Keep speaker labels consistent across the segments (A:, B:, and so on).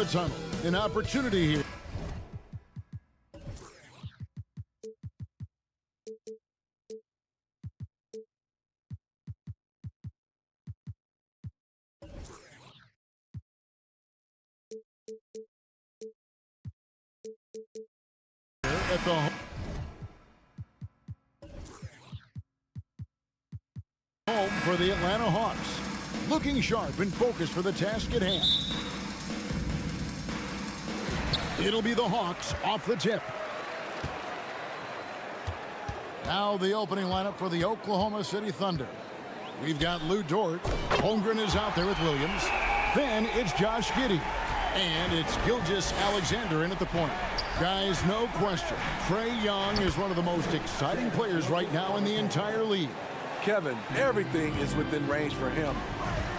A: the tunnel. An opportunity here. At the home for the Atlanta Hawks. Looking sharp and focused for the task at hand. It'll be the Hawks off the tip. Now the opening lineup for the Oklahoma City Thunder. We've got Lou Dort. Holmgren is out there with Williams. Then it's Josh Giddey. And it's Gilgeous-Alexander in at the point. Guys, no question, Trae Young is one of the most exciting players right now in the entire league.
B: Kevin, everything is within range for him.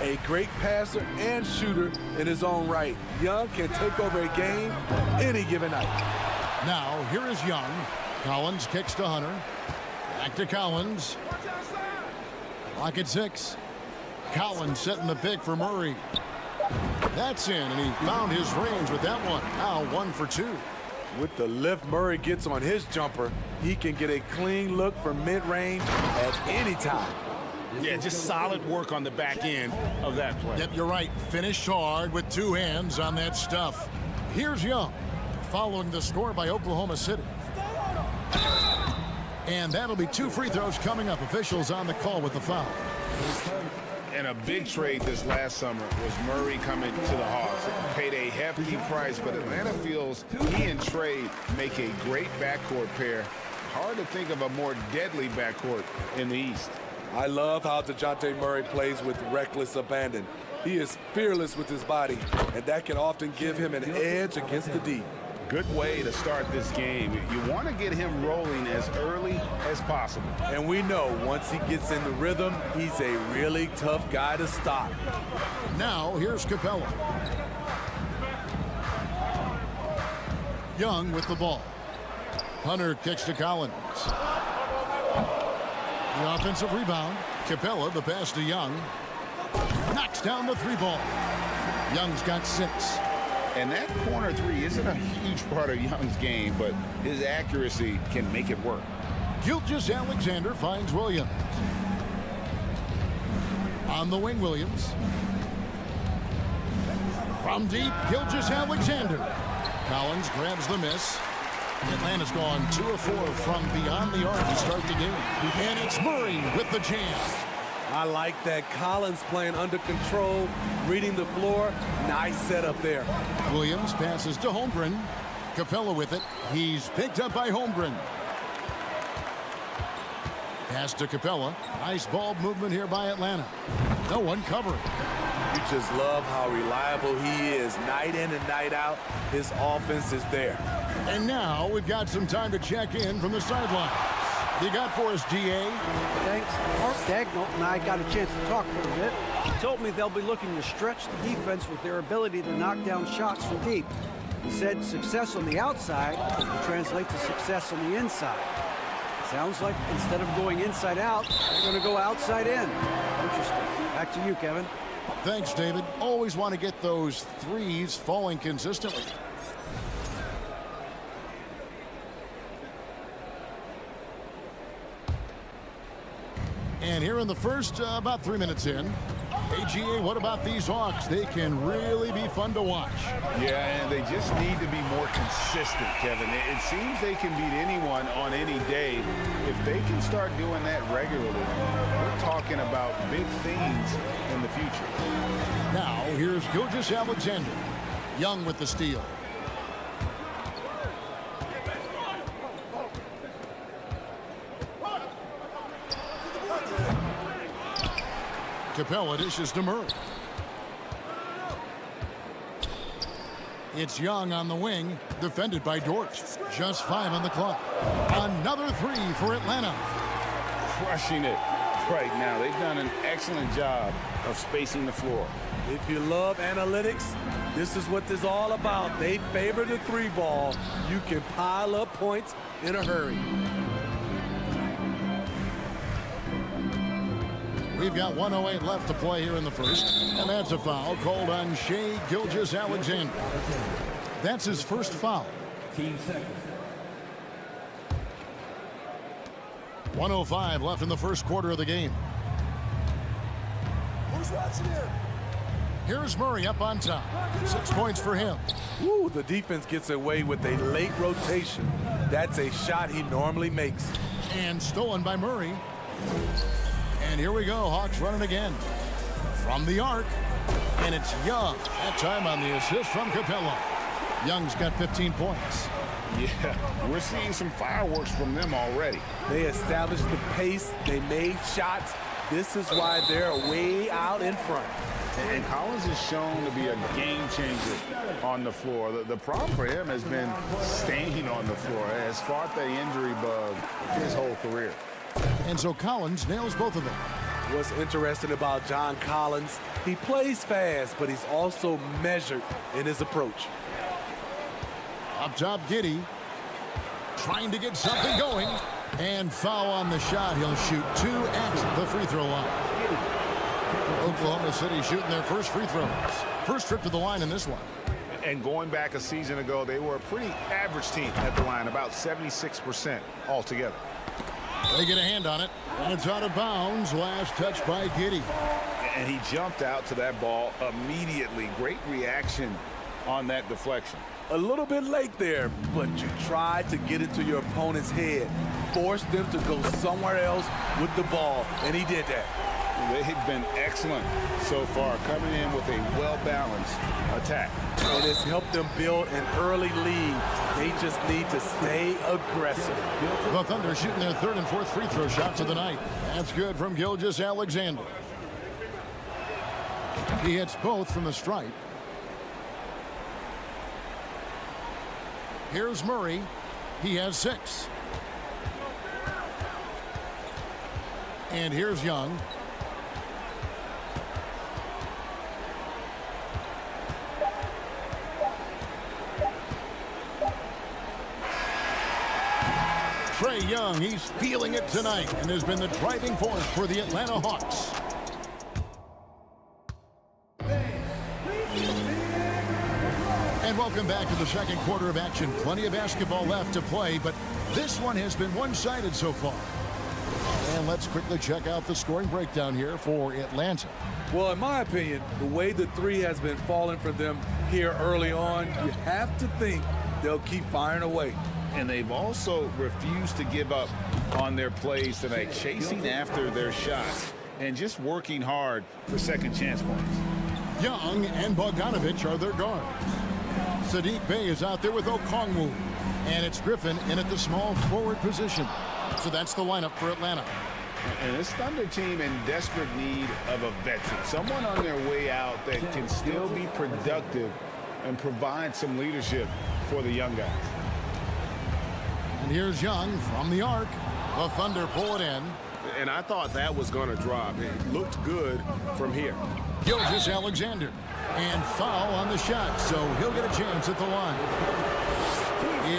B: A great passer and shooter in his own right. Young can take over a game any given night.
A: Now, here is Young. Collins kicks to Hunter. Back to Collins. Clock at 6. Collins setting the pick for Murray. That's in, and he found his range with that one. Now 1 for 2.
B: With the lift Murray gets on his jumper, he can get a clean look from mid-range at any time.
C: Yeah, just solid work on the back end of that play.
A: Yep, you're right. Finished hard with 2 hands on that stuff. Here's Young, following the score by Oklahoma City. And that'll be 2 free throws coming up. Officials on the call with the foul.
C: And a big trade this last summer was Murray coming to the Hawks. Paid a hefty price, but Atlanta feels he and Trae make a great backcourt pair. Hard to think of a more deadly backcourt in the East.
B: I love how DeJounte Murray plays with reckless abandon. He is fearless with his body, and that can often give him an edge against the D.
C: Good way to start this game. You want to get him rolling as early as possible.
B: And we know once he gets in the rhythm, he's a really tough guy to stop.
A: Now, here's Capella. Young with the ball. Hunter kicks to Collins. The offensive rebound. Capella, the pass to Young. Knocks down the 3-ball. Young's got 6.
C: And that corner 3 isn't a huge part of Young's game, but his accuracy can make it work.
A: Gilgeous-Alexander finds Williams. On the wing, Williams. From deep, Gilgeous-Alexander. Collins grabs the miss. Atlanta's gone 2 of 4 from beyond the arc to start the game. And it's Murray with the jam.
B: I like that. Collins playing under control, reading the floor. Nice setup there.
A: Williams passes to Holmgren. Capella with it. He's picked up by Holmgren. Pass to Capella. Nice ball movement here by Atlanta. No one covering.
B: You just love how reliable he is. Night in and night out, his offense is there.
A: And now we've got some time to check in from the sideline. You got for us, GA?
D: Thanks. Mark Dagnall and I got a chance to talk for a bit. He told me they'll be looking to stretch the defense with their ability to knock down shots from deep. He said success on the outside will translate to success on the inside. Sounds like instead of going inside out, they're going to go outside in. Interesting. Back to you, Kevin.
A: Thanks, David. Always want to get those threes falling consistently. And here in the first, about 3 minutes in. AGA, what about these Hawks? They can really be fun to watch.
C: Yeah, and they just need to be more consistent, Kevin. It seems they can beat anyone on any day. If they can start doing that regularly, we're talking about big things in the future.
A: Now, here's Gilgeous-Alexander. Young with the steal. Capella dishes to Murray. It's Young on the wing, defended by Dort. Just 5 on the clock. Another 3 for Atlanta.
C: Crushing it right now. They've done an excellent job of spacing the floor.
B: If you love analytics, this is what this is all about. They favor the 3-ball. You can pile up points in a hurry.
A: We've got 1:08 left to play here in the first, and that's a foul called on Shai Gilgeous-Alexander. That's his first foul. 1:05 left in the first quarter of the game.
E: Who's watching here?
A: Here's Murray up on top. 6 points for him.
B: Ooh, the defense gets away with a late rotation. That's a shot he normally makes.
A: And stolen by Murray. And here we go. Hawks running again. From the arc. And it's Young. That time on the assist from Capella. Young's got 15 points.
C: Yeah, we're seeing some fireworks from them already.
B: They established the pace. They made shots. This is why they're way out in front.
C: And Collins is shown to be a game changer on the floor. The problem for him has been staying on the floor. He has fought the injury bug his whole career.
A: And so Collins nails both of them.
B: What's interesting about John Collins, he plays fast, but he's also measured in his approach.
A: Up top, Giddey. Trying to get something going. And foul on the shot. He'll shoot 2 at the free throw line. Oklahoma City shooting their first free throws. First trip to the line in this one.
C: And going back a season ago, they were a pretty average team at the line, about 76% altogether.
A: They get a hand on it, and it's out of bounds. Last touch by Giddey.
C: And he jumped out to that ball immediately. Great reaction on that deflection.
B: A little bit late there, but you tried to get into your opponent's head. Force them to go somewhere else with the ball, and he did that.
C: They've been excellent so far, coming in with a well-balanced attack.
B: And it's helped them build an early lead. They just need to stay aggressive.
A: The Thunder shooting their 3rd and 4th free throw shots of the night. That's good from Gilgeous-Alexander. He hits both from the stripe. Here's Murray. He has 6. And here's Young. Trae Young, he's feeling it tonight and has been the driving force for the Atlanta Hawks. And welcome back to the second quarter of action. Plenty of basketball left to play, but this one has been one-sided so far. And let's quickly check out the scoring breakdown here for Atlanta.
B: Well, in my opinion, the way the three has been falling for them here early on, you have to think they'll keep firing away.
C: And they've also refused to give up on their plays tonight, chasing after their shots and just working hard for second chance points.
A: Young and Bogdanovich are their guards. Saddiq Bey is out there with Okongwu. And it's Griffin in at the small forward position. So that's the lineup for Atlanta.
C: And this Thunder team in desperate need of a veteran. Someone on their way out that can still be productive and provide some leadership for the young guys.
A: And here's Young from the arc. The Thunder pull it in.
F: And I thought that was going to drop. It looked good from here.
A: Gilgeous-Alexander. And foul on the shot, so he'll get a chance at the line.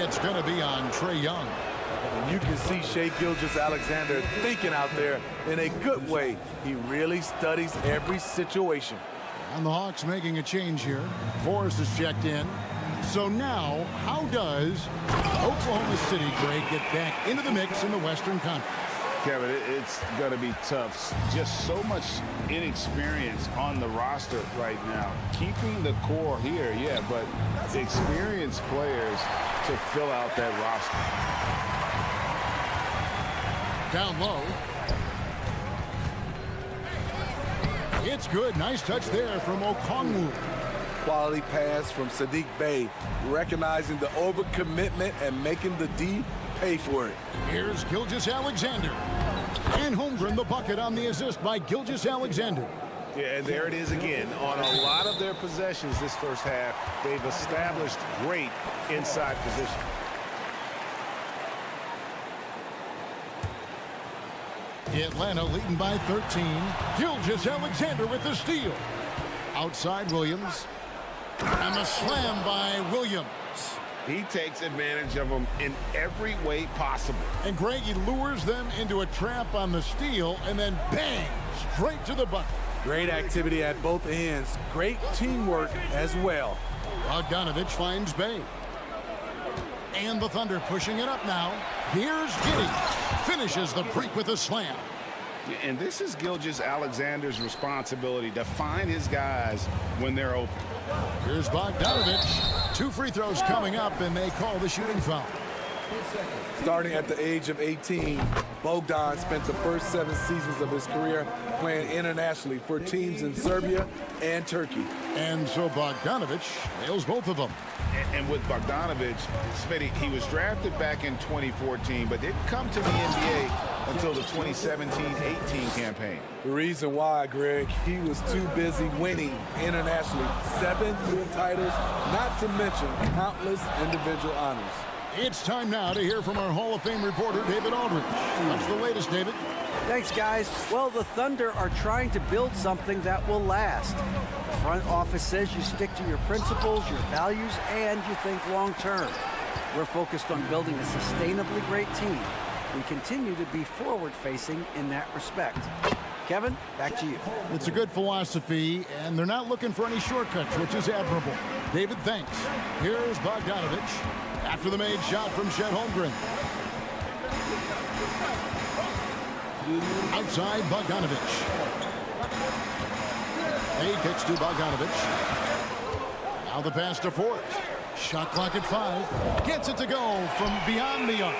A: It's going to be on Trae Young.
B: And you can see Shai Gilgeous-Alexander thinking out there in a good way. He really studies every situation.
A: And the Hawks making a change here. Forrest is checked in. So now, how does Oklahoma City, Greg, get back into the mix in the Western Conference?
C: Kevin, it's going to be tough. Just so much inexperience on the roster right now. Keeping the core here, yeah, but experienced players to fill out that roster.
A: Down low. It's good. Nice touch there from Okongwu.
B: Quality pass from Saddiq Bey, recognizing the overcommitment and making the D pay for it.
A: Here's Gilgeous-Alexander. And Holmgren the bucket on the assist by Gilgeous-Alexander.
C: Yeah, and there it is again. On a lot of their possessions this first half, they've established great inside position.
A: Atlanta leading by 13. Gilgeous-Alexander with the steal. Outside Williams. And the slam by Williams.
C: He takes advantage of them in every way possible.
A: And Greg, he lures them into a trap on the steal, and then bang, straight to the bucket.
B: Great activity at both ends. Great teamwork as well.
A: Bogdanovich finds Bay. And the Thunder pushing it up now. Here's Giddey. Finishes the break with a slam.
C: And this is Gilgeous-Alexander's responsibility to find his guys when they're open.
A: Here's Bogdanovich. 2 free throws coming up, and they call the shooting foul.
B: Starting at the age of 18, Bogdan spent the first 7 seasons of his career playing internationally for teams in Serbia and Turkey.
A: And so Bogdanovich nails both of them.
C: And with Bogdanovich, Smitty, he was drafted back in 2014, but didn't come to the NBA until the 2017-18 campaign.
B: The reason why, Greg, he was too busy winning internationally. 7 titles, not to mention countless individual honors.
A: It's time now to hear from our Hall of Fame reporter, David Aldridge. What's the latest, David?
D: Thanks, guys. Well, the Thunder are trying to build something that will last. The front office says you stick to your principles, your values, and you think long term. We're focused on building a sustainably great team. We continue to be forward-facing in that respect. Kevin, back to you.
A: It's a good philosophy, and they're not looking for any shortcuts, which is admirable. David, thanks. Here's Bogdanovich after the made shot from Chet Holmgren. Outside Bogdanovich. He kicks to Bogdanovich. Now the pass to Ford. Shot clock at 5. Gets it to go from beyond the arc.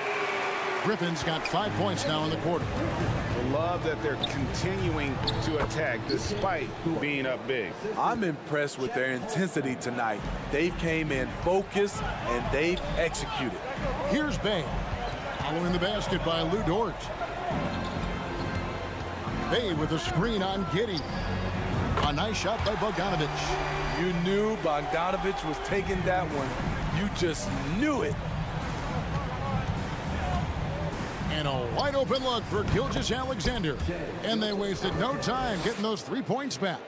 A: Griffin's got 5 points now in the quarter.
C: I love that they're continuing to attack despite being up big.
B: I'm impressed with their intensity tonight. They came in focused and they've executed.
A: Here's Bay. Following the basket by Lou Dort. Bay with a screen on Giddey. A nice shot by Bogdanovich.
B: You knew Bogdanovich was taking that one. You just knew it.
A: And a wide open look for Gilgeous-Alexander. And they wasted no time getting those 3 points back.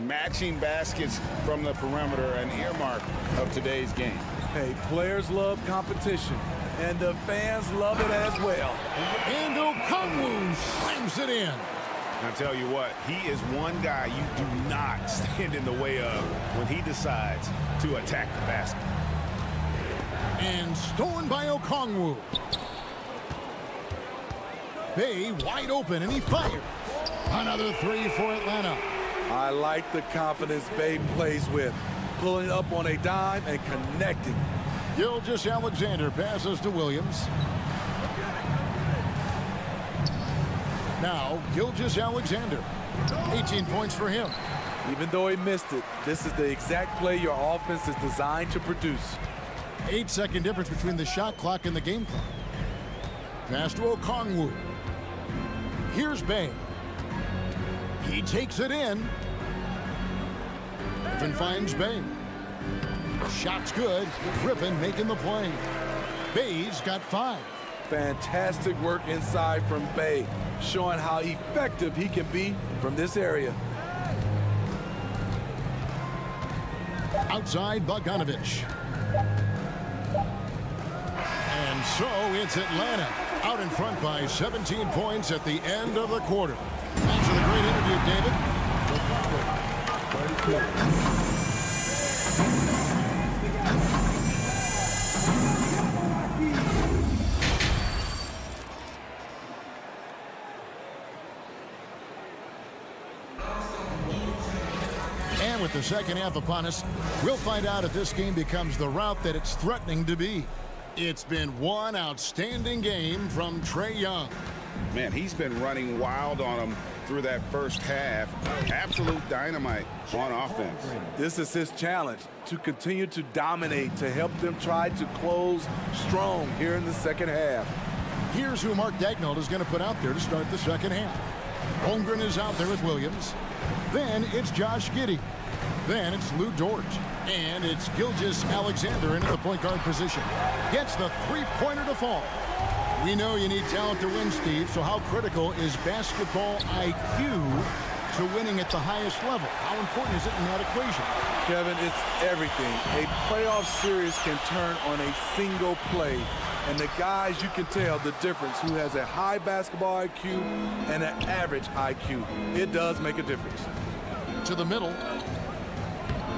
C: Matching baskets from the perimeter, an earmark of today's game.
B: Hey, players love competition, and the fans love it as well.
A: And Okongwu slams it in.
C: I tell you what, he is one guy you do not stand in the way of when he decides to attack the basket.
A: And stolen by Okongwu. Bay wide open, and he fires. Another 3 for Atlanta.
B: I like the confidence Bay plays with, pulling up on a dime and connecting.
A: Gilgeous-Alexander passes to Williams. Now Gilgeous-Alexander. 18 points for him.
B: Even though he missed it, this is the exact play your offense is designed to produce.
A: 8-second difference between the shot clock and the game clock. Pass to Okongwu. Here's Bay. He takes it in. Griffin finds Bay. Shot's good. Griffin making the play. Bay's got 5.
B: Fantastic work inside from Bay, showing how effective he can be from this area.
A: Outside Bogdanovich. And so it's Atlanta out in front by 17 points at the end of the quarter. Thanks for the great interview, David. And with the second half upon us, we'll find out if this game becomes the route that it's threatening to be. It's been one outstanding game from Trae Young.
C: Man, he's been running wild on him through that first half. Absolute dynamite on offense.
B: This is his challenge, to continue to dominate, to help them try to close strong here in the second half.
A: Here's who Mark Daigneault is going to put out there to start the second half. Holmgren is out there with Williams. Then it's Josh Giddey. Then it's Lou Dort. And it's Gilgeous-Alexander in at the point guard position. Gets the three-pointer to fall. We know you need talent to win, Steve, so how critical is basketball IQ to winning at the highest level? How important is it in that equation?
B: Kevin, it's everything. A playoff series can turn on a single play. And the guys, you can tell the difference who has a high basketball IQ and an average IQ. It does make a difference.
A: To the middle.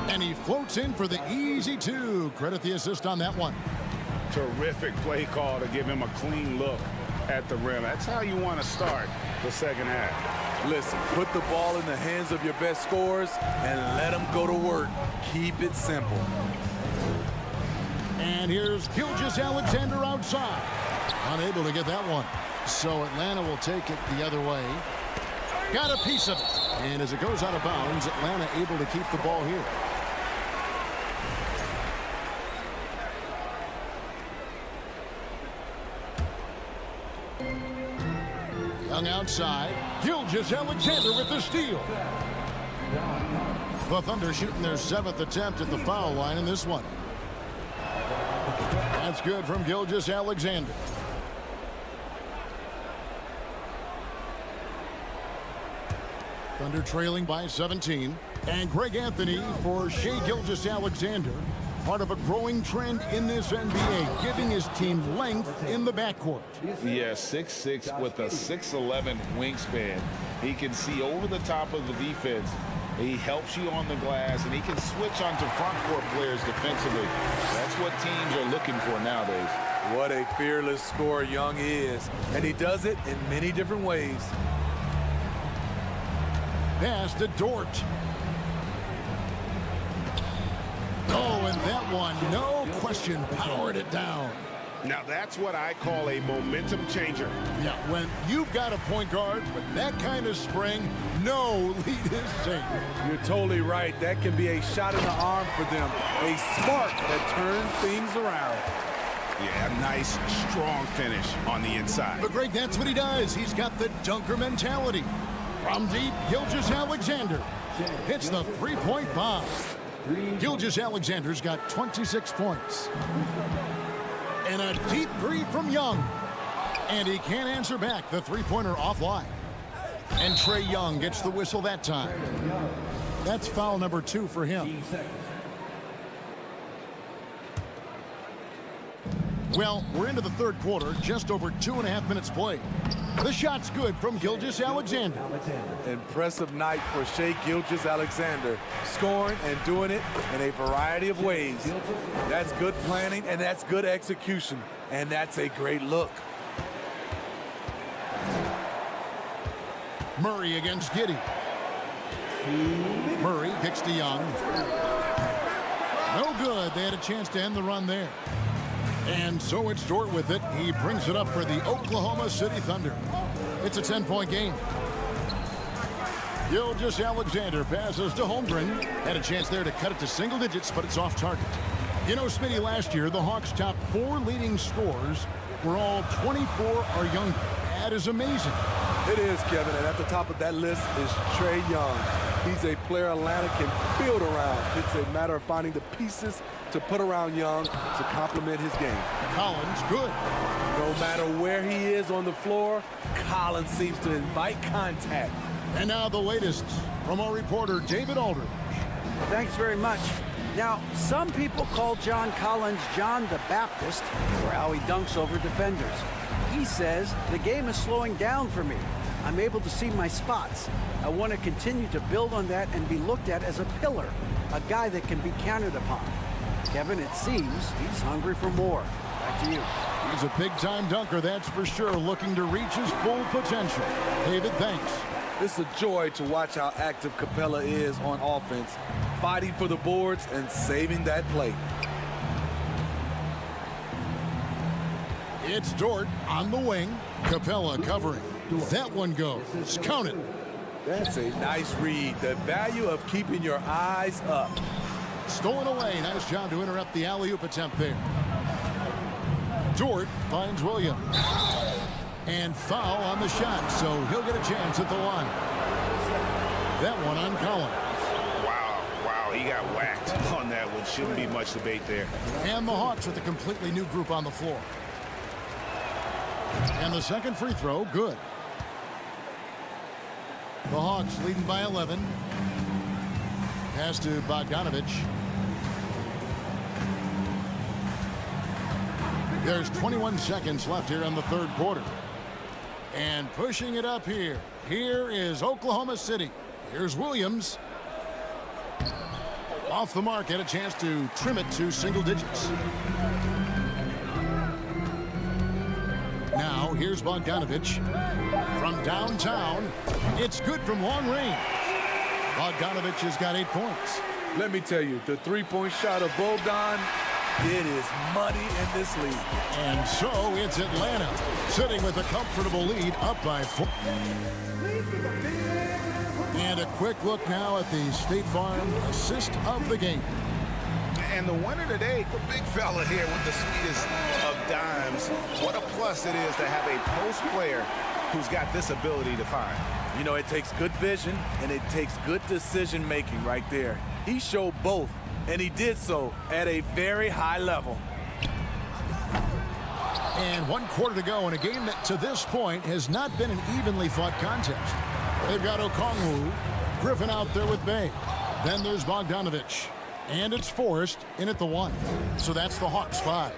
A: And he floats in for the easy two. Credit the assist on that one.
C: Terrific play call to give him a clean look at the rim. That's how you want to start the second half.
B: Listen, put the ball in the hands of your best scorers and let them go to work. Keep it simple.
A: And here's Gilgeous-Alexander outside. Unable to get that one. So Atlanta will take it the other way. Got a piece of it. And as it goes out of bounds, Atlanta able to keep the ball here. Young outside. Gilgeous-Alexander with the steal. The Thunder shooting their 7th attempt at the foul line in this one. That's good from Gilgeous-Alexander. Thunder trailing by 17. And Greg Anthony for Shai Gilgeous-Alexander. Part of a growing trend in this NBA, giving his team length in the backcourt.
C: Yeah, 6'6" with a 6'11" wingspan. He can see over the top of the defense. He helps you on the glass, and he can switch onto front court players defensively. That's what teams are looking for nowadays.
B: What a fearless scorer Young is, and he does it in many different ways.
A: Pass to Dort. Oh, and that one, no question, powered it down.
C: Now that's what I call a momentum changer.
A: Yeah, when you've got a point guard with that kind of spring, no lead is safe.
B: You're totally right. That can be a shot in the arm for them. A spark that turns things around.
C: Yeah, nice, strong finish on the inside.
A: But Greg, that's what he does. He's got the dunker mentality. From deep, Gilgeous-Alexander hits the three-point bomb. Gilgeous-Alexander's got 26 points. And a deep three from Young. And he can't answer back. The three-pointer offline. And Trae Young gets the whistle that time. That's foul number 2 for him. Well, we're into the third quarter, just over 2.5 minutes played. The shot's good from Gilgeous-Alexander.
B: Impressive night for Shai Gilgeous-Alexander, scoring and doing it in a variety of ways. That's good planning, and that's good execution, and that's a great look.
A: Murray against Giddey. Murray kicks to Young. No good. They had a chance to end the run there. And so it's Dort with it. He brings it up for the Oklahoma City Thunder. It's a 10-point game. Gilgeous-Alexander passes to Holmgren. Had a chance there to cut it to single digits, but it's off target. You know, Smitty, last year, the Hawks' top 4 leading scorers were all 24 or younger. That is amazing.
B: It is, Kevin, and at the top of that list is Trae Young. He's a player Atlanta can build around. It's a matter of finding the pieces to put around Young to complement his game.
A: Collins, good.
B: No matter where he is on the floor, Collins seems to invite contact.
A: And now the latest from our reporter, David Aldridge.
D: Thanks very much. Now, some people call John Collins John the Baptist for how he dunks over defenders. He says, the game is slowing down for me. I'm able to see my spots. I want to continue to build on that and be looked at as a pillar, a guy that can be counted upon. Kevin, it seems he's hungry for more. Back to you.
A: He's a big-time dunker, that's for sure, looking to reach his full potential. David, thanks.
B: It's a joy to watch how active Capella is on offense, fighting for the boards and saving that play.
A: It's Dort on the wing. Capella covering. That one goes. Count it.
B: That's a nice read. The value of keeping your eyes up.
A: Stolen away. Nice job to interrupt the alley-oop attempt there. Dort finds Williams. And foul on the shot, so he'll get a chance at the line. That one on Collins.
C: Wow, he got whacked on that one. Shouldn't be much debate there.
A: And the Hawks with a completely new group on the floor. And the second free throw, good. The Hawks leading by 11. Pass to Bogdanovich. There's 21 seconds left here in the third quarter. And pushing it up here. Here is Oklahoma City. Here's Williams. Off the mark, had a chance to trim it to single digits. Now, here's Bogdanovich. From downtown, it's good from long range. Bogdanovich has got 8 points.
B: Let me tell you, the three-point shot of Bogdan, it is money in this league.
A: And so it's Atlanta sitting with a comfortable lead up by 4. And a quick look now at the State Farm assist of the game.
C: And the winner today, the big fella here with the sweetest of dimes. What a plus it is to have a post player who's got this ability to find.
B: You know, it takes good vision and it takes good decision making right there. He showed both, and he did so at a very high level.
A: And 1 quarter to go in a game that to this point has not been an evenly fought contest. They've got Okongwu, Griffin out there with Bay. Then there's Bogdanovich. And it's Forrest in at the 1. So that's the Hawks 5.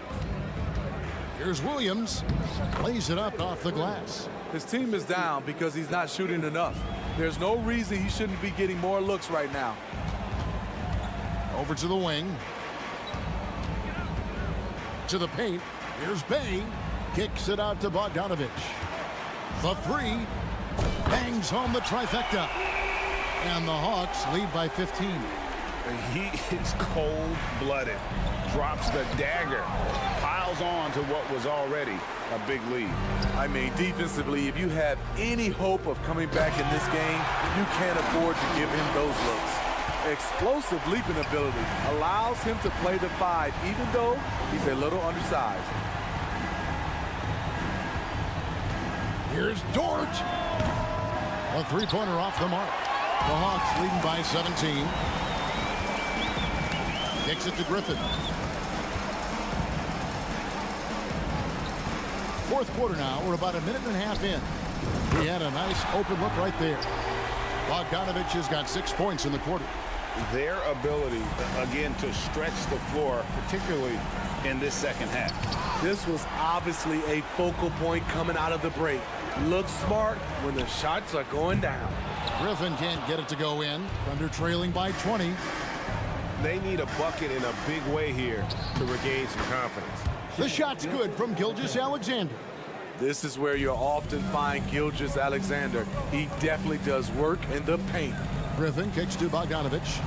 A: Here's Williams. Plays it up off the glass.
B: His team is down because he's not shooting enough. There's no reason he shouldn't be getting more looks right now.
A: Over to the wing. To the paint. Here's Bay. Kicks it out to Bogdanovich. The 3. Bangs home the trifecta. And the Hawks lead by 15.
C: He is cold-blooded. Drops the dagger. Piles on to what was already a big lead.
B: I mean, defensively, if you have any hope of coming back in this game, you can't afford to give him those looks. Explosive leaping ability allows him to play the 5, even though he's a little undersized.
A: Here's Dort. A 3-pointer off the mark. The Hawks leading by 17. Kicks it to Griffin. Fourth quarter now. We're about a minute and a half in. He had a nice open look right there. Bogdanovich has got 6 points in the quarter.
C: Their ability, again, to stretch the floor, particularly in this second half.
B: This was obviously a focal point coming out of the break. Look smart when the shots are going down.
A: Griffin can't get it to go in. Thunder trailing by 20.
F: They need a bucket in a big way here to regain some confidence.
A: The shot's good from Gilgeous-Alexander.
B: This is where you'll often find Gilgeous-Alexander. He definitely does work in the paint.
A: Griffin kicks to Bogdanovich.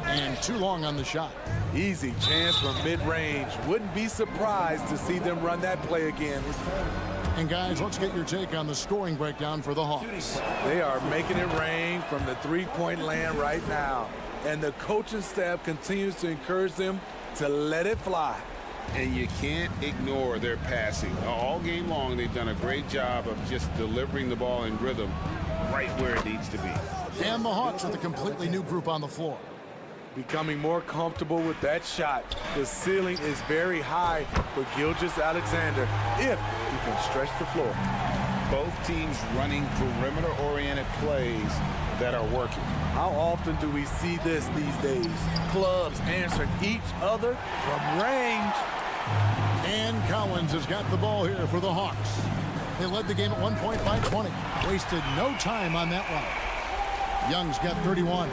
A: And too long on the shot.
B: Easy chance from mid-range. Wouldn't be surprised to see them run that play again.
A: And guys, let's get your take on the scoring breakdown for the Hawks.
B: They are making it rain from the three-point land right now. And the coaching staff continues to encourage them to let it fly.
C: And you can't ignore their passing. All game long, they've done a great job of just delivering the ball in rhythm right where it needs to be.
A: And the Hawks with a completely new group on the floor.
B: Becoming more comfortable with that shot. The ceiling is very high for Gilgeous-Alexander if he can stretch the floor.
C: Both teams running perimeter-oriented plays that are working.
B: How often do we see this these days? Clubs answering each other from range.
A: And Collins has got the ball here for the Hawks. They led the game at 1 point by 20. Wasted no time on that one. Young's got 31.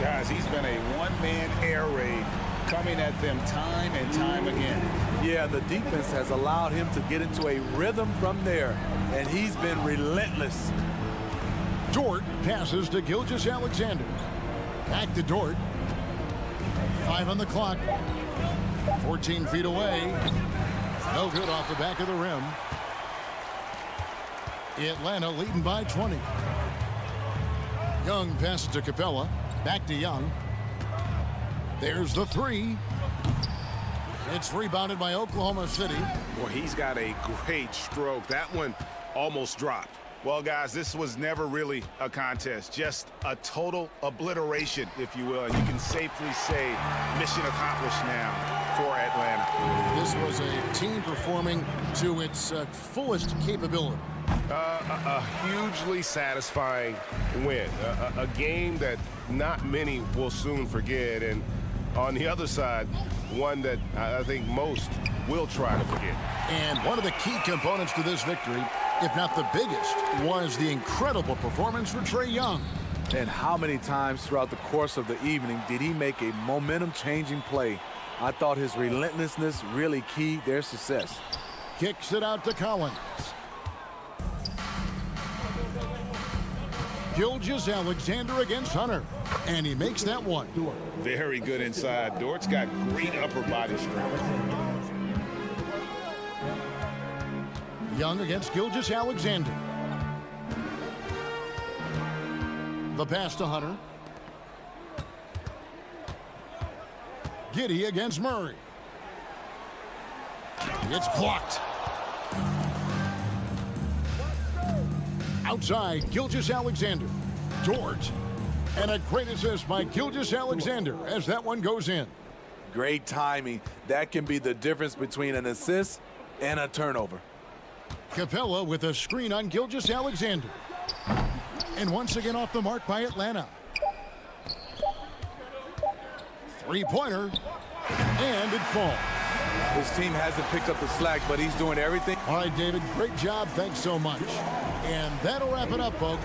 C: Guys, he's been a one-man air raid coming at them time and time again.
B: Yeah, the defense has allowed him to get into a rhythm from there, and he's been relentless.
A: Dort passes to Gilgeous-Alexander. Back to Dort. 5 on the clock. 14 feet away. No good off the back of the rim. Atlanta leading by 20. Young passes to Capella. Back to Young. There's the 3. It's rebounded by Oklahoma City.
F: Well, he's got a great stroke. That one almost dropped.
C: Well, guys, this was never really a contest, just a total obliteration, if you will. And you can safely say mission accomplished now for Atlanta.
A: This was a team performing to its fullest capability.
F: A hugely satisfying win. A game that not many will soon forget. And on the other side, one that I think most will try to forget.
A: And one of the key components to this victory, if not the biggest, was the incredible performance for Trae Young.
B: And how many times throughout the course of the evening did he make a momentum-changing play? I thought his relentlessness really keyed their success.
A: Kicks it out to Collins. Gilgeous-Alexander against Hunter. And he makes that one.
C: Very good inside. Dort's got great upper body strength.
A: Young against Gilgeous-Alexander. The pass to Hunter. Giddey against Murray. It's blocked. Outside, Gilgeous-Alexander. Dort. And a great assist by Gilgeous-Alexander as that one goes in.
B: Great timing. That can be the difference between an assist and a turnover.
A: Capella with a screen on Gilgeous-Alexander. And once again off the mark by Atlanta. Three-pointer. And it falls.
B: His team hasn't picked up the slack, but he's doing everything.
A: All right, David, great job. Thanks so much. And that'll wrap it up, folks.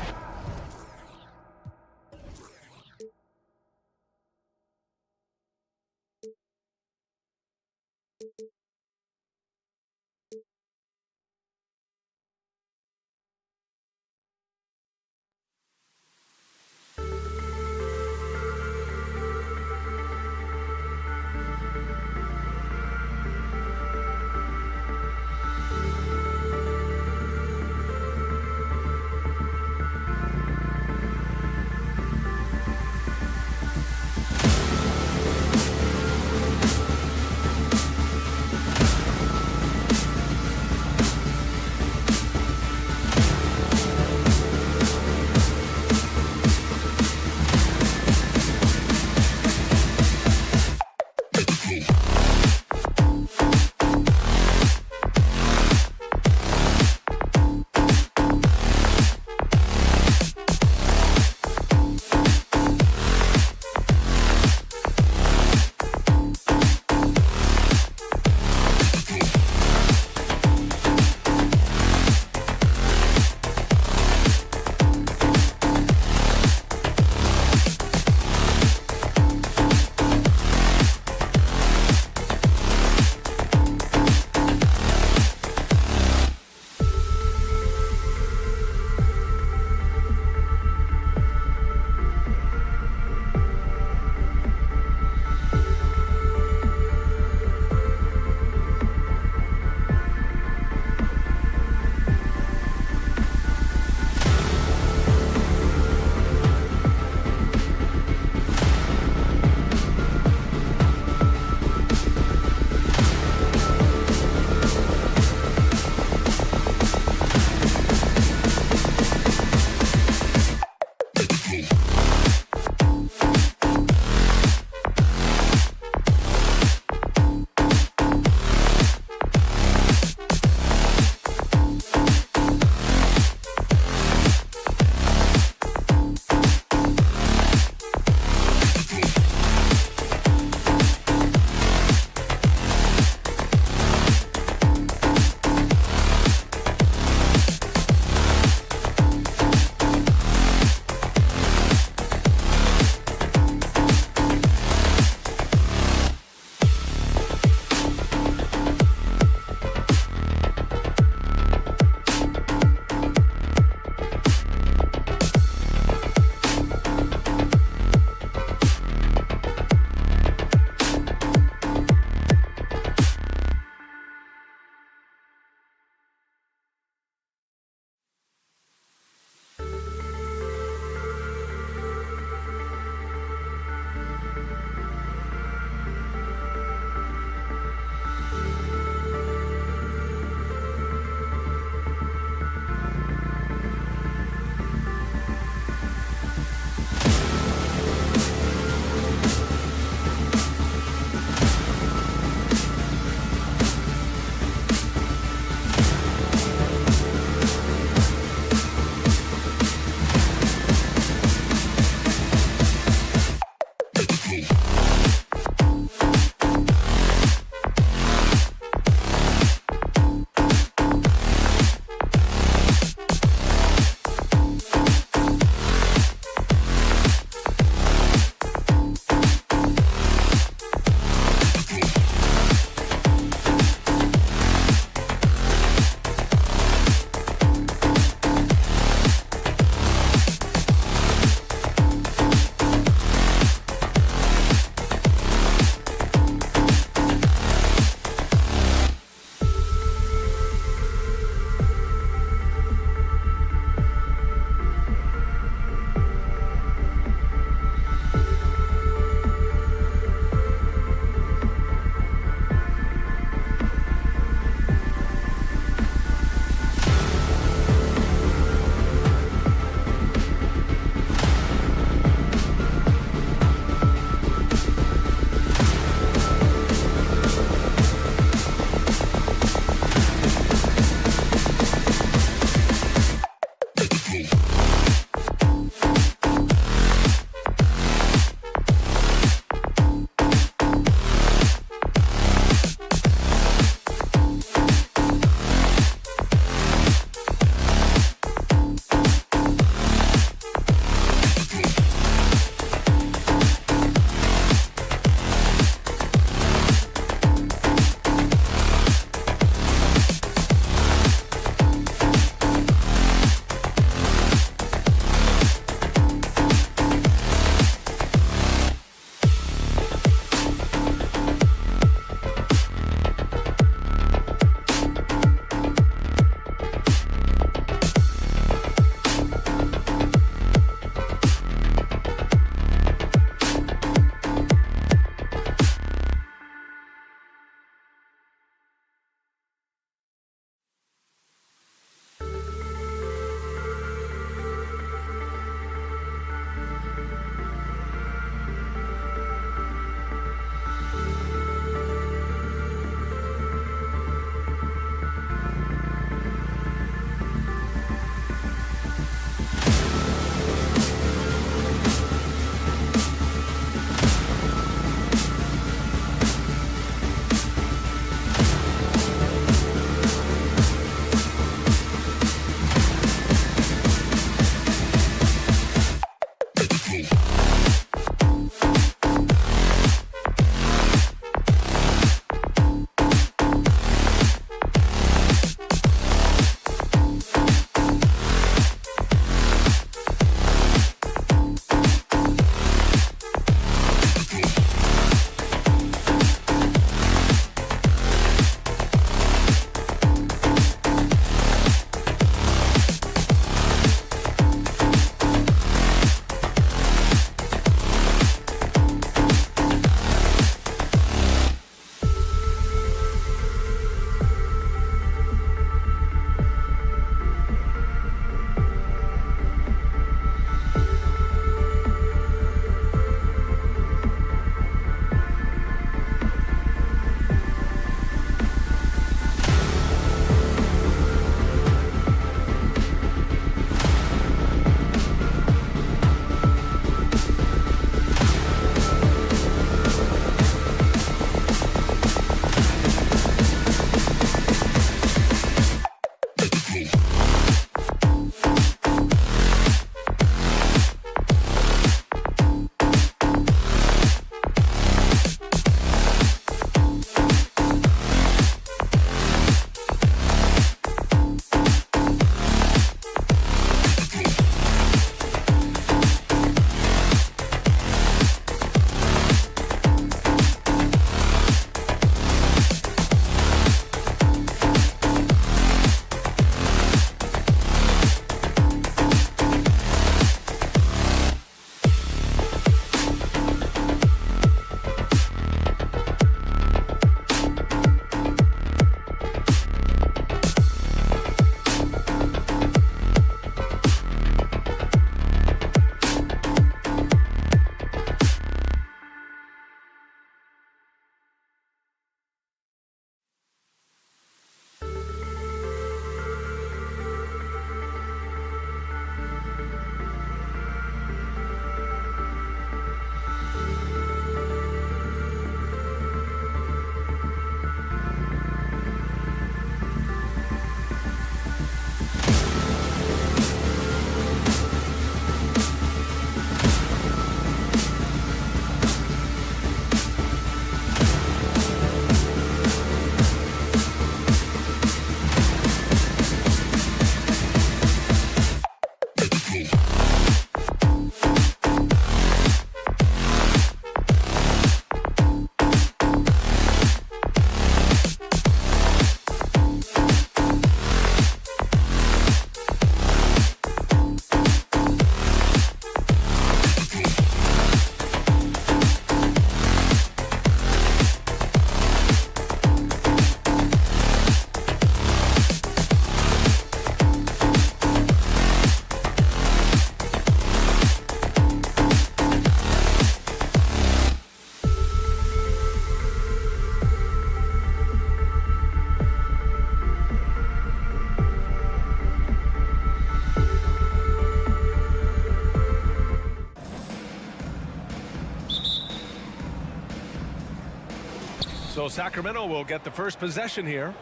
E: So Sacramento will get the first possession here.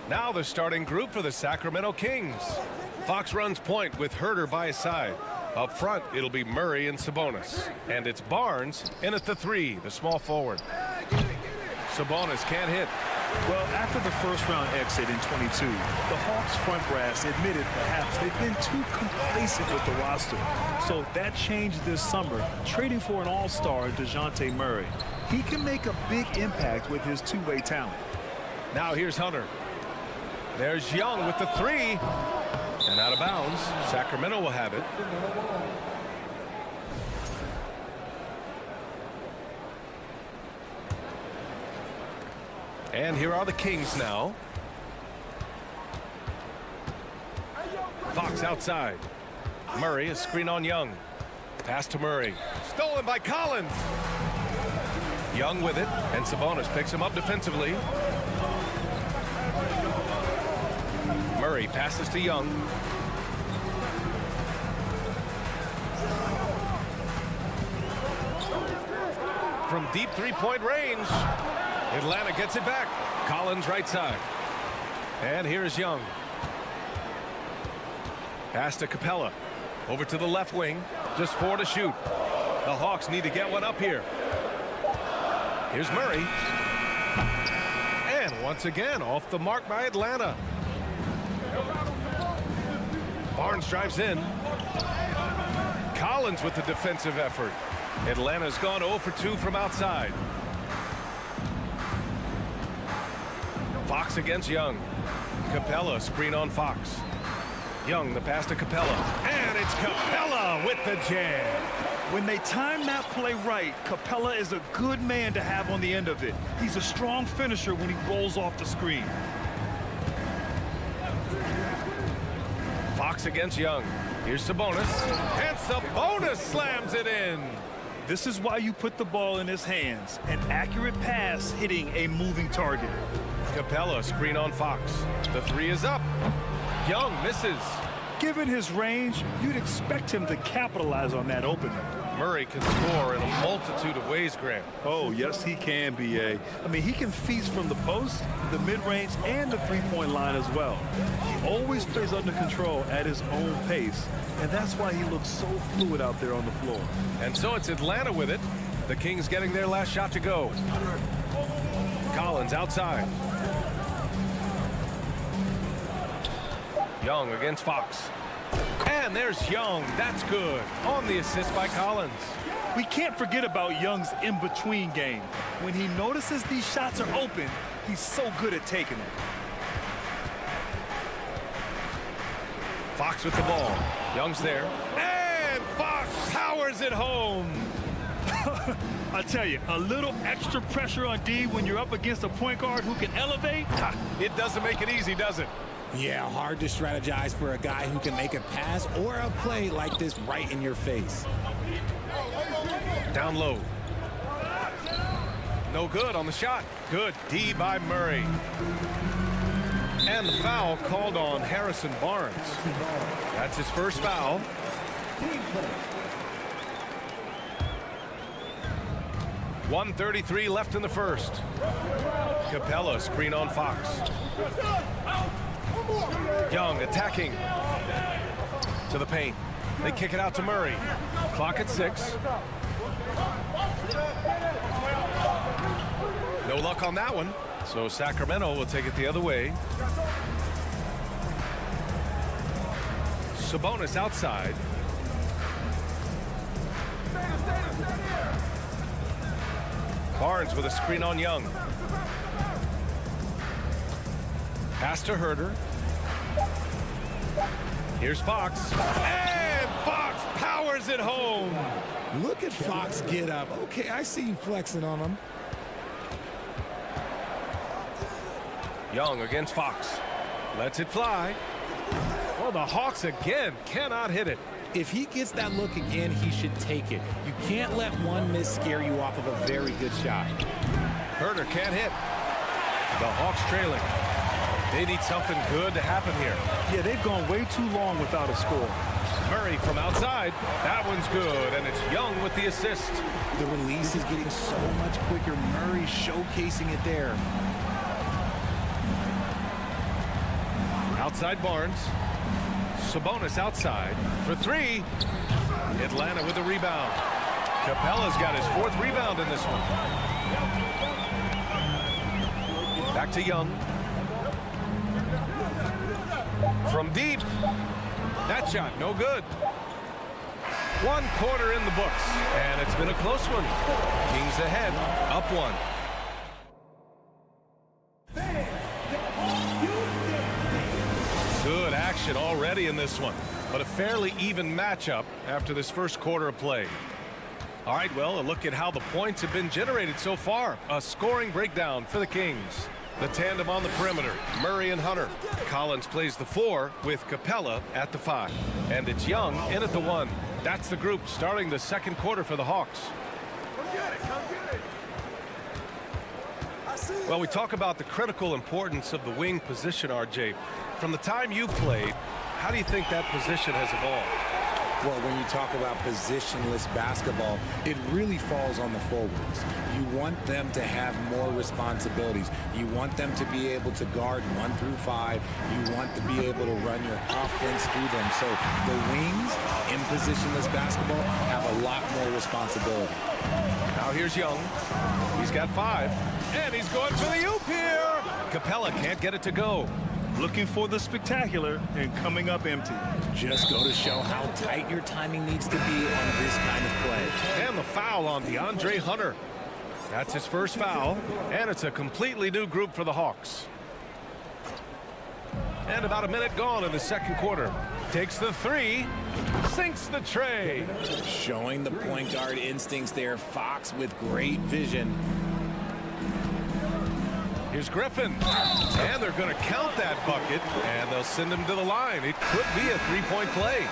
E: Now the starting group for the Sacramento Kings. Fox runs point with Herder by his side. Up front, it'll be Murray and Sabonis. And it's Barnes in at the 3, the small forward. Sabonis can't hit.
G: Well, after the first-round exit in 22, the Hawks front brass admitted perhaps they've been too complacent with the roster. So that changed this summer, trading for an all-star, DeJounte Murray. He can make a big impact with his two-way talent.
E: Now here's Hunter. There's Young with the 3. And out of bounds. Sacramento will have it. And here are the Kings now. Fox outside. Murray, a screen on Young. Pass to Murray. Stolen by Collins. Young with it, and Sabonis picks him up defensively. Murray passes to Young. From deep three-point range. Atlanta gets it back. Collins right side. And here's Young. Pass to Capella. Over to the left wing. Just 4 to shoot. The Hawks need to get one up here. Here's Murray. And once again, off the mark by Atlanta. Barnes drives in. Collins with the defensive effort. Atlanta's gone 0 for 2 from outside. Fox against Young. Capella screen on Fox. Young, the pass to Capella. And it's Capella with the jam.
G: When they time that play right, Capella is a good man to have on the end of it. He's a strong finisher when he rolls off the screen.
E: Fox against Young. Here's Sabonis. And Sabonis slams it in.
G: This is why you put the ball in his hands. An accurate pass hitting a moving target.
E: Capella screen on Fox. The 3 is up. Young misses.
G: Given his range, you'd expect him to capitalize on that opening.
E: Murray can score in a multitude of ways, Grant.
G: Oh, yes, he can, B.A. I mean, he can feast from the post, the mid-range, and the three-point line as well. He always plays under control at his own pace, and that's why he looks so fluid out there on the floor.
E: And so it's Atlanta with it. The Kings getting their last shot to go. Collins outside. Young against Fox. And there's Young. That's good. On the assist by Collins.
G: We can't forget about Young's in-between game. When he notices these shots are open, he's so good at taking them.
E: Fox with the ball. Young's there. And Fox powers it home.
G: I tell you, a little extra pressure on D when you're up against a point guard who can elevate.
E: It doesn't make it easy, does it?
H: Yeah, hard to strategize for a guy who can make a pass or a play like this right in your face.
E: Down low. No good on the shot. Good D by Murray. And the foul called on Harrison Barnes. That's his first foul. .133 left in the first. Capella screen on Fox. Young attacking to the paint. They kick it out to Murray. Clock at 6. No luck on that one. So Sacramento will take it the other way. Sabonis outside. Barnes with a screen on Young. Pass to Herder. Here's Fox. And Fox powers it home.
H: Look at Fox get up. Okay, I see you flexing on him.
E: Young against Fox. Lets it fly. Well, the Hawks again cannot hit it.
H: If he gets that look again, he should take it. You can't let one miss scare you off of a very good shot.
E: Herder can't hit. The Hawks trailing. They need something good to happen here.
G: Yeah, they've gone way too long without a score.
E: Murray from outside. That one's good, and it's Young with the assist.
H: The release is getting so much quicker. Murray showcasing it there.
E: Outside Barnes. Sabonis outside for three. Atlanta with a rebound. Capella's got his 4th rebound in this one. Back to Young. From deep. That shot, no good. 1 quarter in the books, and it's been a close one. Kings ahead, up 1. Good action already in this one, but a fairly even matchup after this first quarter of play. All right, well, a look at how the points have been generated so far. A scoring breakdown for the Kings. The tandem on the perimeter, Murray and Hunter. Collins plays the 4 with Capella at the 5. And it's Young in at the 1. That's the group starting the second quarter for the Hawks. Well, we talk about the critical importance of the wing position, RJ. From the time you played, how do you think that position has evolved?
I: Well, when you talk about positionless basketball, it really falls on the forwards. You want them to have more responsibilities. You want them to be able to guard 1 through 5. You want to be able to run your offense through them. So the wings in positionless basketball have a lot more responsibility.
E: Now here's Young. He's got 5. And he's going for the oop here. Capella can't get it to go.
G: Looking for the spectacular and coming up empty.
H: Just go to show how tight your timing needs to be on this kind of play.
E: And the foul on DeAndre Hunter. That's his first foul, and it's a completely new group for the Hawks. And about a minute gone in the second quarter. Takes the 3, sinks the tray.
I: Showing the point guard instincts there. Fox with great vision.
E: Here's Griffin, and they're going to count that bucket, and they'll send him to the line. It could be a 3-point play.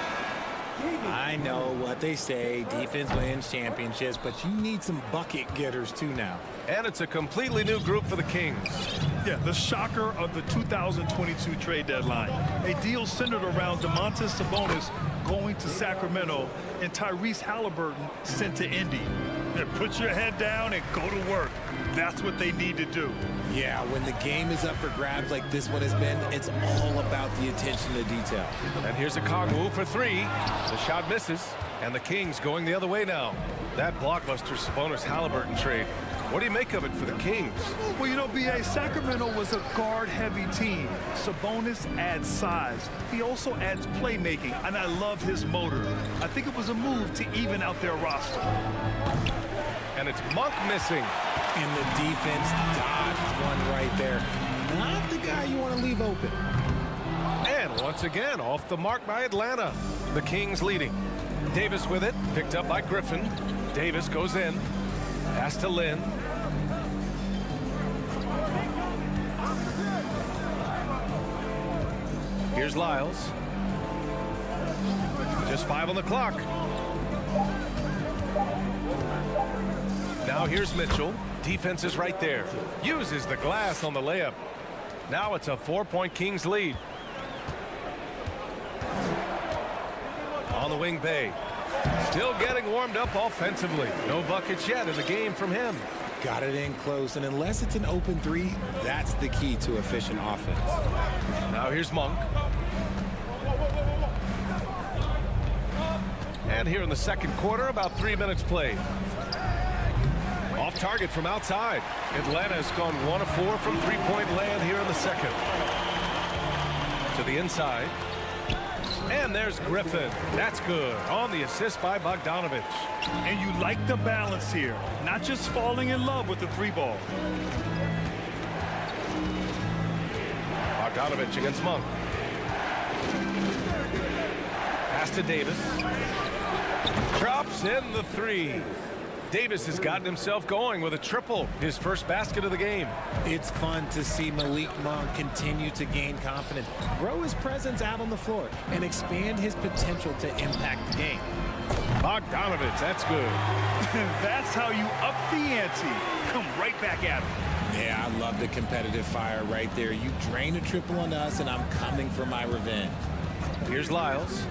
I: I know what they say, defense wins championships, but you need some bucket getters too now.
E: And it's a completely new group for the Kings.
G: Yeah, the shocker of the 2022 trade deadline. A deal centered around Domantas Sabonis going to Sacramento and Tyrese Halliburton sent to Indy. Put your head down and go to work. That's what they need to do.
I: Yeah, when the game is up for grabs like this one has been, it's all about the attention to detail.
E: And here's a Kongwu for 3. The shot misses, and the Kings going the other way now. That blockbuster Sabonis Halliburton trade. What do you make of it for the Kings?
G: Well, you know, B.A., Sacramento was a guard-heavy team. Sabonis adds size. He also adds playmaking, and I love his motor. I think it was a move to even out their roster.
E: And it's Monk missing.
I: And the defense dodged one right there. Not the guy you want to leave open.
E: And once again, off the mark by Atlanta. The Kings leading. Davis with it, picked up by Griffin. Davis goes in. Pass to Lynn. Here's Lyles. Just 5 on the clock. Now here's Mitchell. Defense is right there. Uses the glass on the layup. Now it's a 4-point Kings lead. On the wing, Bay. Still getting warmed up offensively. No buckets yet in the game from him.
I: Got it in close, and unless it's an open 3, that's the key to efficient offense.
E: Now here's Monk. And here in the second quarter, about 3 minutes played. Off target from outside. Atlanta has gone 1 of 4 from 3-point land here in the second. To the inside. And there's Griffin. That's good. On the assist by Bogdanovich.
G: And you like the balance here. Not just falling in love with the 3-ball.
E: Bogdanovich against Monk. Pass to Davis. Drops in the 3. Davis has gotten himself going with a triple, his first basket of the game.
I: It's fun to see Malik Monk continue to gain confidence, grow his presence out on the floor, and expand his potential to impact the game.
E: Bogdanovich, that's good.
G: That's how you up the ante. Come right back at him.
I: Yeah, I love the competitive fire right there. You drain a triple on us, and I'm coming for my revenge.
E: Here's Lyles.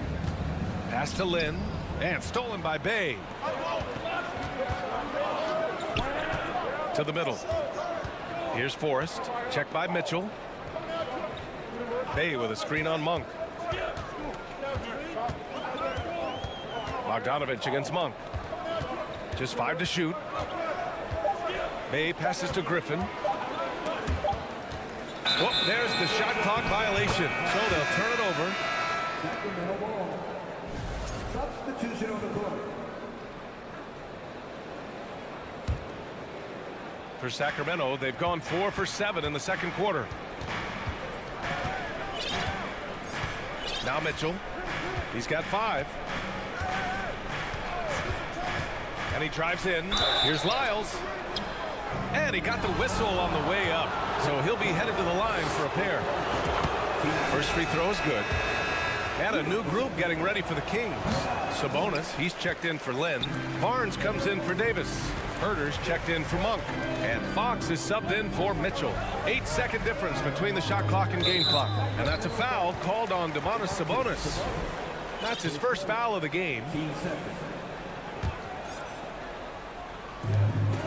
E: Pass to Lynn. And stolen by Bay. To the middle. Here's Forrest. Checked by Mitchell. Bay with a screen on Monk. Bogdanovich against Monk. Just 5 to shoot. Bay passes to Griffin. Whoop, there's the shot clock violation. So they'll turn it over.
J: Substitution on the court.
E: For Sacramento, they've gone 4 for 7 in the second quarter. Now Mitchell. He's got 5. And he drives in. Here's Lyles. And he got the whistle on the way up. So he'll be headed to the line for a pair. First free throw is good. And a new group getting ready for the Kings. Sabonis, he's checked in for Lynn. Barnes comes in for Davis. Herter's checked in for Monk. And Fox is subbed in for Mitchell. 8-second difference between the shot clock and game clock. And that's a foul called on Domantas Sabonis. That's his first foul of the game.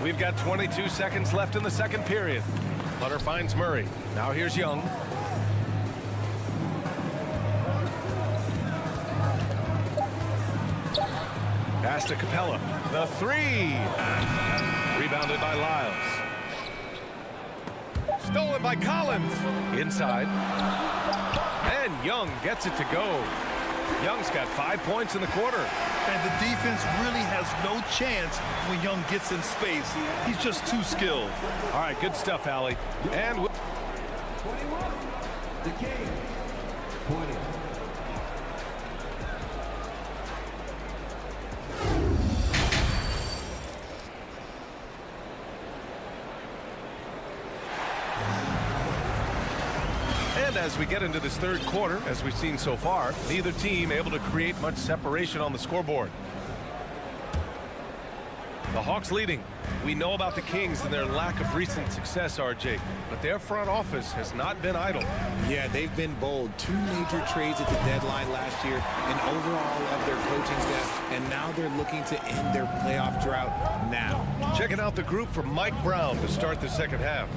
E: We've got 22 seconds left in the second period. Butter finds Murray. Now here's Young. Pass to Capella. The 3. Rebounded by Lyles. Stolen by Collins. Inside. And Young gets it to go. Young's got 5 points in the quarter.
G: And the defense really has no chance when Young gets in space. He's just too skilled.
E: All right, good stuff, Allie. And
J: 21. The game. 20.
E: And as we get into this third quarter, as we've seen so far, neither team able to create much separation on the scoreboard. The Hawks leading. We know about the Kings and their lack of recent success, RJ, but their front office has not been idle.
I: Yeah, they've been bold. 2 major trades at the deadline last year, an overhaul of their coaching staff, and now they're looking to end their playoff drought now.
E: Checking out the group from Mike Brown to start the second half.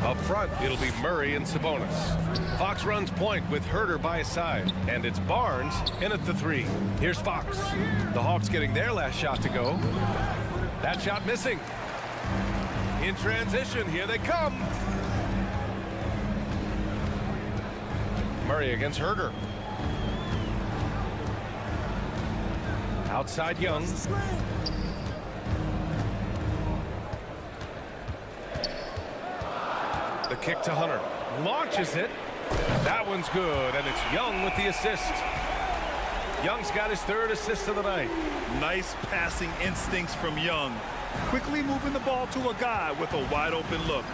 E: Up front, it'll be Murray and Sabonis. Fox runs point with Herter by his side, and it's Barnes in at the 3. Here's Fox. The Hawks getting their last shot to go. That shot missing. In transition, here they come. Murray against Herter. Outside Young. The kick to Hunter. Launches it. That one's good, and it's Young with the assist. Young's got his 3rd assist of the night.
G: Nice passing instincts from Young. Quickly moving the ball to a guy with a wide open look.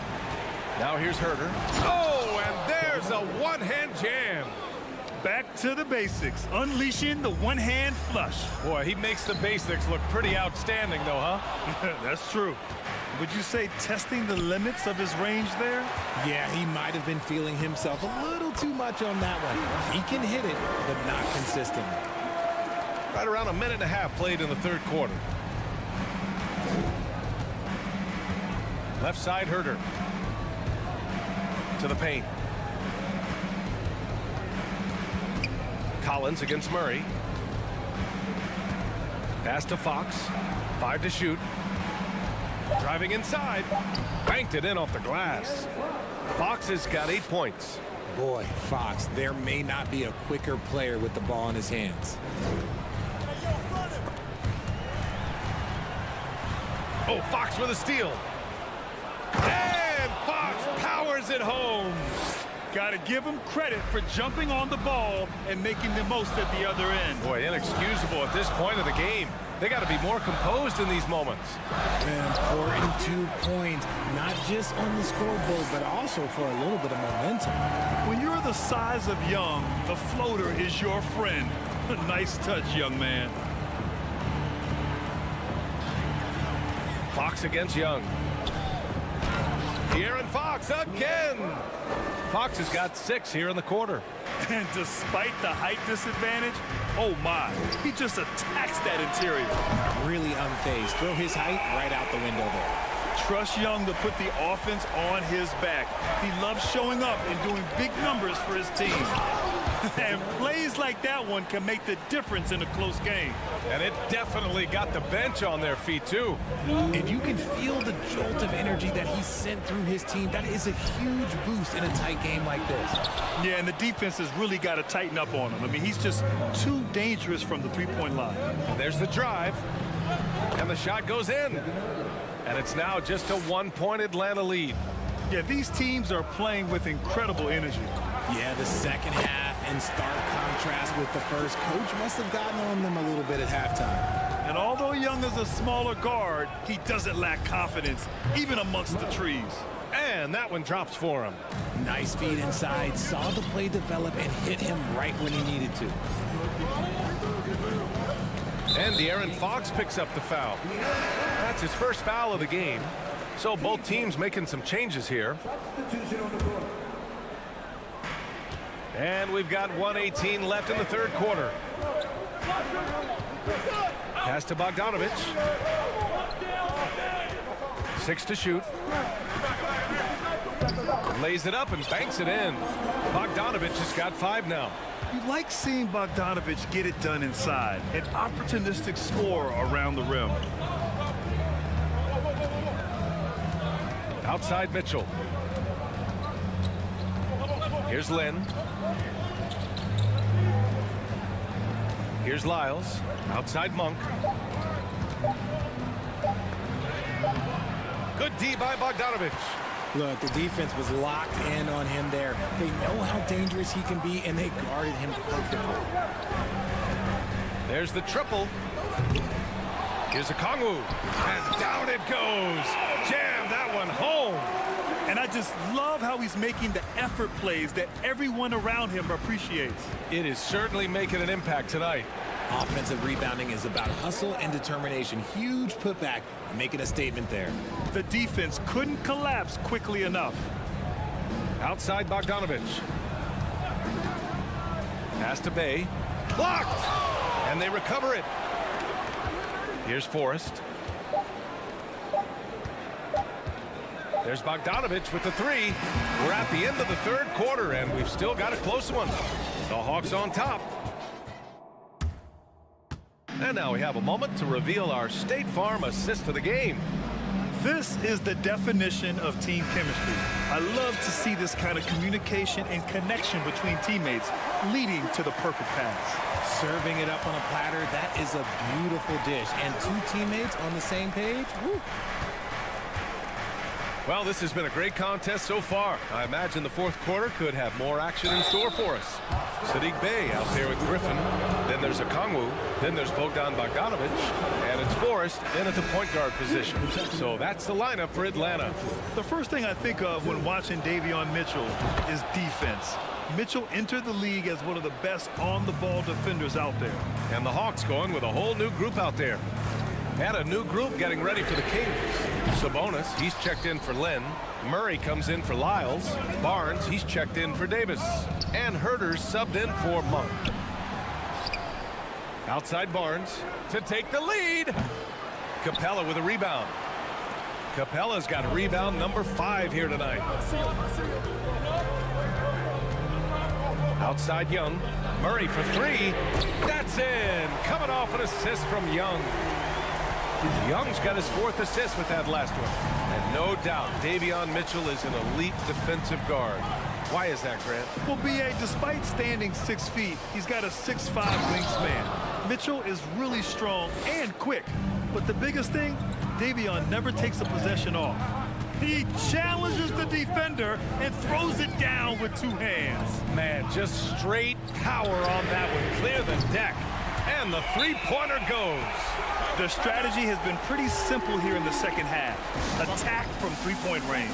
E: Now here's Herter. Oh, and there's a one-hand jam.
G: Back to the basics. Unleashing the one-hand flush.
E: Boy, he makes the basics look pretty outstanding, though, huh?
G: That's true. Would you say testing the limits of his range there?
I: Yeah, he might have been feeling himself a little too much on that one. He can hit it, but not consistently.
E: Right around a minute and a half played in the third quarter. Left side, Herter. To the paint. Collins against Murray. Pass to Fox. 5 to shoot. Driving inside. Banked it in off the glass. Fox has got 8 points.
I: Boy, Fox, there may not be a quicker player with the ball in his hands.
E: Oh, Fox with a steal. And Fox powers it home.
G: Got to give him credit for jumping on the ball and making the most at the other end.
E: Boy, inexcusable at this point of the game. They got to be more composed in these moments.
I: An important 2 points, not just on the scoreboard, but also for a little bit of momentum.
G: When you're the size of Young, the floater is your friend. Nice touch, young man.
E: Fox against Young. De'Aaron Fox again. Fox has got 6 here in the quarter.
G: And despite the height disadvantage, oh my, he just attacks that interior.
H: Really unfazed. Throw his height right out the window there.
G: Trust Young to put the offense on his back. He loves showing up and doing big numbers for his team. And plays like that one can make the difference in a close game.
E: And it definitely got the bench on their feet, too.
H: And you can feel the jolt of energy that he sent through his team. That is a huge boost in a tight game like this.
G: Yeah, and the defense has really got to tighten up on him. I mean, he's just too dangerous from the three-point line.
E: And there's the drive. And the shot goes in. And it's now just a 1-point Atlanta lead.
G: Yeah, these teams are playing with incredible energy.
H: Yeah, the second half in stark contrast with the first. Coach must have gotten on them a little bit at halftime.
G: And although Young is a smaller guard, he doesn't lack confidence, even amongst the trees.
E: And that one drops for him.
H: Nice feed inside, saw the play develop and hit him right when he needed to.
E: And De'Aaron Fox picks up the foul. That's his first foul of the game. So both teams making some changes here. And we've got 1:18 left in the third quarter. Pass to Bogdanovic. 6 to shoot. Lays it up and banks it in. Bogdanovic has got 5 now.
G: You like seeing Bogdanovic get it done inside. An opportunistic scorer around the rim.
E: Outside Mitchell. Here's Lynn. Here's Lyles. Outside Monk. Good D by Bogdanovic.
H: Look, the defense was locked in on him there. They know how dangerous he can be, and they guarded him perfectly.
E: There's the triple. Here's a Kongwu. And down it goes. Jam that one home.
G: And I just love how he's making the effort plays that everyone around him appreciates.
E: It is certainly making an impact tonight.
H: Offensive rebounding is about hustle and determination. Huge putback, making a statement there.
G: The defense couldn't collapse quickly enough.
E: Outside Bogdanovic. Pass to Bay. Blocked! And they recover it. Here's Forrest. There's Bogdanovic with the 3. We're at the end of the third quarter, and we've still got a close one. The Hawks on top. And now we have a moment to reveal our State Farm assist of the game.
G: This is the definition of team chemistry. I love to see this kind of communication and connection between teammates leading to the perfect pass.
H: Serving it up on a platter, that is a beautiful dish. And 2 teammates on the same page, woo.
E: Well, this has been a great contest so far. I imagine the fourth quarter could have more action in store for us. Sadiq Bey out there with Griffin. Then there's a Kongwu. Then there's Bogdan Bogdanovic. And it's Forrest in at the point guard position. So that's the lineup for Atlanta.
G: The first thing I think of when watching Davion Mitchell is defense. Mitchell entered the league as one of the best on-the-ball defenders out there.
E: And the Hawks going with a whole new group out there. And a new group getting ready for the Kings. Sabonis, he's checked in for Lynn. Murray comes in for Lyles. Barnes, he's checked in for Davis. And Herter's subbed in for Monk. Outside Barnes to take the lead. Capella with a rebound. Capella's got rebound number 5 here tonight. Outside Young. Murray for 3. That's in. Coming off an assist from Young. Young's got his 4th assist with that last one. And no doubt, Davion Mitchell is an elite defensive guard. Why is that, Grant?
G: Well, B.A., despite standing 6 feet, he's got a 6'5" wingspan. Mitchell is really strong and quick. But the biggest thing, Davion never takes a possession off. He challenges the defender and throws it down with 2 hands.
E: Man, just straight power on that one. Clear the deck. And the three-pointer goes.
G: The strategy has been pretty simple here in the second half. Attack from three-point range.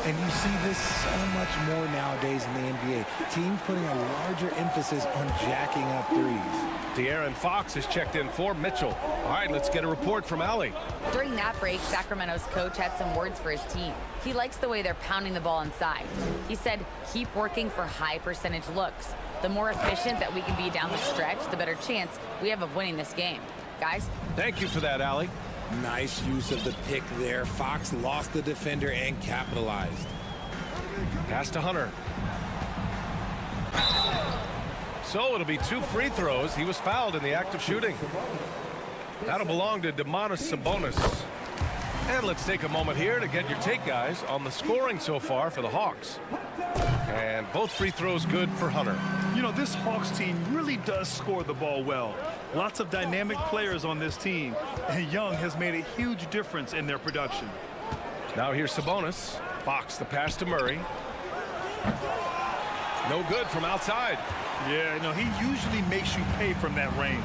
I: And you see this so much more nowadays in the NBA. Teams putting a larger emphasis on jacking up threes.
E: De'Aaron Fox is checked in for Mitchell. All right, let's get a report from Allie.
K: During that break, Sacramento's coach had some words for his team. He likes the way they're pounding the ball inside. He said, keep working for high percentage looks. The more efficient that we can be down the stretch, the better chance we have of winning this game. Guys?
E: Thank you for that, Allie.
I: Nice use of the pick there. Fox lost the defender and capitalized.
E: Pass to Hunter. So it'll be 2 free throws. He was fouled in the act of shooting. That'll belong to Sabonis. And let's take a moment here to get your take, guys, on the scoring so far for the Hawks. And both free throws good for Hunter.
G: You know, this Hawks team really does score the ball well. Lots of dynamic players on this team, and Young has made a huge difference in their production.
E: Now here's Sabonis. Fox, the pass to Murray. No good from outside.
G: Yeah, no, he usually makes you pay from that range.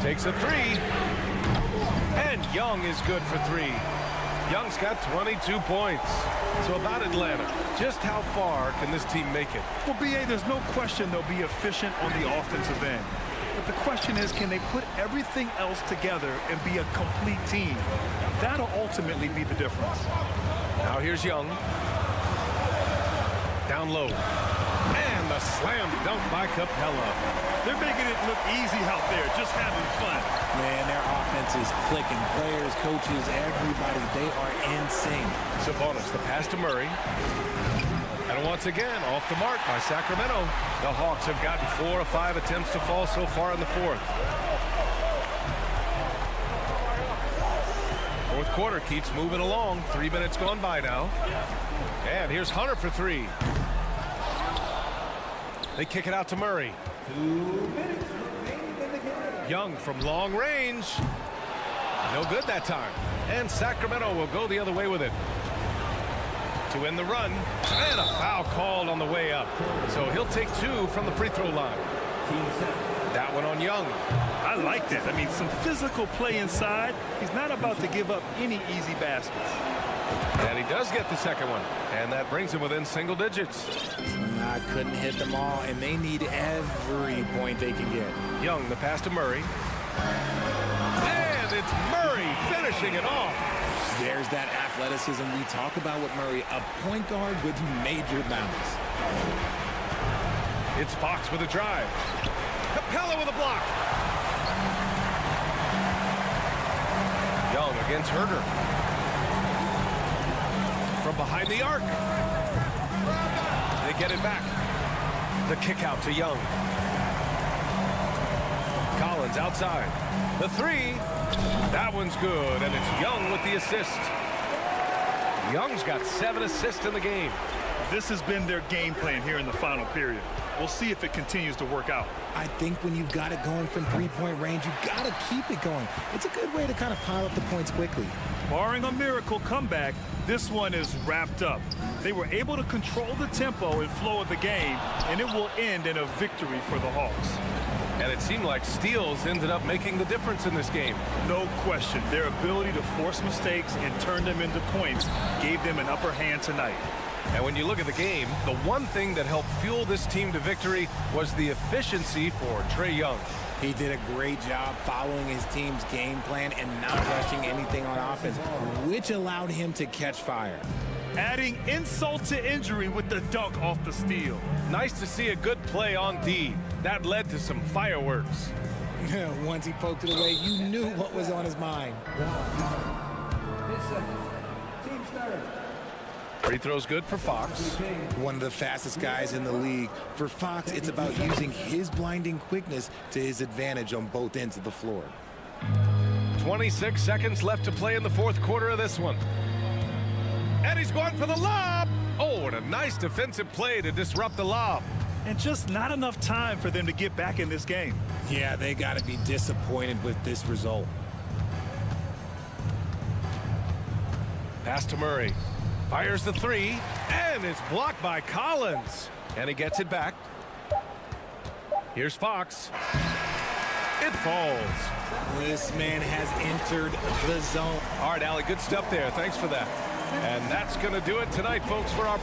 E: Takes a 3. And Young is good for 3. Young's got 22 points. So about Atlanta, just how far can this team make it?
G: Well, B.A., there's no question they'll be efficient on the offensive end. But the question is, can they put everything else together and be a complete team? That'll ultimately be the difference.
E: Now here's Young. Down low. And the slam dunk by Capella.
G: They're making it look easy out there, just having fun.
I: Man, their offense is clicking. Players, coaches, everybody, they are in sync.
E: Sabonis, the pass to Murray. And once again, off the mark by Sacramento. The Hawks have gotten 4 of 5 attempts to fall so far in the fourth. Fourth quarter keeps moving along. 3 minutes gone by now. And here's Hunter for 3. They kick it out to Murray.
J: 2 minutes remaining in the game.
E: Young from long range. No good that time. And Sacramento will go the other way with it. To end the run. And a foul called on the way up. So he'll take 2 from the free throw line. That one on Young.
G: I like that. I mean, some physical play inside. He's not about to give up any easy baskets.
E: And he does get the second one. And that brings him within single digits.
I: I couldn't hit them all, and they need every point they can get.
E: Young, the pass to Murray. And it's Murray finishing it off.
I: There's that athleticism we talk about with Murray, a point guard with major bounce.
E: It's Fox with a drive. Capella with a block. Young against Herder. From behind the arc. They get it back. The kick out to Young. Collins outside. The 3. That one's good, and it's Young with the assist. Young's got 7 assists in the game.
G: This has been their game plan here in the final period. We'll see if it continues to work out.
I: I think when you've got it going from three-point range, you've got to keep it going. It's a good way to kind of pile up the points quickly.
G: Barring a miracle comeback, this one is wrapped up. They were able to control the tempo and flow of the game, and it will end in a victory for the Hawks.
E: And it seemed like steals ended up making the difference in this game.
G: No question. Their ability to force mistakes and turn them into points gave them an upper hand tonight.
E: And when you look at the game, the one thing that helped fuel this team to victory was the efficiency for Trae Young.
I: He did a great job following his team's game plan and not rushing anything on offense, which allowed him to catch fire.
G: Adding insult to injury with the dunk off the steal.
E: Nice to see a good play on D. That led to some fireworks.
I: Once he poked it away, you knew what was on his mind.
J: Team starts.
E: Free throw's good for Fox.
I: One of the fastest guys in the league. For Fox, it's about using his blinding quickness to his advantage on both ends of the floor.
E: 26 seconds left to play in the fourth quarter of this one. And he's going for the lob. Oh, and a nice defensive play to disrupt the lob.
G: And just not enough time for them to get back in this game.
I: Yeah, they got to be disappointed with this result.
E: Pass to Murray. Fires the 3, and it's blocked by Collins. And he gets it back. Here's Fox. It falls.
H: This man has entered the zone.
E: All right, Allie, good stuff there. Thanks for that. And that's going to do it tonight, folks, for our...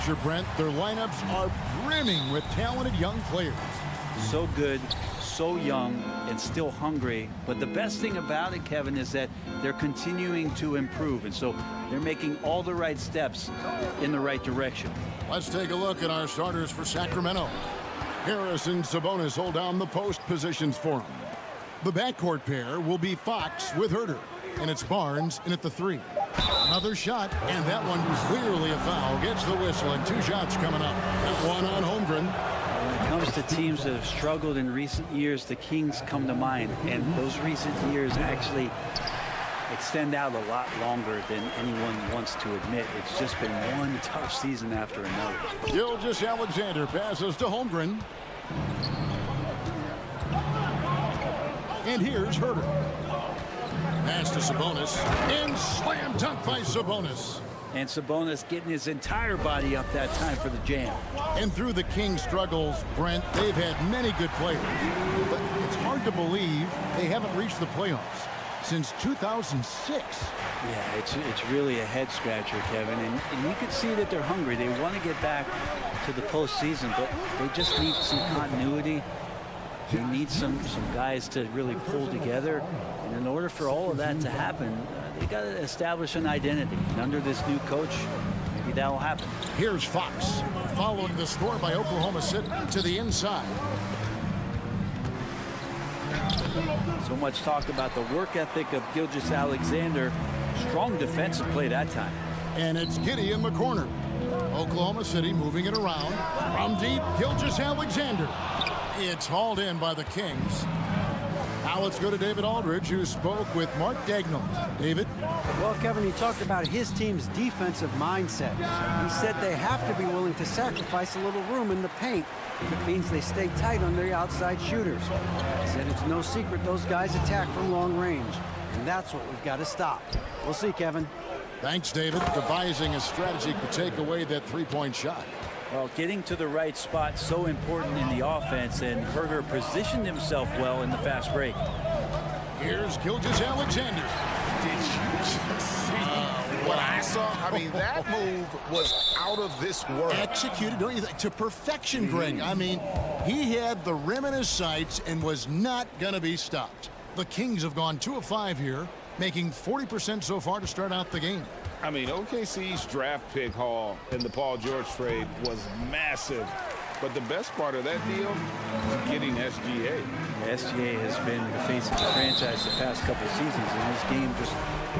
A: picture, Brent. Their lineups are brimming with talented young players.
L: So good, so young, and still hungry. But the best thing about it, Kevin, is that they're continuing to improve. And so they're making all the right steps in the right direction.
A: Let's take a look at our starters for Sacramento. Harris and Sabonis hold down the post positions for them. The backcourt pair will be Fox with Herter. And it's Barnes in at the 3. Another shot, and that one clearly a foul. Gets the whistle, and 2 shots coming up. That one on Holmgren.
L: When it comes to teams that have struggled in recent years, the Kings come to mind. And those recent years actually extend out a lot longer than anyone wants to admit. It's just been one tough season after another.
A: Gilgeous-Alexander passes to Holmgren. And here's Herter. Pass to Sabonis. And slam dunk by Sabonis.
L: And Sabonis getting his entire body up that time for the jam.
A: And through the Kings' struggles, Brent, they've had many good players. But it's hard to believe they haven't reached the playoffs since 2006.
L: Yeah, it's really a head scratcher, Kevin. And you can see that they're hungry. They want to get back to the postseason, but they just need some continuity. They need some guys to really pull together. And in order for all of that to happen, they got to establish an identity. And under this new coach, maybe that will happen.
A: Here's Fox following the score by Oklahoma City to the inside.
L: So much talk about the work ethic of Gilgeous-Alexander. Strong defensive play that time.
A: And it's Giddey in the corner. Oklahoma City moving it around. From deep, Gilgeous-Alexander. It's hauled in by the Kings. Now let's go to David Aldridge, who spoke with Mark Daigneault. David?
D: Well, Kevin, he talked about his team's defensive mindset. He said they have to be willing to sacrifice a little room in the paint if it means they stay tight on their outside shooters. He said it's no secret those guys attack from long range, and that's what we've got to stop. We'll see, Kevin.
A: Thanks, David. Devising a strategy to take away that three-point shot.
L: Well, getting to the right spot so important in the offense, and Herter positioned himself well in the fast break.
A: Here's Gilgeous-Alexander.
C: Did you just see what I saw? I mean, that move was out of this world.
A: Executed, don't you think, to perfection, Greg. I mean, he had the rim in his sights and was not going to be stopped. The Kings have gone 2 of 5 here, making 40% so far to start out the game.
C: I mean, OKC's draft pick haul in the Paul George trade was massive. But the best part of that deal is getting SGA.
L: SGA has been the face of the franchise the past couple of seasons, and his game just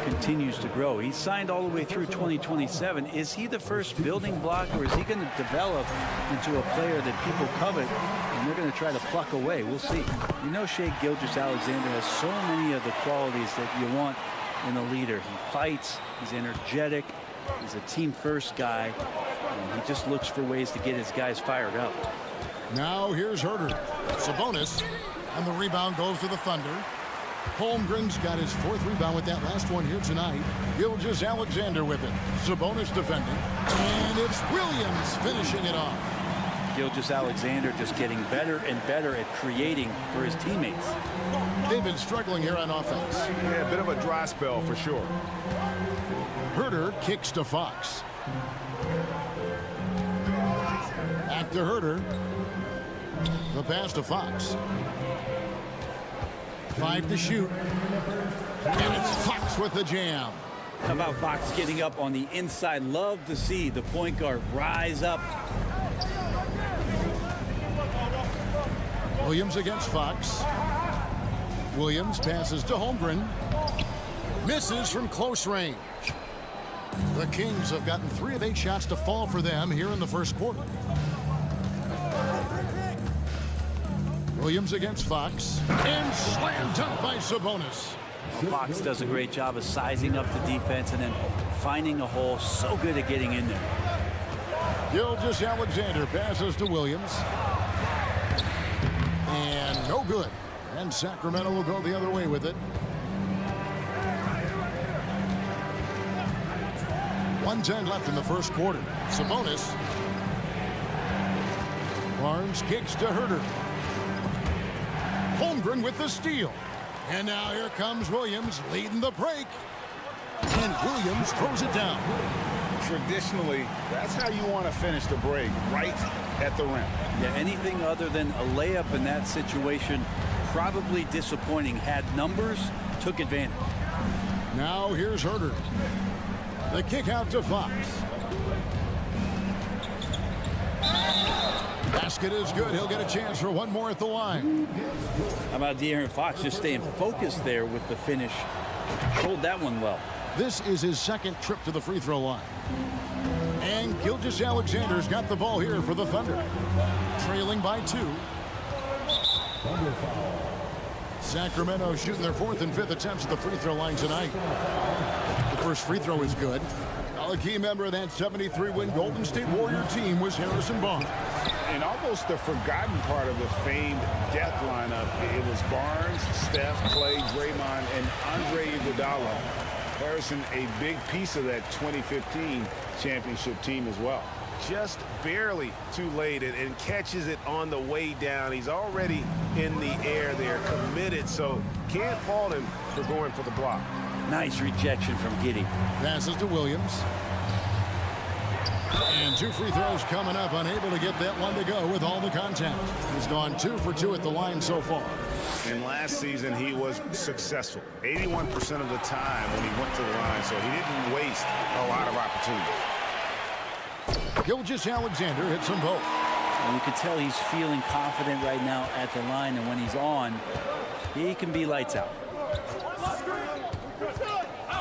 L: continues to grow. He's signed all the way through 2027. Is he the first building block, or is he going to develop into a player that people covet and they're going to try to pluck away? We'll see. You know, Shai Gilgeous-Alexander has so many of the qualities that you want in a leader. He fights, he's energetic, he's a team-first guy, and he just looks for ways to get his guys fired up.
A: Now here's Herter. Sabonis, and the rebound goes to the Thunder. Holmgren's got his 4th rebound with that last one here tonight. Gilgeous-Alexander with it. Sabonis defending. And it's Williams finishing it off.
L: Gilgeous-Alexander just getting better and better at creating for his teammates.
A: They've been struggling here on offense.
C: Yeah, a bit of a dry spell for sure.
A: Herter kicks to Fox. Back to Herter. The pass to Fox. 5 to shoot. And it's Fox with the jam.
L: How about Fox getting up on the inside? Love to see the point guard rise up.
A: Williams against Fox. Williams passes to Holmgren. Misses from close range. The Kings have gotten 3 of 8 shots to fall for them here in the first quarter. Williams against Fox. And slam dunk by Sabonis.
L: Fox does a great job of sizing up the defense and then finding a hole. So good at getting in there.
A: Gilgeous-Alexander passes to Williams. And no good. And Sacramento will go the other way with it. 1:10 left in the first quarter. Sabonis. Barnes kicks to Herter. Holmgren with the steal. And now here comes Williams leading the break. And Williams throws it down.
C: Traditionally, that's how you want to finish the break, right at the rim.
L: Yeah, anything other than a layup in that situation, probably disappointing. Had numbers, took advantage.
A: Now here's Herder. The kick out to Fox. Basket is good. He'll get a chance for one more at the line.
L: How about De'Aaron Fox just staying focused there with the finish? Controlled that one well.
A: This is his second trip to the free throw line. And Gilgeous-Alexander's got the ball here for the Thunder. Trailing by 2. Sacramento shooting their 4th and 5th attempts at the free throw line tonight. The first free throw is good. A key member of that 73-win Golden State Warrior team was Harrison Barnes.
C: And almost the forgotten part of the famed death lineup, it was Barnes, Steph, Clay, Draymond, and Andre Iguodala. Harrison, a big piece of that 2015 championship team as well.
F: Just barely too late and catches it on the way down. He's already in the air there, committed, so can't fault him for going for the block.
L: Nice rejection from Giddey.
A: Passes to Williams. And 2 free throws coming up, unable to get that one to go with all the contact. He's gone 2 for 2 at the line so far.
C: And last season, he was successful 81% of the time when he went to the line, so he didn't waste a lot of opportunity.
A: Gilgeous-Alexander hits them both.
L: And you can tell he's feeling confident right now at the line, and when he's on, he can be lights out.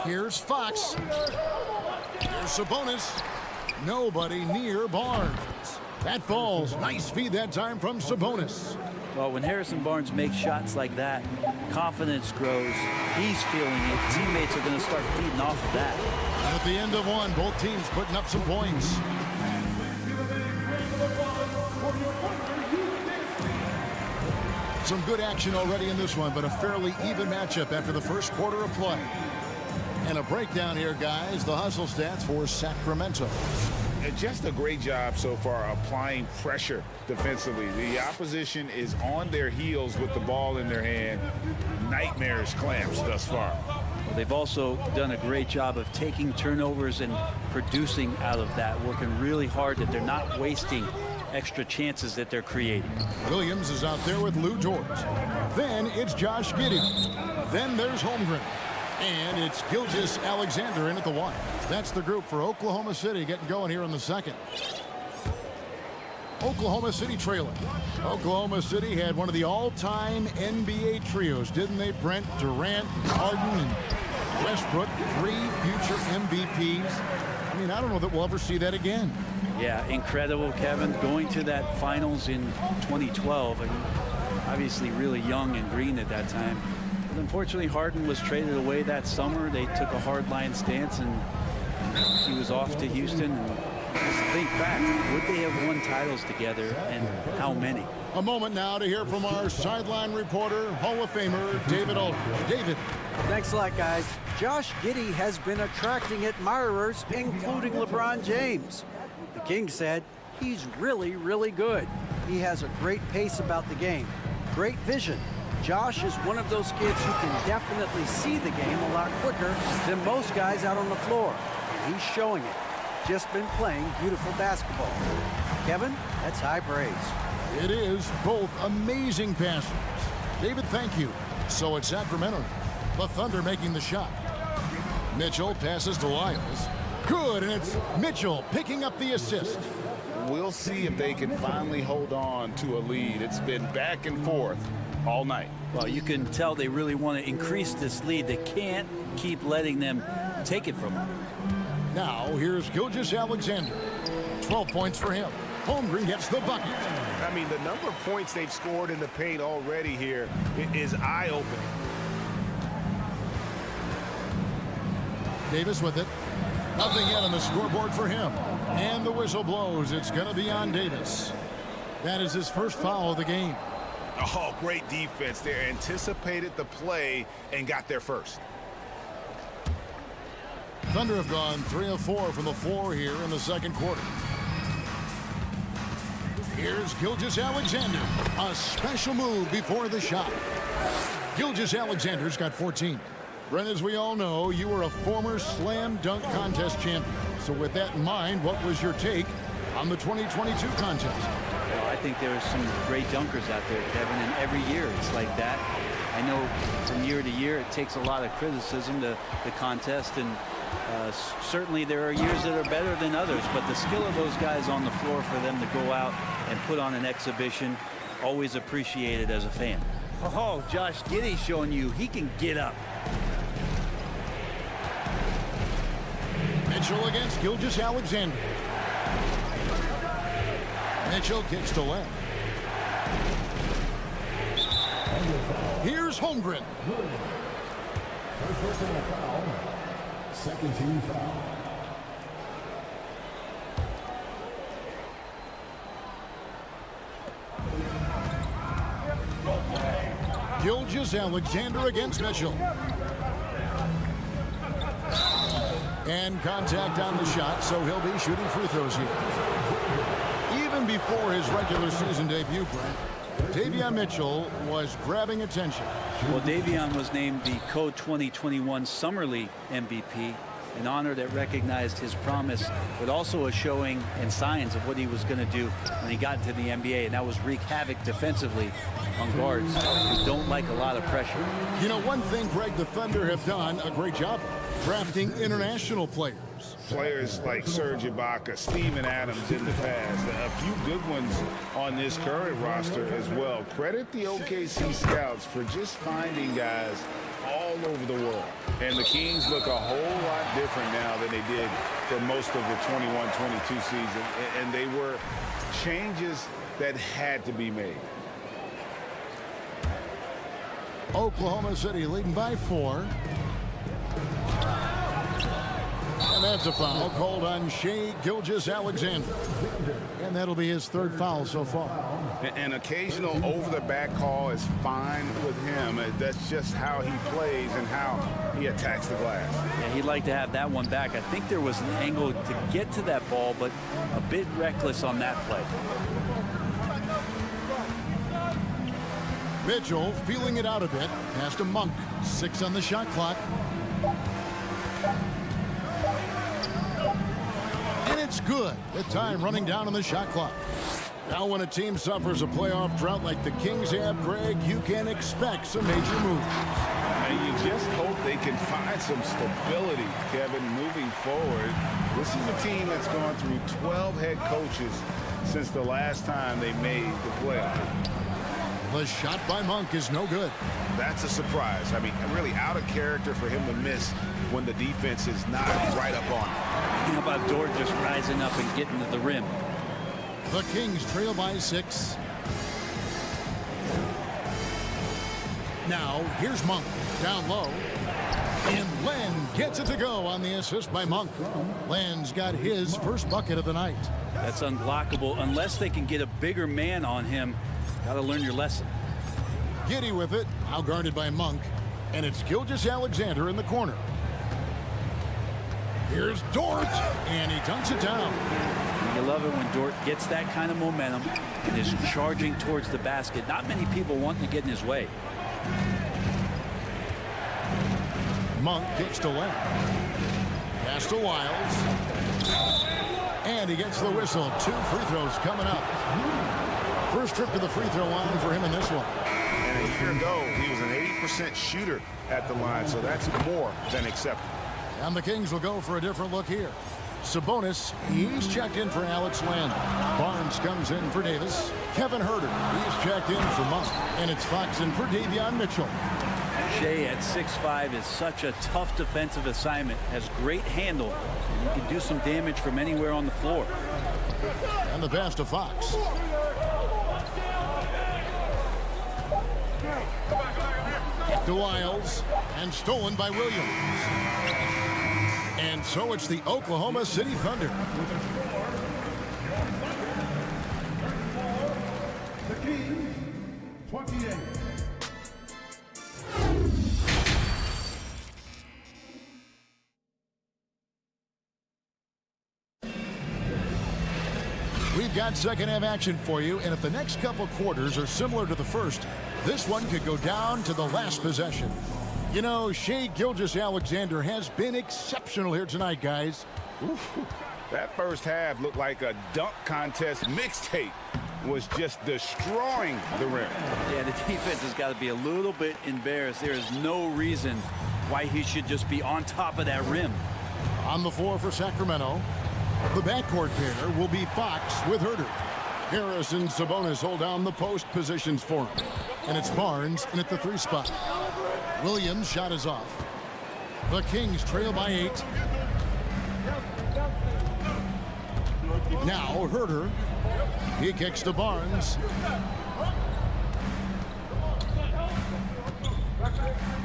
A: Here's Fox. Here's Sabonis. Nobody near Barnes. That falls. Nice feed that time from Sabonis.
L: Well, when Harrison Barnes makes shots like that, confidence grows. He's feeling it. Teammates are going to start feeding off of that.
A: And at the end of one, both teams putting up some points. Some good action already in this one, but a fairly even matchup after the first quarter of play. And a breakdown here, guys. The hustle stats for Sacramento.
C: Just a great job so far applying pressure defensively. The opposition is on their heels with the ball in their hand. Nightmarish clamps thus far.
L: Well, they've also done a great job of taking turnovers and producing out of that, working really hard that they're not wasting extra chances that they're creating.
A: Williams is out there with Lou Dort. Then it's Josh Giddey. Then there's Holmgren. And it's Gilgeous-Alexander in at the 1. That's the group for Oklahoma City getting going here in the second. Oklahoma City trailing. Oklahoma City had one of the all-time NBA trios, didn't they? Brent, Durant, Harden, and Westbrook, 3 future MVPs. I mean, I don't know that we'll ever see that again.
L: Yeah, incredible, Kevin. Going to that finals in 2012. I mean, obviously really young and green at that time. But unfortunately, Harden was traded away that summer. They took a hardline stance, and he was off to Houston. And just think back, would they have won titles together, and how many?
A: A moment now to hear from our sideline reporter, Hall of Famer David Aldridge. David.
D: Thanks a lot, guys. Josh Giddey has been attracting admirers, including LeBron James. The King said he's really, really good. He has a great pace about the game, great vision. Josh is one of those kids who can definitely see the game a lot quicker than most guys out on the floor. And he's showing it. Just been playing beautiful basketball. Kevin, that's high praise.
A: It is both amazing passers. David, thank you. So it's Sacramento. The Thunder making the shot. Mitchell passes to Lyles. Good, and it's Mitchell picking up the assist.
C: We'll see if they can finally hold on to a lead. It's been back and forth all night.
L: Well, you can tell they really want to increase this lead. They can't keep letting them take it from them.
A: Now, here's Gilgeous-Alexander. 12 points for him. Holmgren gets the bucket.
F: I mean, the number of points they've scored in the paint already here is eye-opening.
A: Davis with it. Nothing yet on the scoreboard for him. And the whistle blows. It's going to be on Davis. That is his first foul of the game.
C: Oh, great defense there. Anticipated the play and got there first.
A: Thunder have gone 3 of 4 from the floor here in the second quarter. Here's Gilgeous-Alexander. A special move before the shot. Gilgeous-Alexander's got 14. Brent, as we all know, you were a former slam dunk contest champion. So with that in mind, what was your take on the 2022 contest?
L: Well, I think there are some great dunkers out there, Kevin, and every year it's like that. I know from year to year it takes a lot of criticism to the contest, and certainly there are years that are better than others, but the skill of those guys on the floor for them to go out and put on an exhibition, always appreciated as a fan. Oh, Josh Giddey showing you he can get up.
A: Mitchell against Gilgeous-Alexander. Mitchell kicks to left. Here's Holmgren.
J: First personal foul. Second team foul.
A: Gilgeous-Alexander against Mitchell. And contact on the shot, so he'll be shooting free throws here. Even before his regular season debut, Brent, Davion Mitchell was grabbing attention.
L: Well, Davion was named the Co-2021 Summer League MVP, an honor that recognized his promise, but also a showing and signs of what he was going to do when he got into the NBA, and that was wreak havoc defensively on guards who don't like a lot of pressure.
A: You know, one thing, Greg, the Thunder have done a great job drafting international players.
C: Players like Serge Ibaka, Steven Adams in the past, a few good ones on this current roster as well. Credit the OKC scouts for just finding guys all over the world. And the Kings look a whole lot different now than they did for most of the 21-22 season. And they were changes that had to be made.
A: Oklahoma City leading by 4. And that's a foul called on Shai Gilgeous-Alexander. And that'll be his third foul so far.
C: An occasional over-the-back call is fine with him. That's just how he plays and how he attacks the glass.
L: Yeah, he'd like to have that one back. I think there was an angle to get to that ball, but a bit reckless on that play.
A: Mitchell feeling it out a bit. Pass to Monk. 6 on the shot clock. And it's good. The time running down on the shot clock. Now when a team suffers a playoff drought like the Kings have, Greg, you can expect some major moves.
C: And you just hope they can find some stability, Kevin, moving forward. This is a team that's gone through 12 head coaches since the last time they made the playoff.
A: The shot by Monk is no good.
C: That's a surprise. I mean, really out of character for him to miss when the defense is not right up on him.
L: How about Dort just rising up and getting to the rim?
A: The Kings trail by 6. Now, here's Monk. Down low. And Len gets it to go on the assist by Monk. Len's got his first bucket of the night.
L: That's unblockable unless they can get a bigger man on him. Got to learn your lesson.
A: Giddey with it. Now guarded by Monk. And it's Gilgeous-Alexander in the corner. Here's Dort. And he dunks it down.
L: You love it when Dort gets that kind of momentum and is charging towards the basket. Not many people want to get in his way.
A: Monk kicks to left. Pass to Wiles. And he gets the whistle. 2 free throws coming up. First trip to the free throw line for him in this one.
C: And a year ago, he was an 80% shooter at the line, so that's more than acceptable.
A: And the Kings will go for a different look here. Sabonis, he's checked in for Alex Len. Barnes comes in for Davis. Kevin Huerter, he's checked in for Monk. And it's Fox in for Davion Mitchell.
L: Shai at 6'5" is such a tough defensive assignment. Has great handle. And he can do some damage from anywhere on the floor.
A: And the pass to Fox. To Wiles. And stolen by Williams. And so it's the Oklahoma City Thunder.
J: The Kings, 28.
A: We've got second half action for you, and if the next couple quarters are similar to the first, this one could go down to the last possession. You know, Shai Gilgeous-Alexander has been exceptional here tonight, guys.
C: That first half looked like a dunk contest mixtape. Was just destroying the rim.
L: Yeah, the defense has got to be a little bit embarrassed. There is no reason why he should just be on top of that rim.
A: On the floor for Sacramento, the backcourt pair will be Fox with Herter. Harris and Sabonis hold down the post positions for him. And it's Barnes in at the 3 spot. Williams' shot is off. The Kings trail by 8. Now Herter. He kicks to Barnes.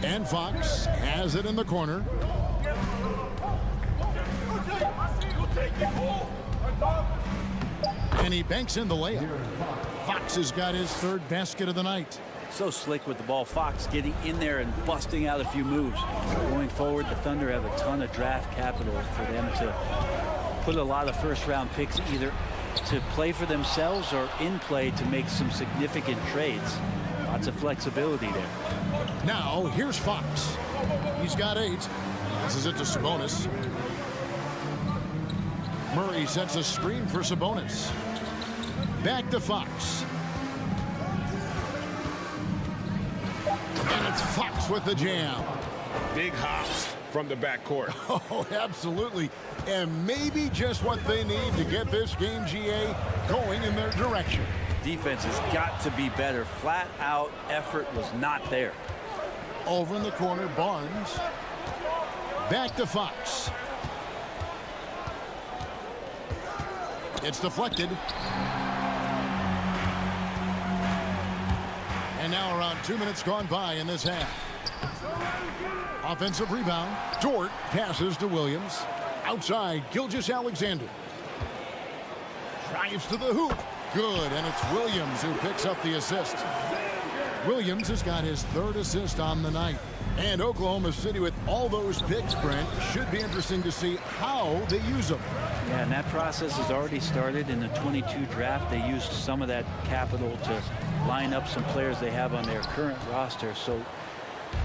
A: And Fox has it in the corner. And he banks in the layup. Fox has got his 3rd basket of the night.
L: So slick with the ball. Fox getting in there and busting out a few moves. Going forward, the Thunder have a ton of draft capital for them to put a lot of first-round picks either to play for themselves or in play to make some significant trades. Lots of flexibility there.
A: Now, here's Fox. He's got 8. Passes it to Sabonis. Murray sets a screen for Sabonis. Back to Fox. And it's Fox with the jam.
C: Big hops from the backcourt.
A: Oh, absolutely. And maybe just what they need to get this game, GA, going in their direction.
L: Defense has got to be better. Flat out effort was not there.
A: Over in the corner, Barnes. Back to Fox. It's deflected. And now around 2 minutes gone by in this half. Offensive rebound. Dort passes to Williams. Outside, Gilgeous-Alexander. Drives to the hoop. Good, and it's Williams who picks up the assist. Williams has got his 3rd assist on the night. And Oklahoma City, with all those picks, Brent, should be interesting to see how they use them.
L: Yeah, and that process has already started in the 22 draft. They used some of that capital to line up some players they have on their current roster. So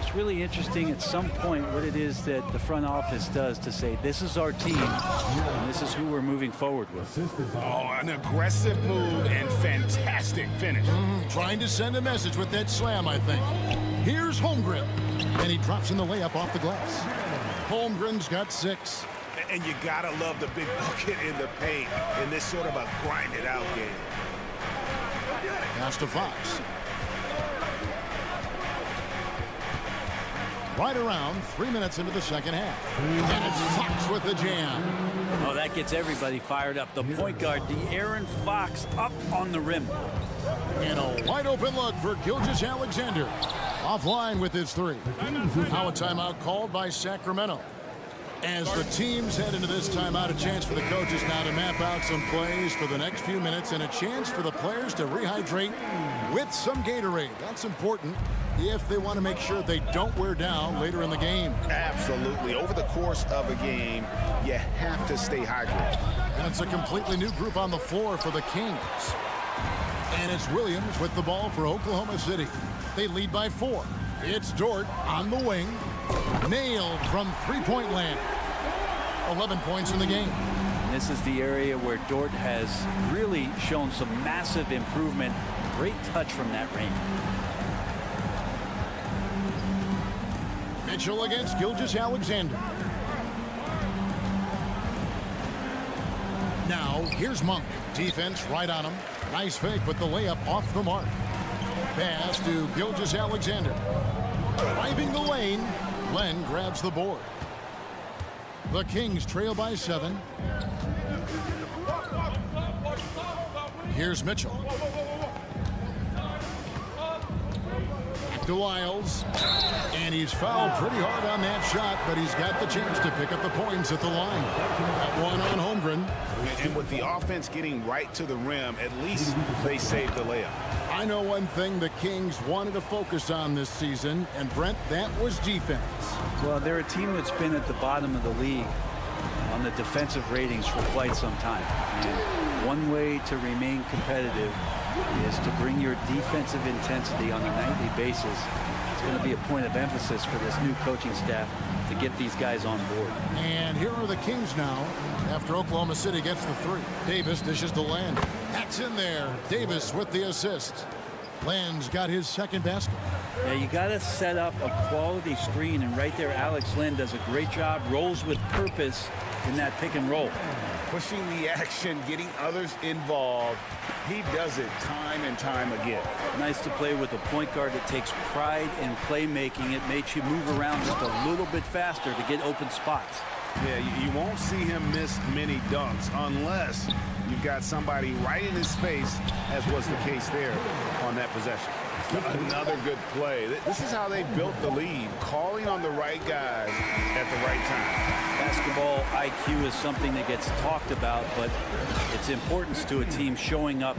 L: it's really interesting at some point what it is that the front office does to say, this is our team, and this is who we're moving forward with.
C: Oh, an aggressive move and fantastic finish.
A: Trying to send a message with that slam, I think. Here's Holmgren. And he drops in the layup off the glass. Holmgren's got 6.
C: And you gotta love the big bucket in the paint in this sort of a grinded-out game.
A: Pass to Fox. Right around 3 minutes into the second half. And it's Fox with the jam.
L: Oh, that gets everybody fired up. The point guard, De'Aaron Fox, up on the rim.
A: And a wide open look for Gilgeous-Alexander. Offline with his 3. Now a timeout called by Sacramento. As the teams head into this timeout, a chance for the coaches now to map out some plays for the next few minutes and a chance for the players to rehydrate with some Gatorade. That's important if they want to make sure they don't wear down later in the game.
C: Absolutely. Over the course of a game, you have to stay hydrated.
A: And it's a completely new group on the floor for the Kings. And it's Williams with the ball for Oklahoma City. They lead by 4. It's Dort on the wing. Nailed from three-point land. 11 points in the game.
L: And this is the area where Dort has really shown some massive improvement. Great touch from that range.
A: Mitchell against Gilgeous-Alexander. Now, here's Monk. Defense right on him. Nice fake with the layup off the mark. Pass to Gilgeous-Alexander. Driving the lane. Len grabs the board. The Kings trail by 7. Here's Mitchell. Back to Wiles. And he's fouled pretty hard on that shot, but he's got the chance to pick up the points at the line. That one on Holmgren.
C: And with the offense getting right to the rim, at least they saved the layup.
A: I know one thing the Kings wanted to focus on this season, and Brent, that was defense.
L: Well, they're a team that's been at the bottom of the league on the defensive ratings for quite some time. And one way to remain competitive is to bring your defensive intensity on a nightly basis. It's going to be a point of emphasis for this new coaching staff to get these guys on board.
A: And here are the Kings now after Oklahoma City gets the 3. Davis dishes to Land. That's in there. Davis with the assist. Land's got his second basket.
L: Yeah, you got to set up a quality screen, and right there Alex Len does a great job, rolls with purpose in that pick and roll.
C: Pushing the action, getting others involved. He does it time and time again.
L: Nice to play with a point guard that takes pride in playmaking. It makes you move around just a little bit faster to get open spots.
C: Yeah, you won't see him miss many dunks unless you've got somebody right in his face, as was the case there on that possession. Another good play. This is how they built the lead, calling on the right guys at the right time.
L: Basketball IQ is something that gets talked about, but its importance to a team showing up.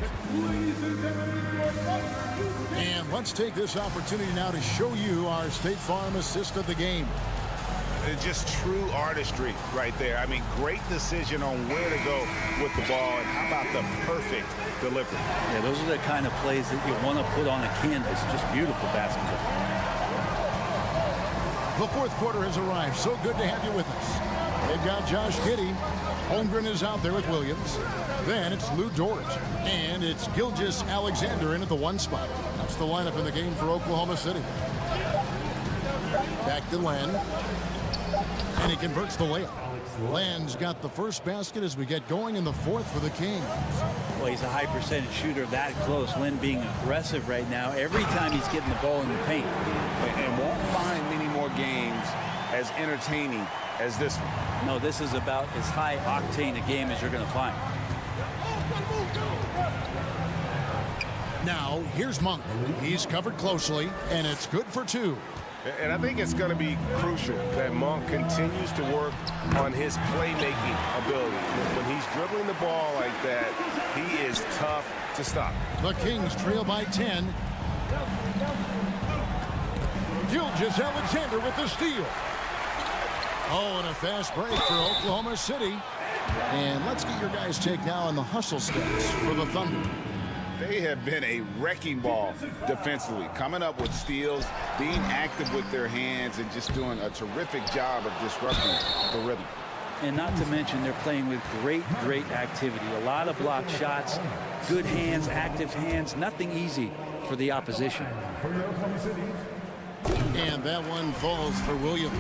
A: And let's take this opportunity now to show you our State Farm assist of the game.
C: It's just true artistry right there. I mean, great decision on where to go with the ball, and how about the perfect delivery.
L: Yeah, those are the kind of plays that you want to put on a canvas. Just beautiful basketball.
A: The fourth quarter has arrived. So good to have you with us. They've got Josh Giddey. Holmgren is out there with Williams. Then it's Lou Dort. And it's Gilgeous Alexander in at the 1 spot. That's the lineup in the game for Oklahoma City. Back to Len. And he converts the layup. Land's got the first basket as we get going in the 4th for the Kings.
L: Well, he's a high percentage shooter that close. Len being aggressive right now every time he's getting the ball in the paint.
C: And won't find many more games as entertaining as this one.
L: No, this is about as high octane a game as you're going to find.
A: Now, here's Monk. He's covered closely, and it's good for 2.
F: And I think it's going to be crucial that Monk continues to work on his playmaking ability. When he's dribbling the ball like that, he is tough to stop.
A: The Kings trail by 10. Gilgeous Alexander with the steal. Oh, and a fast break for Oklahoma City. And let's get your guys' take now on the hustle steps for the Thunder.
C: They have been a wrecking ball defensively, coming up with steals, being active with their hands, and just doing a terrific job of disrupting the rhythm.
L: And not to mention, they're playing with great activity. A lot of block shots, good hands, active hands, nothing easy for the opposition.
A: And that one falls for Williams.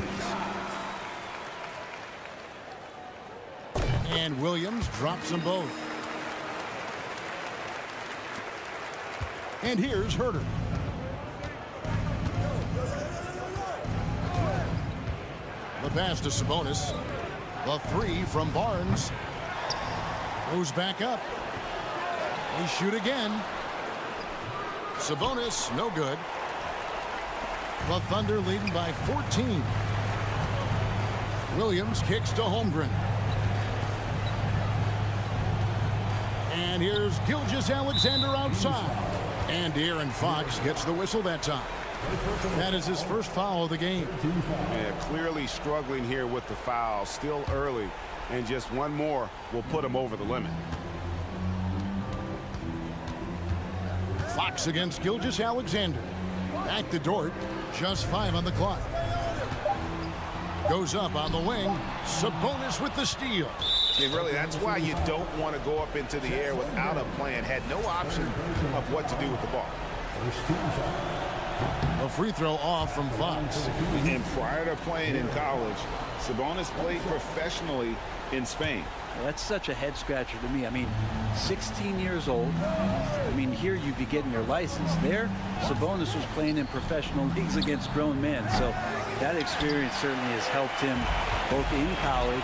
A: And Williams drops them both. And here's Herter. The pass to Sabonis. The 3 from Barnes. Goes back up. They shoot again. Sabonis, no good. The Thunder leading by 14. Williams kicks to Holmgren. And here's Gilgeous Alexander outside. And De'Aaron Fox gets the whistle that time. That is his first foul of the game.
C: Yeah, clearly struggling here with the foul, still early, and just one more will put him over the limit.
A: Fox against Gilgeous Alexander. Back to Dort, just 5 on the clock. Goes up on the wing. Sabonis with the steal.
C: And really, that's why you don't want to go up into the air without a plan. Had no option of what to do with the ball.
A: A free throw off from Fox.
C: And prior to playing in college, Sabonis played professionally in Spain.
L: Well, that's such a head scratcher to me. I mean, 16 years old. I mean, here you'd be getting your license. There, Sabonis was playing in professional leagues against grown men. So that experience certainly has helped him both in college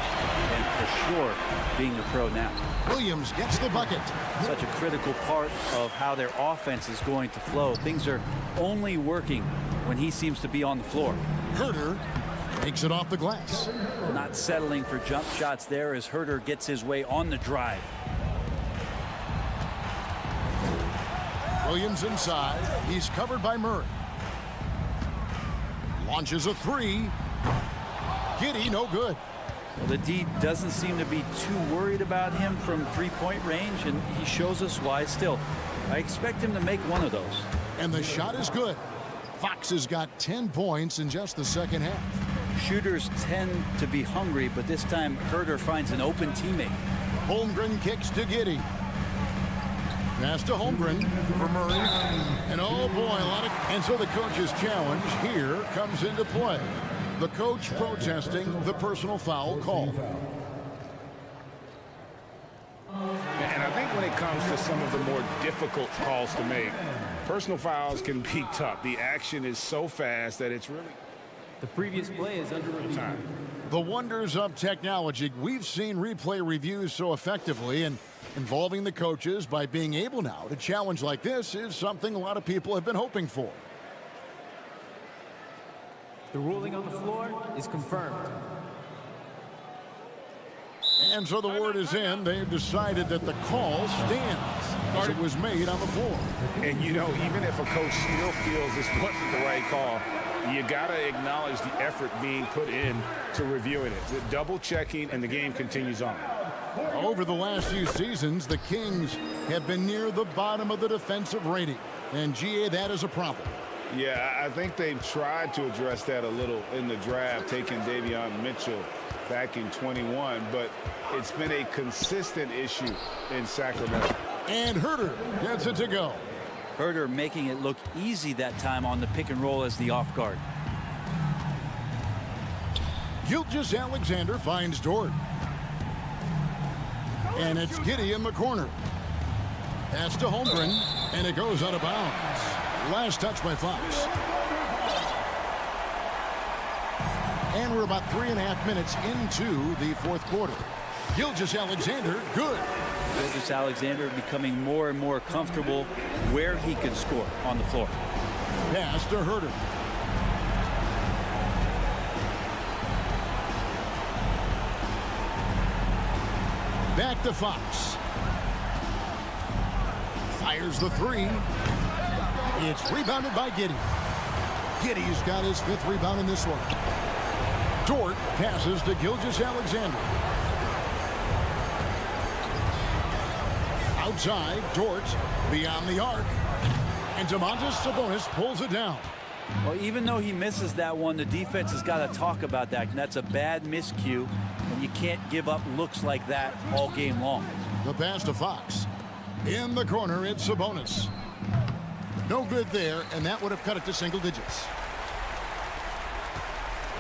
L: and for sure being a pro now.
A: Williams gets the bucket.
L: Such a critical part of how their offense is going to flow. Things are only working when he seems to be on the floor.
A: Herter takes it off the glass.
L: Not settling for jump shots there as Herter gets his way on the drive.
A: Williams inside. He's covered by Murray. Launches a 3. Giddey, no good.
L: Well, the D doesn't seem to be too worried about him from three-point range, and he shows us why still. I expect him to make one of those.
A: And the shot is good. Fox has got 10 points in just the second half.
L: shooters tend to be hungry, but this time Herder finds an open teammate.
A: Holmgren kicks to Giddey. Pass to Holmgren for Murray. And oh boy, a lot of... And so the coach's challenge here comes into play. The coach protesting the personal foul call.
C: And I think when it comes to some of the more difficult calls to make, personal fouls can be tough. The action is so fast that it's really...
M: The previous play is under review.
A: The wonders of technology. We've seen replay reviews so effectively, and involving the coaches by being able now to challenge like this is something a lot of people have been hoping for.
M: The ruling on the floor is confirmed.
A: And so the word is in. They've decided that the call stands as it was made on the floor.
C: And, you know, even if a coach still feels this wasn't the right call, you got to acknowledge the effort being put in to reviewing it. The double checking, and the game continues on.
A: Over the last few seasons, the Kings have been near the bottom of the defensive rating. And, GA, that is a problem.
C: Yeah, I think they've tried to address that a little in the draft, taking Davion Mitchell back in 21, but it's been a consistent issue in Sacramento.
A: And Herder gets it to go.
L: Herder making it look easy that time on the pick and roll as the off guard.
A: Gilgeous-Alexander finds Dort. And it's Giddey in the corner. Pass to Holmgren, and it goes out of bounds. Last touch by Fox. And we're about 3.5 minutes into the fourth quarter. Gilgeous-Alexander, good.
L: Gilgeous-Alexander becoming more and more comfortable where he can score on the floor.
A: Pass to Herder. Back to Fox. Fires the three. It's rebounded by Giddey. Giddey's got his 5th rebound in this one. Dort passes to Gilgeous-Alexander. Outside, Dort beyond the arc. And Domantas Sabonis pulls it down.
L: Well, even though he misses that one, the defense has got to talk about that. And that's a bad miscue, and you can't give up looks like that all game long.
A: The pass to Fox. In the corner, it's Sabonis. No good there, and that would have cut it to single digits.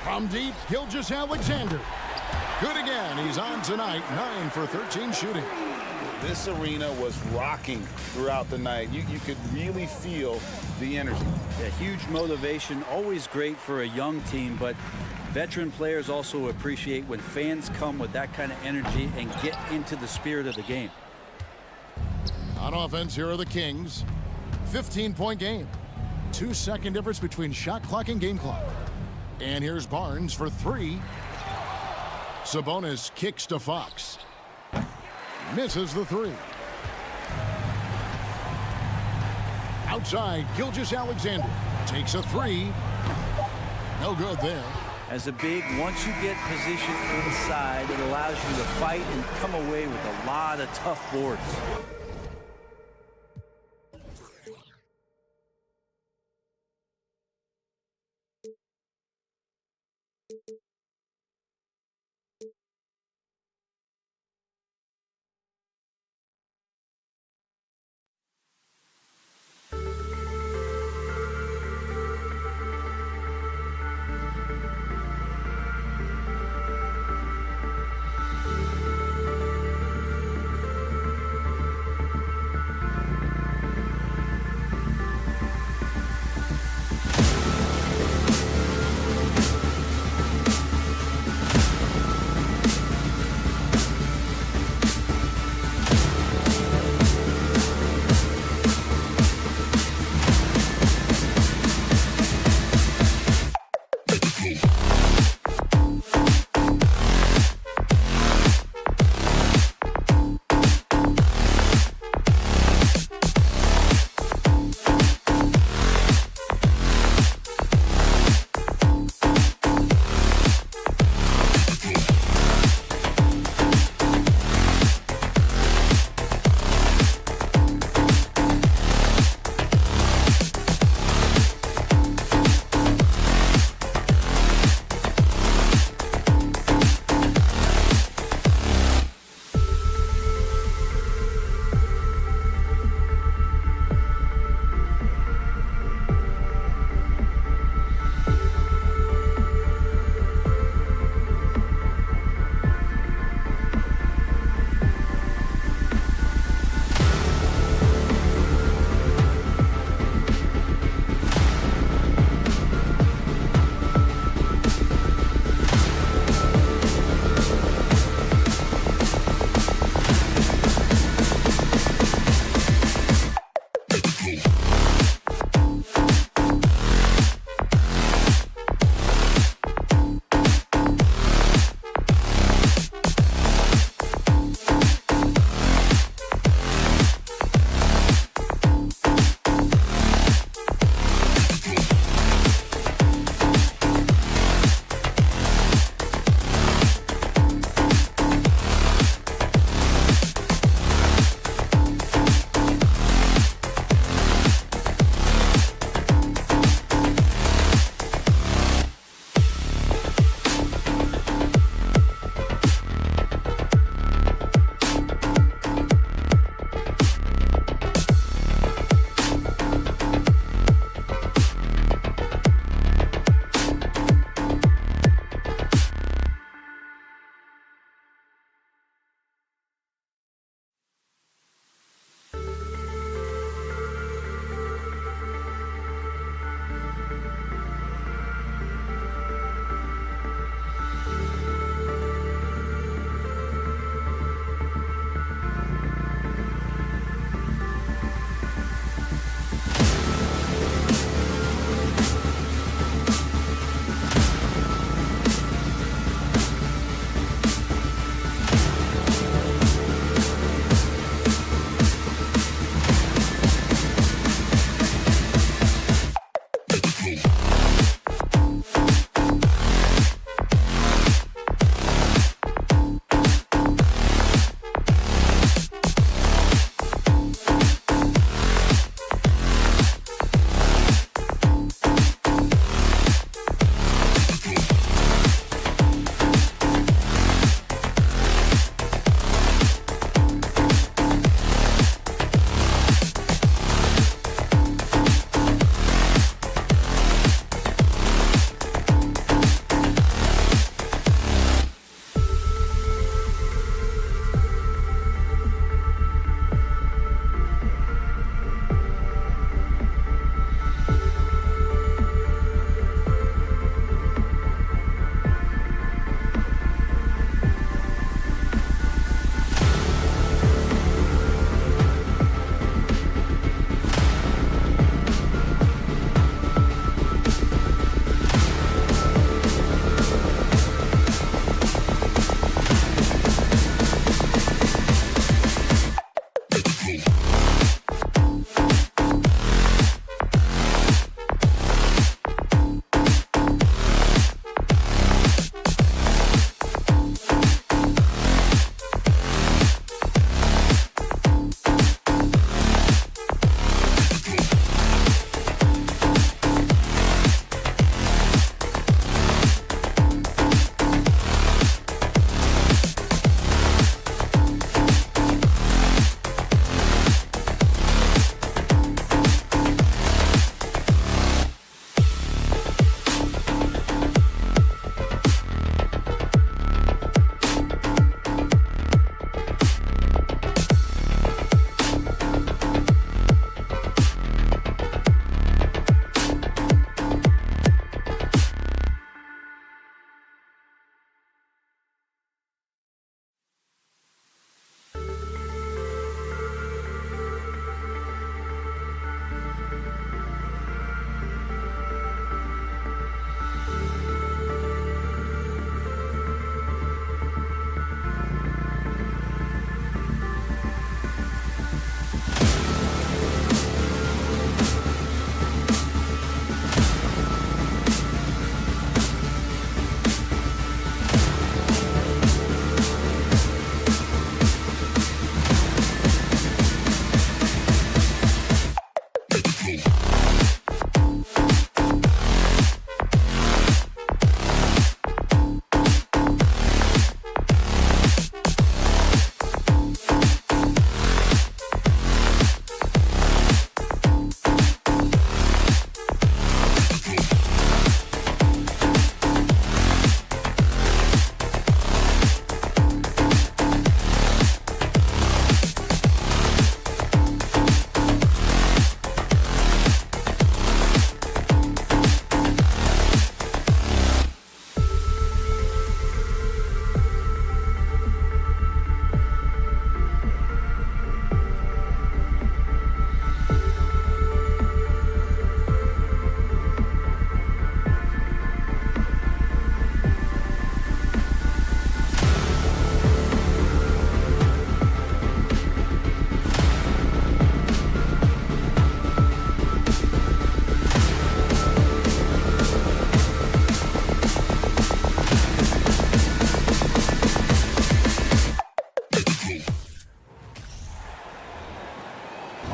A: From deep, Gilgeous-Alexander. Good again. He's on tonight, 9 for 13 shooting.
C: This arena was rocking throughout the night. You could really feel the energy.
L: Yeah, huge motivation, always great for a young team, but veteran players also appreciate when fans come with that kind of energy and get into the spirit of the game.
A: On offense, here are the Kings. 15-point game. 2-second difference between shot clock and game clock. And here's Barnes for 3. Sabonis kicks to Fox. Misses the 3. Outside, Gilgeous-Alexander takes a 3. No good there.
L: As a big, once you get position inside, it allows you to fight and come away with a lot of tough boards.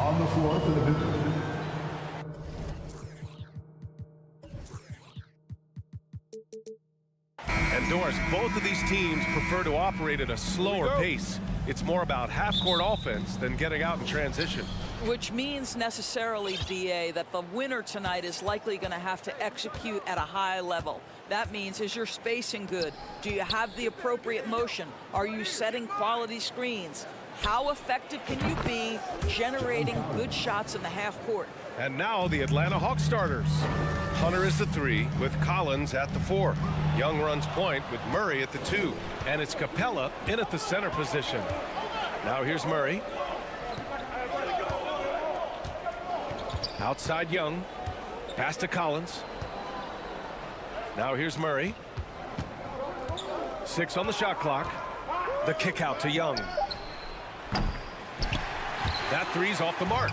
J: On the floor for the victory.
E: And Doris, both of these teams prefer to operate at a slower pace. It's more about half-court offense than getting out in transition.
N: Which means necessarily, DA, that the winner tonight is likely going to have to execute at a high level. That means, is your spacing good? Do you have the appropriate motion? Are you setting quality screens? How effective can you be generating good shots in the half court?
E: And now the Atlanta Hawks starters. Hunter is the 3 with Collins at the 4. Young runs point with Murray at the 2. And it's Capella in at the center position. Now here's Murray. Outside Young. Pass to Collins. Now here's Murray. 6 on the shot clock. The kick out to Young. That 3's off the mark.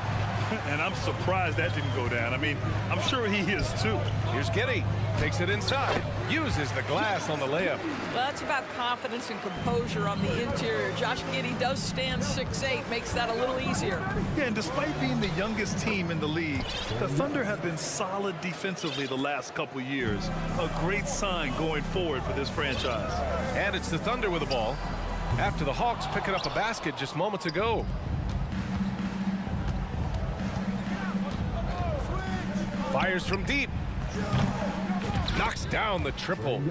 G: And I'm surprised that didn't go down. I mean, I'm sure he is too.
E: Here's Giddey. Takes it inside. Uses the glass on the layup.
N: Well, that's about confidence and composure on the interior. Josh Giddey does stand 6'8", makes that a little easier.
G: Yeah, and despite being the youngest team in the league, the Thunder have been solid defensively the last couple years. A great sign going forward for this franchise.
E: And it's the Thunder with the ball after the Hawks picking up a basket just moments ago. Fires from deep. Knocks down the triple.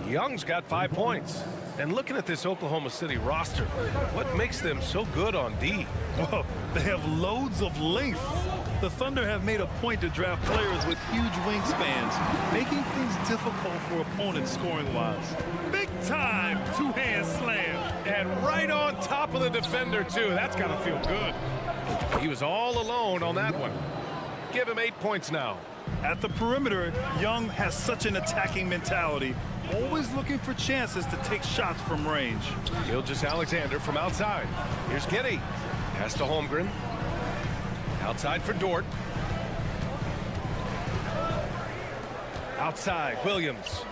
E: Young's got 5 points. And looking at this Oklahoma City roster, what makes them so good on D?
G: Well, they have loads of length. The Thunder have made a point to draft players with huge wingspans, making things difficult for opponents scoring-wise. Big time two-hand slam.
E: And right on top of the defender, too. That's got to feel good. He was all alone on that one. Give him 8 points now.
G: At the perimeter, Young has such an attacking mentality, always looking for chances to take shots from range.
E: Gilgeous-Alexander from outside. Here's Giddey. Pass to Holmgren. Outside for Dort. Outside, Williams.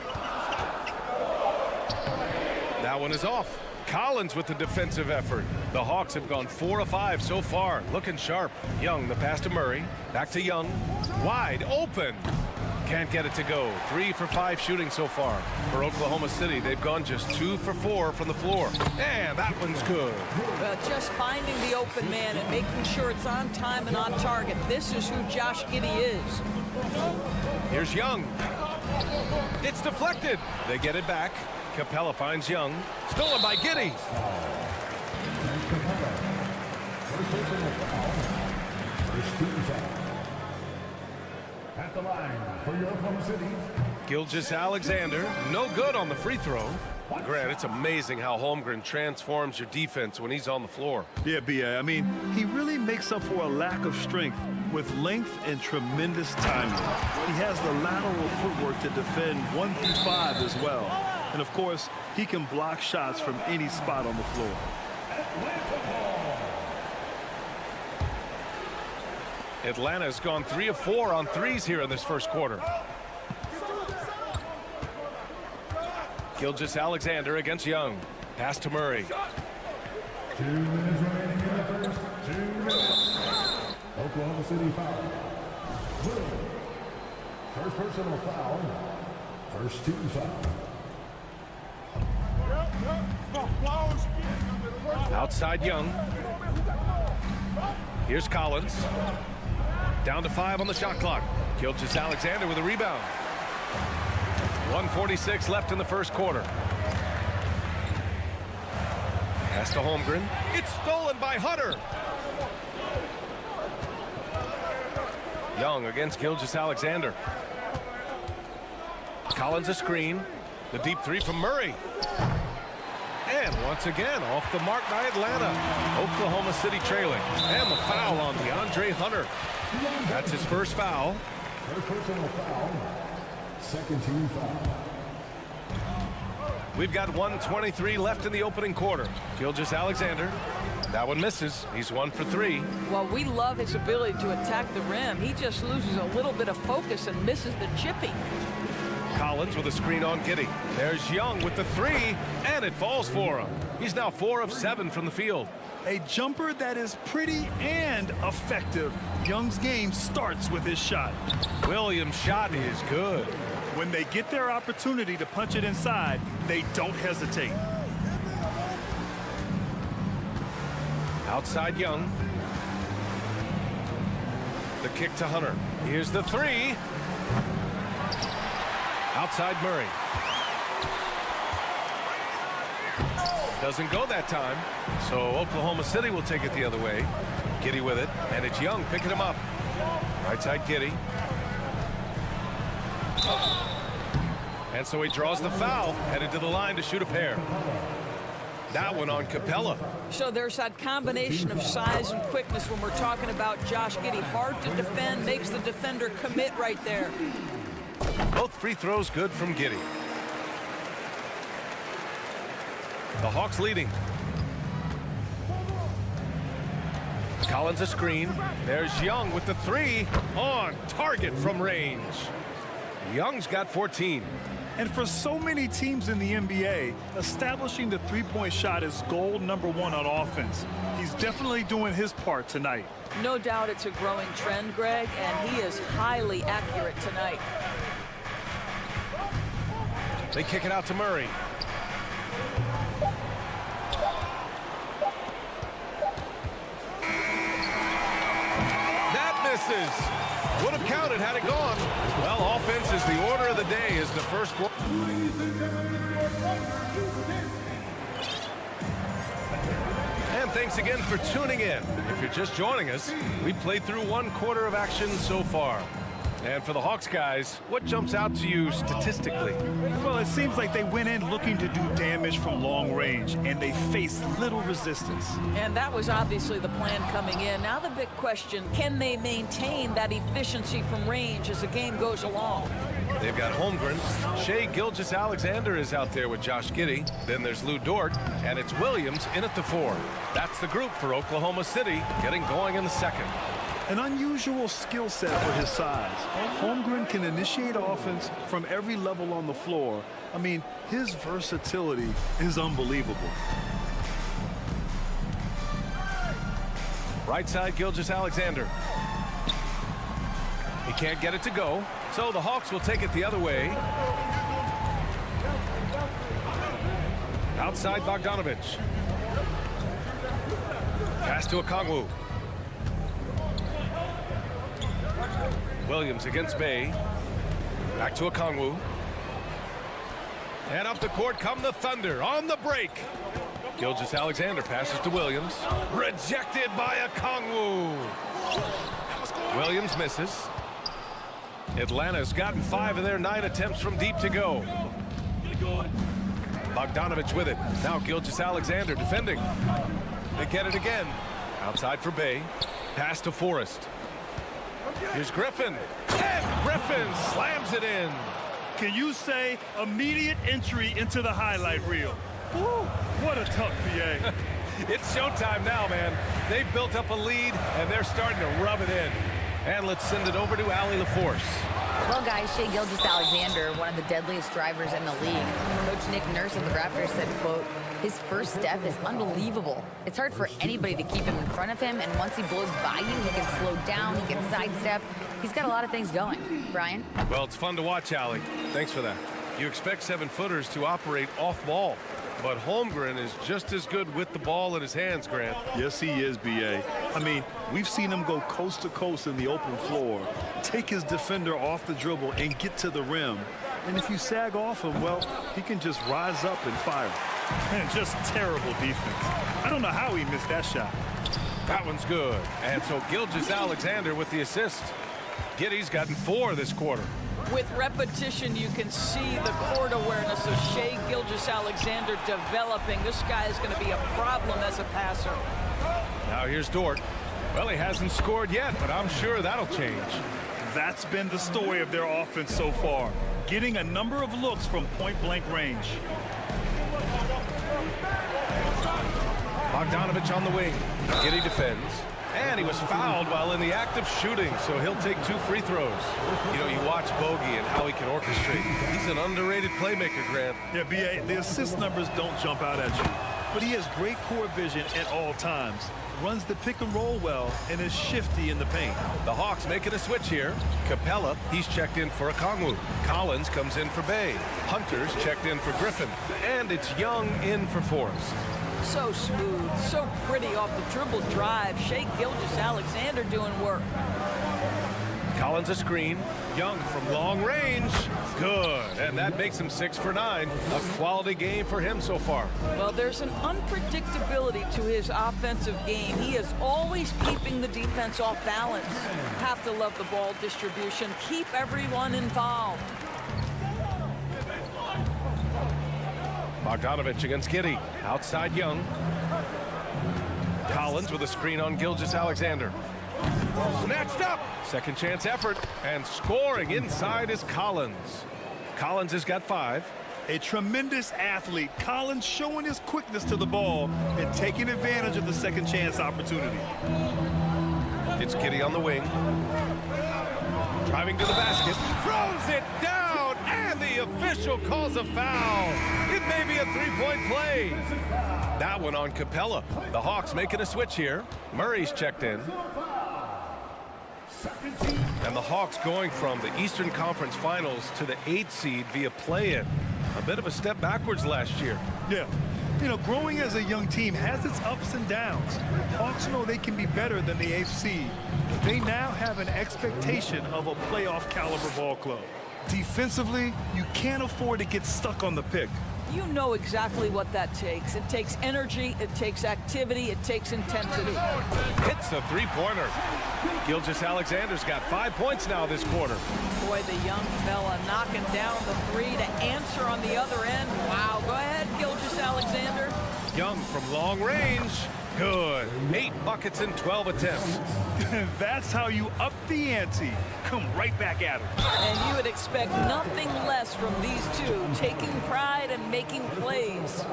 E: That one is off. Collins with the defensive effort. The Hawks have gone 4 of 5 so far. Looking sharp. Young, the pass to Murray. Back to Young. Wide open. Can't get it to go. 3 for 5 shooting so far. For Oklahoma City, they've gone just 2 for 4 from the floor. And that one's good.
N: Well, just finding the open man and making sure it's on time and on target. This is who Josh Giddey is.
E: Here's Young. It's deflected. They get it back. Capella finds Young. Stolen by Giddey.
J: First team foul. At the line for your Oklahoma City.
E: Gilgeous-Alexander, no good on the free throw. Grant, it's amazing how Holmgren transforms your defense when he's on the floor.
G: Yeah, B.A. I mean, he really makes up for a lack of strength with length and tremendous timing. He has the lateral footwork to defend 1 through 5 as well. And, of course, he can block shots from any spot on the floor.
E: Atlanta's gone 3 of 4 on threes here in this first quarter. Gilgeous-Alexander against Young. Pass to Murray.
J: 2 minutes remaining in the first. 2 minutes. Oklahoma City foul. First personal foul. First team foul.
E: Outside Young. Here's Collins. Down to 5 on the shot clock. Gilgeous-Alexander with a rebound. 1:46 left in the first quarter. Pass to Holmgren. It's stolen by Hunter. Young against Gilgeous-Alexander. Collins a screen. The deep 3 from Murray. And once again, off the mark by Atlanta. Oklahoma City trailing. And the foul on DeAndre Hunter. That's his first foul.
J: First personal foul. Second team foul.
E: We've got 1:23 left in the opening quarter. Gilgeous-Alexander. That one misses. He's 1 for 3.
N: Well, we love his ability to attack the rim. He just loses a little bit of focus and misses the chipping.
E: Collins with a screen on Giddey. There's Young with the 3, and it falls for him. He's now 4 of 7 from the field.
G: A jumper that is pretty and effective. Young's game starts with his shot.
E: Williams' shot is good.
G: When they get their opportunity to punch it inside, they don't hesitate.
E: Outside Young. The kick to Hunter. Here's the three. Outside Murray. Doesn't go that time. So Oklahoma City will take it the other way. Giddey with it. And it's Young picking him up. Right side Giddey. And so he draws the foul. Headed to the line to shoot a pair. That one on Capella.
N: So there's that combination of size and quickness when we're talking about Josh Giddey. Hard to defend, makes the defender commit right there.
E: Both free throws good from Giddey. The Hawks leading. Collins a screen. There's Young with the three. On target from range. Young's got 14.
G: And for so many teams in the NBA, establishing the three-point shot is goal number one on offense. He's definitely doing his part tonight.
N: No doubt it's a growing trend, Greg, and he is highly accurate tonight.
E: They kick it out to Murray. That misses. Would have counted had it gone. Well, offense is the order of the day as the first quarter. And thanks again for tuning in. If you're just joining us, we played through one quarter of action so far. And for the Hawks guys, what jumps out to you statistically?
G: Well, it seems like they went in looking to do damage from long range, and they faced little resistance.
N: And that was obviously the plan coming in. Now the big question, can they maintain that efficiency from range as the game goes along?
E: They've got Holmgren. Shai Gilgeous-Alexander is out there with Josh Giddey. Then there's Lou Dort, and it's Williams in at the 4. That's the group for Oklahoma City, getting going in the second.
G: An unusual skill set for his size. Holmgren can initiate offense from every level on the floor. I mean, his versatility is unbelievable.
E: Right side, Gilgeous-Alexander. He can't get it to go, so the Hawks will take it the other way. Outside, Bogdanovich. Pass to Okongwu. Williams against Bay. Back to Okongwu. And up the court come the Thunder on the break. Gilgeous-Alexander passes to Williams. Rejected by Okongwu. Williams misses. Atlanta's gotten 5 of their 9 attempts from deep to go. Bogdanovich with it. Now Gilgeous-Alexander defending. They get it again. Outside for Bay. Pass to Forrest. Here's Griffin. And Griffin slams it in.
G: Can you say immediate entry into the highlight reel? Woo, what a tough BA.
E: It's showtime now, man. They've built up a lead, and they're starting to rub it in. And let's send it over to Allie LaForce.
K: Well, guys, Shai Gilgeous-Alexander, one of the deadliest drivers in the league. Coach Nick Nurse of the Raptors said, quote, his first step is unbelievable. It's hard for anybody to keep him in front of him, and once he blows by you, he can slow down, he can sidestep. He's got a lot of things going. Brian?
E: Well, it's fun to watch, Allie. Thanks for that. You expect 7-footers to operate off ball, but Holmgren is just as good with the ball in his hands, Grant.
G: Yes, he is, B.A. I mean, we've seen him go coast to coast in the open floor, take his defender off the dribble and get to the rim. And if you sag off him, well, he can just rise up and fire. Man, just terrible defense. I don't know how he missed that shot.
E: That one's good. And so Gilgeous-Alexander with the assist. Giddey's gotten 4 this quarter.
N: With repetition, you can see the court awareness of Shai Gilgeous-Alexander developing. This guy is going to be a problem as a passer.
E: Now here's Dort. Well, he hasn't scored yet, but I'm sure that'll change.
G: That's been the story of their offense so far, getting a number of looks from point-blank range.
E: Bogdanovich on the wing. Giddey defends. And he was fouled while in the act of shooting, so he'll take 2 free throws. You know, you watch Bogey and how he can orchestrate. He's an underrated playmaker, Grant.
G: Yeah, B.A., the assist numbers don't jump out at you. but he has great core vision at all times. Runs the pick and roll well and is shifty in the paint.
E: The Hawks making a switch here. Capella, he's checked in for Okongwu. Collins comes in for Bay. Hunter's checked in for Griffin. And it's Young in for Forrest.
N: So smooth, so pretty off the dribble drive. Shea Gilgeous-Alexander doing work.
E: Collins a screen. Young from long range. Good. And that makes him 6 for 9. A quality game for him so far.
N: Well, there's an unpredictability to his offensive game. He is always keeping the defense off balance. Have to love the ball distribution. Keep everyone involved.
E: Bogdanovich against Giddey. Outside Young. Collins with a screen on Gilgeous-Alexander. Snatched up. Second chance effort. And scoring inside is Collins. Collins has got 5.
G: A tremendous athlete. Collins showing his quickness to the ball and taking advantage of the second chance opportunity.
E: It's Giddey on the wing. Driving to the basket. Throws it down. And the official calls a foul. It may be a three-point play. That one on Capella. The Hawks making a switch here. Murray's checked in. And the Hawks going from the Eastern Conference Finals to the 8th seed via play-in. A bit of a step backwards last year.
G: Yeah. You know, growing as a young team has its ups and downs. Hawks know they can be better than the 8th seed. They now have an expectation of a playoff caliber ball club. Defensively, you can't afford to get stuck on the pick.
N: You know exactly what that takes. It takes energy, it takes activity, it takes intensity.
E: Hits a three-pointer. Gilgeous-Alexander's got 5 points now this quarter.
N: Boy, the young fella knocking down the 3 to answer on the other end. Wow, go ahead, Gilgeous-Alexander.
E: Young from long range. Good. 8 buckets in 12 attempts.
G: That's how you up the ante. Come right back at him.
N: And you would expect nothing less from these two, taking pride and making plays.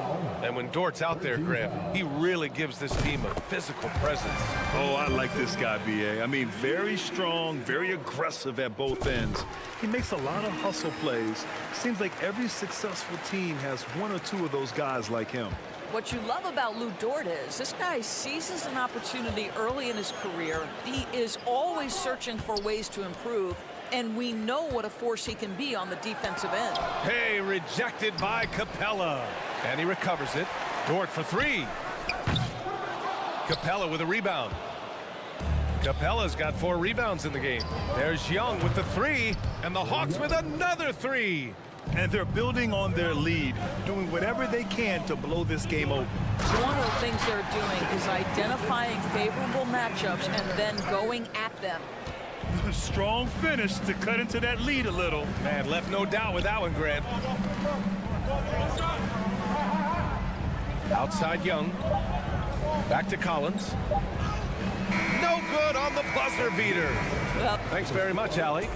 E: And when Dort's out there, Graham, he really gives this team a physical presence.
G: Oh, I like this guy, B.A. I mean, very strong, very aggressive at both ends. He makes a lot of hustle plays. Seems like every successful team has 1 or 2 of those guys like him.
N: What you love about Lou Dort is this guy seizes an opportunity early in his career. He is always searching for ways to improve, and we know what a force he can be on the defensive end.
E: Hey, rejected by Capella. And he recovers it. Dort for 3. Capella with a rebound. Capella's got 4 rebounds in the game. There's Young with the 3, and the Hawks with another 3.
G: And they're building on their lead, doing whatever they can to blow this game open.
N: One of the things they're doing is identifying favorable matchups and then going at them.
G: Strong finish to cut into that lead a little.
E: Man, left no doubt with that one, Grant. Outside Young. Back to Collins. No good on the buzzer beater. Well, thanks very much, Allie.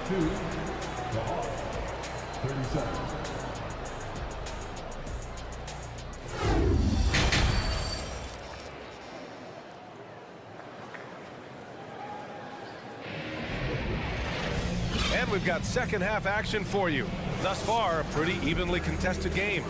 J: 32. 37.
E: And we've got second half action for you. Thus far, a pretty evenly contested game.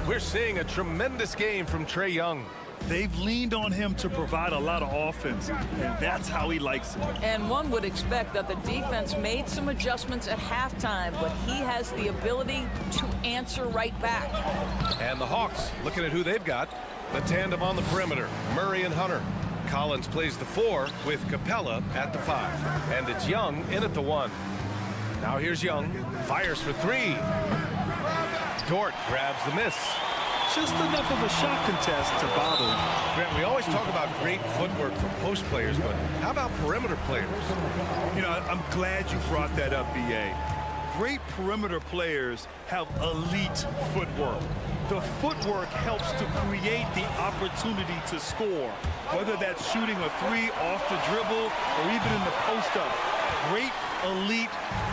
E: We're seeing a tremendous game from Trae Young.
G: They've leaned on him to provide a lot of offense, and that's how he likes it.
N: And one would expect that the defense made some adjustments at halftime, but he has the ability to answer right back.
E: And the Hawks, looking at who they've got, the tandem on the perimeter, Murray and Hunter. Collins plays the 4 with Capella at the 5. And it's Young in at the 1. Now here's Young, fires for 3. Dort grabs the miss.
G: Just enough of a shot contest to bother him.
E: Grant, we always talk about great footwork for post players, but how about perimeter players?
G: You know, I'm glad you brought that up, B.A. Great perimeter players have elite footwork. The footwork helps to create the opportunity to score, whether that's shooting a 3 off the dribble or even in the post-up. Great, elite,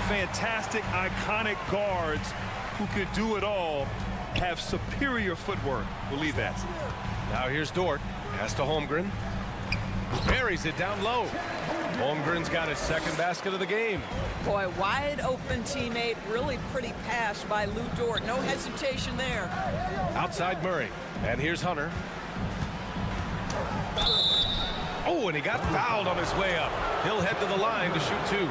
G: fantastic, iconic guards who can do it all have superior footwork. Believe that.
E: Now here's Dort. Pass to Holmgren. Buries it down low. Holmgren's got his second basket of the game.
N: Boy, wide open teammate. Really pretty pass by Lou Dort. No hesitation there.
E: Outside Murray. And here's Hunter. Oh, and he got fouled on his way up. He'll head to the line to shoot 2.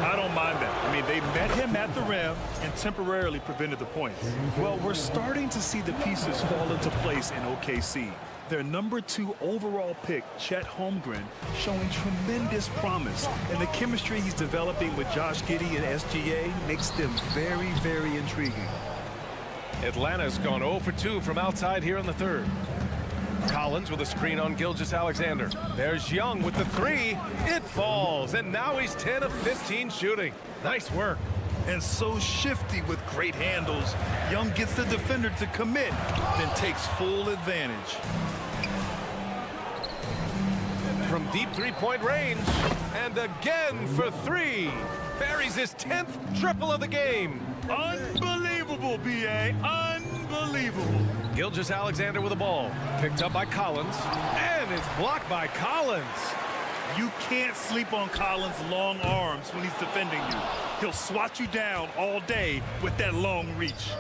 G: I don't mind that. I mean, they met him at the rim and temporarily prevented the points. Well, we're starting to see the pieces fall into place in OKC. Their number 2 overall pick, Chet Holmgren, showing tremendous promise. And the chemistry he's developing with Josh Giddey and SGA makes them very, very intriguing.
E: Atlanta's gone 0 for 2 from outside here in the third. Collins with a screen on Gilgeous-Alexander. There's Young with the 3. It falls, and now he's 10 of 15 shooting. Nice work.
G: And so shifty with great handles. Young gets the defender to commit, then takes full advantage.
E: From deep three-point range, and again for 3. Buries his 10th triple of the game.
G: Unbelievable, B.A. Unbelievable.
E: Gilgeous-Alexander with the ball. Picked up by Collins, and it's blocked by Collins.
G: You can't sleep on Collins' long arms when he's defending you. He'll swat you down all day with that long reach.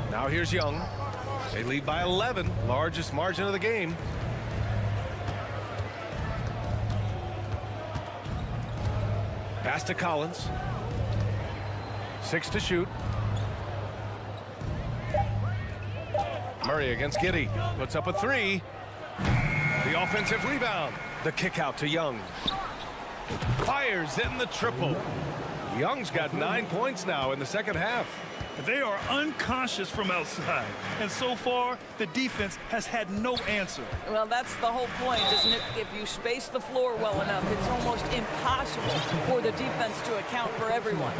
E: Now here's Young. They lead by 11, largest margin of the game. Pass to Collins. 6 to shoot. Murray against Giddey. Puts up a 3. The offensive rebound. The kick out to Young. Fires in the triple. Young's got 9 points now in the second half.
G: They are unconscious from outside, and so far the defense has had no answer.
N: Well, that's the whole point, isn't it? If you space the floor well enough, it's almost impossible for the defense to account for everyone.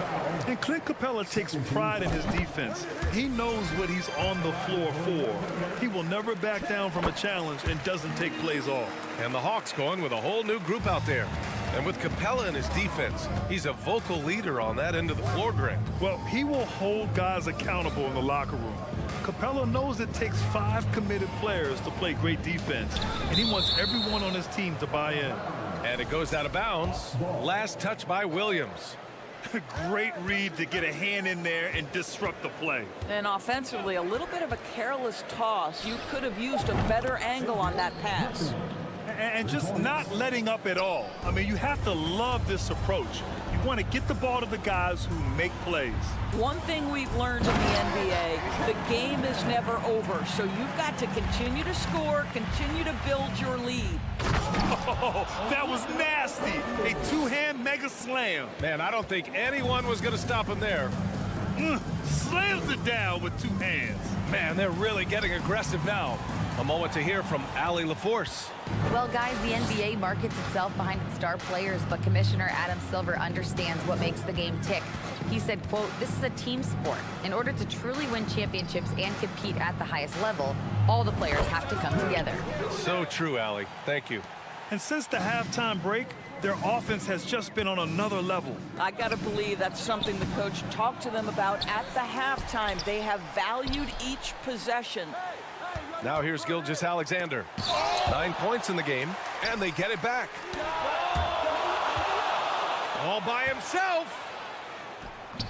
G: And Clint Capella takes pride in his defense. He knows what he's on the floor for. He will never back down from a challenge and doesn't take plays off.
E: And the Hawks going with a whole new group out there. And with Capella in his defense, he's a vocal leader on that end of the floor, Grant.
G: Well, he will hold guys accountable in the locker room. Capella knows it takes 5 committed players to play great defense, and he wants everyone on his team to buy in.
E: And it goes out of bounds. Last touch by Williams.
G: Great read to get a hand in there and disrupt the play.
N: And offensively, a little bit of a careless toss. You could have used a better angle on that pass.
G: And just not letting up at all. I mean, you have to love this approach. You want to get the ball to the guys who make plays.
N: One thing we've learned in the NBA, the game is never over. So you've got to continue to score, continue to build your lead.
G: Oh, that was nasty. A 2-hand mega slam.
E: Man, I don't think anyone was going to stop him there.
G: Slams it down with 2 hands.
E: Man, they're really getting aggressive now. A moment to hear from Allie LaForce.
K: Well, guys, the NBA markets itself behind its star players, but Commissioner Adam Silver understands what makes the game tick. He said, quote, "This is a team sport. In order to truly win championships and compete at the highest level, all the players have to come together."
E: So true, Allie. Thank you.
G: And since the halftime break, their offense has just been on another level.
N: I got to believe that's something the coach talked to them about at the halftime. They have valued each possession.
E: Now here's Gilgeous-Alexander. 9 points in the game, and they get it back. All by himself.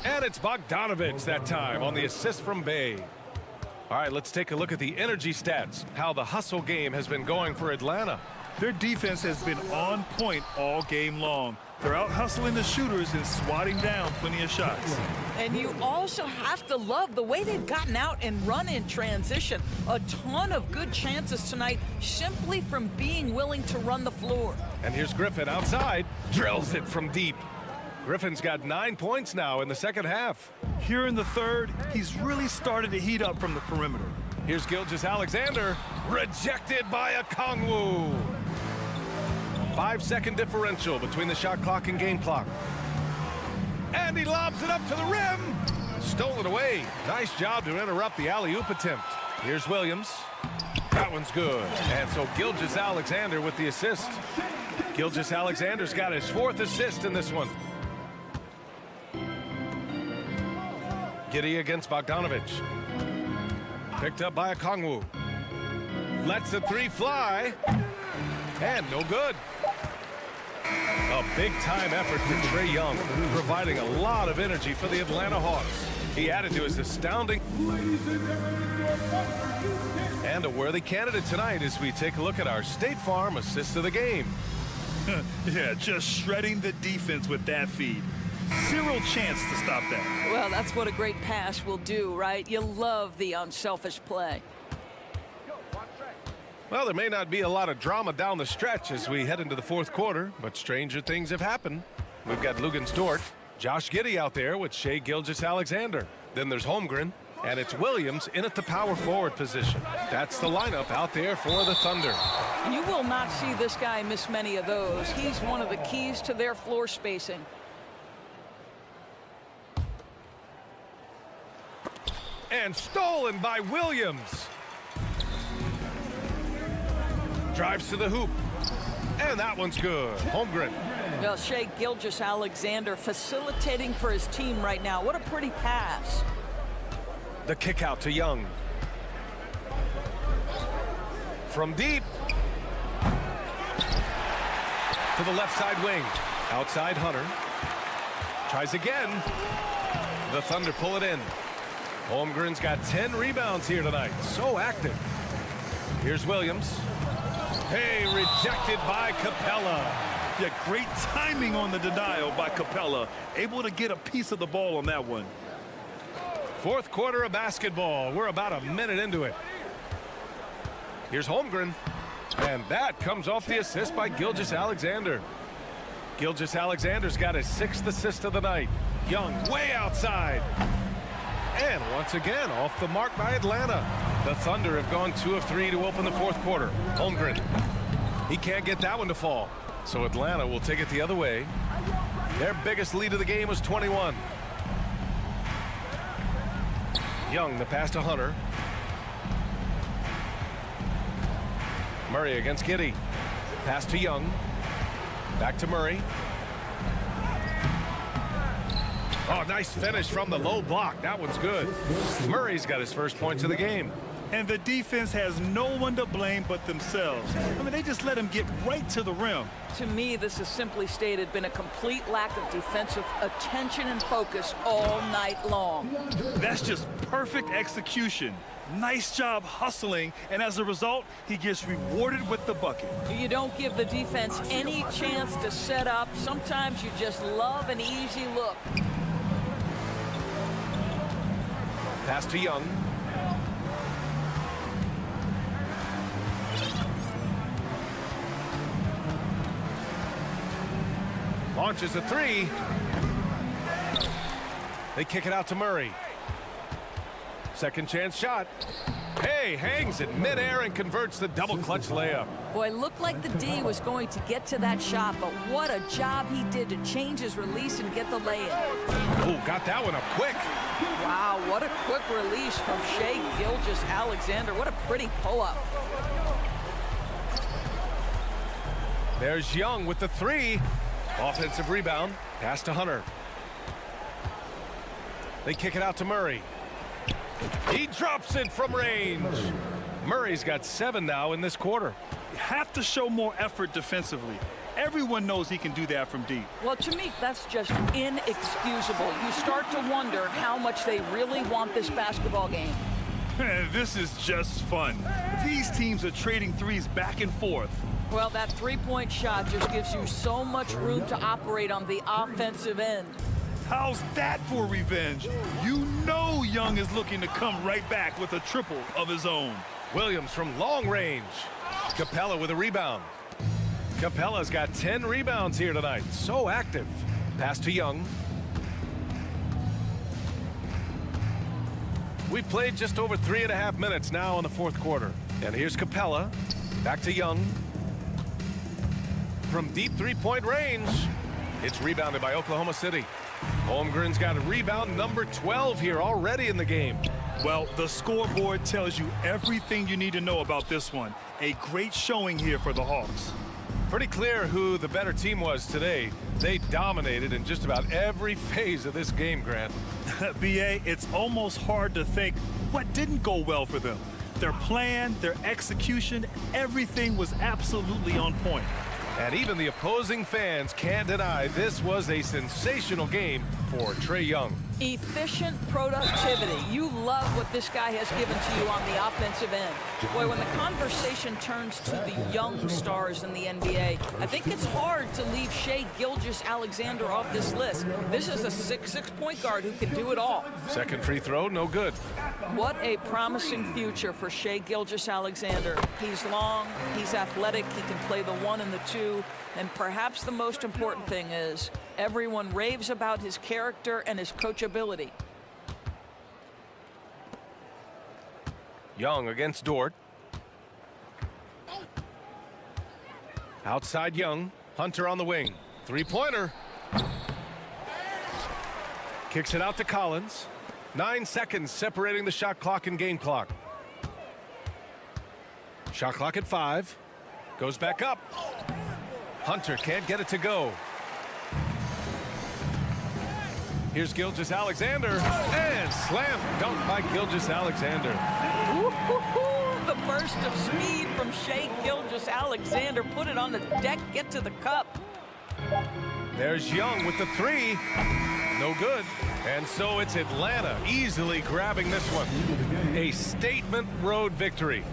E: And it's Bogdanovich that time on the assist from Bay. All right, let's take a look at the energy stats, how the hustle game has been going for Atlanta.
G: Their defense has been on point all game long. They're out hustling the shooters and swatting down plenty of shots.
N: And you also have to love the way they've gotten out and run in transition. A ton of good chances tonight simply from being willing to run the floor.
E: And here's Griffin outside, drills it from deep. Griffin's got 9 points now in the second half.
G: Here in the third, he's really started to heat up from the perimeter.
E: Here's Gilgeous-Alexander, rejected by Okongwu. 5-second differential between the shot clock and game clock. And he lobs it up to the rim. Stolen away. Nice job to interrupt the alley-oop attempt. Here's Williams. That one's good. And so Gilgeous-Alexander with the assist. Gilgeous-Alexander's got his 4th assist in this one. Giddey against Bogdanovich. Picked up by Okongwu. Lets the 3 fly. And no good. A big-time effort for Trae Young, providing a lot of energy for the Atlanta Hawks. He added to his astounding... And a worthy candidate tonight as we take a look at our State Farm assist of the game.
G: Yeah, just shredding the defense with that feed. Zero chance to stop that.
N: Well, that's what a great pass will do, right? You love the unselfish play.
E: Well, there may not be a lot of drama down the stretch as we head into the fourth quarter, but stranger things have happened. We've got Dort, Josh Giddey out there with Shai Gilgeous-Alexander. Then there's Holmgren, and it's Williams in at the power forward position. That's the lineup out there for the Thunder.
N: You will not see this guy miss many of those. He's one of the keys to their floor spacing.
E: And stolen by Williams. Drives to the hoop. And that one's good. Holmgren.
N: Well, Shai Gilgeous-Alexander facilitating for his team right now. What a pretty pass.
E: The kick out to Young. From deep. To the left side wing. Outside Hunter. Tries again. The Thunder pull it in. Holmgren's got 10 rebounds here tonight. So active. Here's Williams. Hey, rejected by Capella.
G: Yeah, great timing on the denial by Capella. Able to get a piece of the ball on that one.
E: Fourth quarter of basketball. We're about a minute into it. Here's Holmgren. And that comes off the assist by Gilgeous-Alexander. Gilgeous-Alexander's got his 6th assist of the night. Young way outside. And once again, off the mark by Atlanta. The Thunder have gone 2 of 3 to open the fourth quarter. Holmgren. He can't get that one to fall. So Atlanta will take it the other way. Their biggest lead of the game was 21. Young, the pass to Hunter. Murray against Giddey. Pass to Young. Back to Murray. Oh, nice finish from the low block. That one's good. Murray's got his first points of the game.
G: And the defense has no one to blame but themselves. I mean, they just let him get right to the rim.
N: To me, this has simply stated been a complete lack of defensive attention and focus all night long.
G: That's just perfect execution. Nice job hustling, and as a result, he gets rewarded with the bucket.
N: You don't give the defense any chance to set up. Sometimes you just love an easy look.
E: Pass to Young. Launches a 3. They kick it out to Murray. Second chance shot. Hey, hangs in midair and converts the double clutch layup.
N: Boy, looked like the D was going to get to that shot, but what a job he did to change his release and get the layup.
E: Oh, got that one up quick.
N: Wow, what a quick release from Shai Gilgeous-Alexander. What a pretty pull-up.
E: There's Young with the 3. Offensive rebound. Pass to Hunter. They kick it out to Murray. He drops it from range. Murray's got 7 now in this quarter.
G: You have to show more effort defensively. Everyone knows he can do that from deep.
N: Well, to me, that's just inexcusable. You start to wonder how much they really want this basketball game.
G: This is just fun. These teams are trading threes back and forth.
N: Well, that three-point shot just gives you so much room to operate on the offensive end.
G: How's that for revenge? You know Young is looking to come right back with a triple of his own.
E: Williams from long range. Capella with a rebound. Capella's got 10 rebounds here tonight. So active. Pass to Young. We've played just over 3.5 minutes now in the fourth quarter. And here's Capella. Back to Young. From deep three-point range. It's rebounded by Oklahoma City. Holmgren's got a rebound number 12 here already in the game.
G: Well, the scoreboard tells you everything you need to know about this one. A great showing here for the Hawks.
E: Pretty clear who the better team was today. They dominated in just about every phase of this game, Grant.
G: B.A., it's almost hard to think what didn't go well for them. their plan, their execution, everything was absolutely on point.
E: And even the opposing fans can't deny this was a sensational game for Trae Young.
N: Efficient productivity. You love what this guy has given to you on the offensive end. Boy, when the conversation turns to the young stars in the NBA, I think it's hard to leave Shai Gilgeous-Alexander off this list. This is a 6'6" point guard who can do it all.
E: Second free throw, no good.
N: What a promising future for Shai Gilgeous-Alexander. He's long, he's athletic, he can play the 1 and the 2, and perhaps the most important thing is everyone raves about his character and his coachability.
E: Young against Dort. Outside Young. Hunter on the wing. Three-pointer. Kicks it out to Collins. 9 seconds separating the shot clock and game clock. Shot clock at 5. Goes back up. Hunter can't get it to go. Here's Gilgeous-Alexander, and slam dunk by Gilgeous-Alexander.
N: The burst of speed from Shai Gilgeous-Alexander. Put it on the deck, get to the cup.
E: There's Young with the 3. No good. And so it's Atlanta easily grabbing this one. A statement road victory.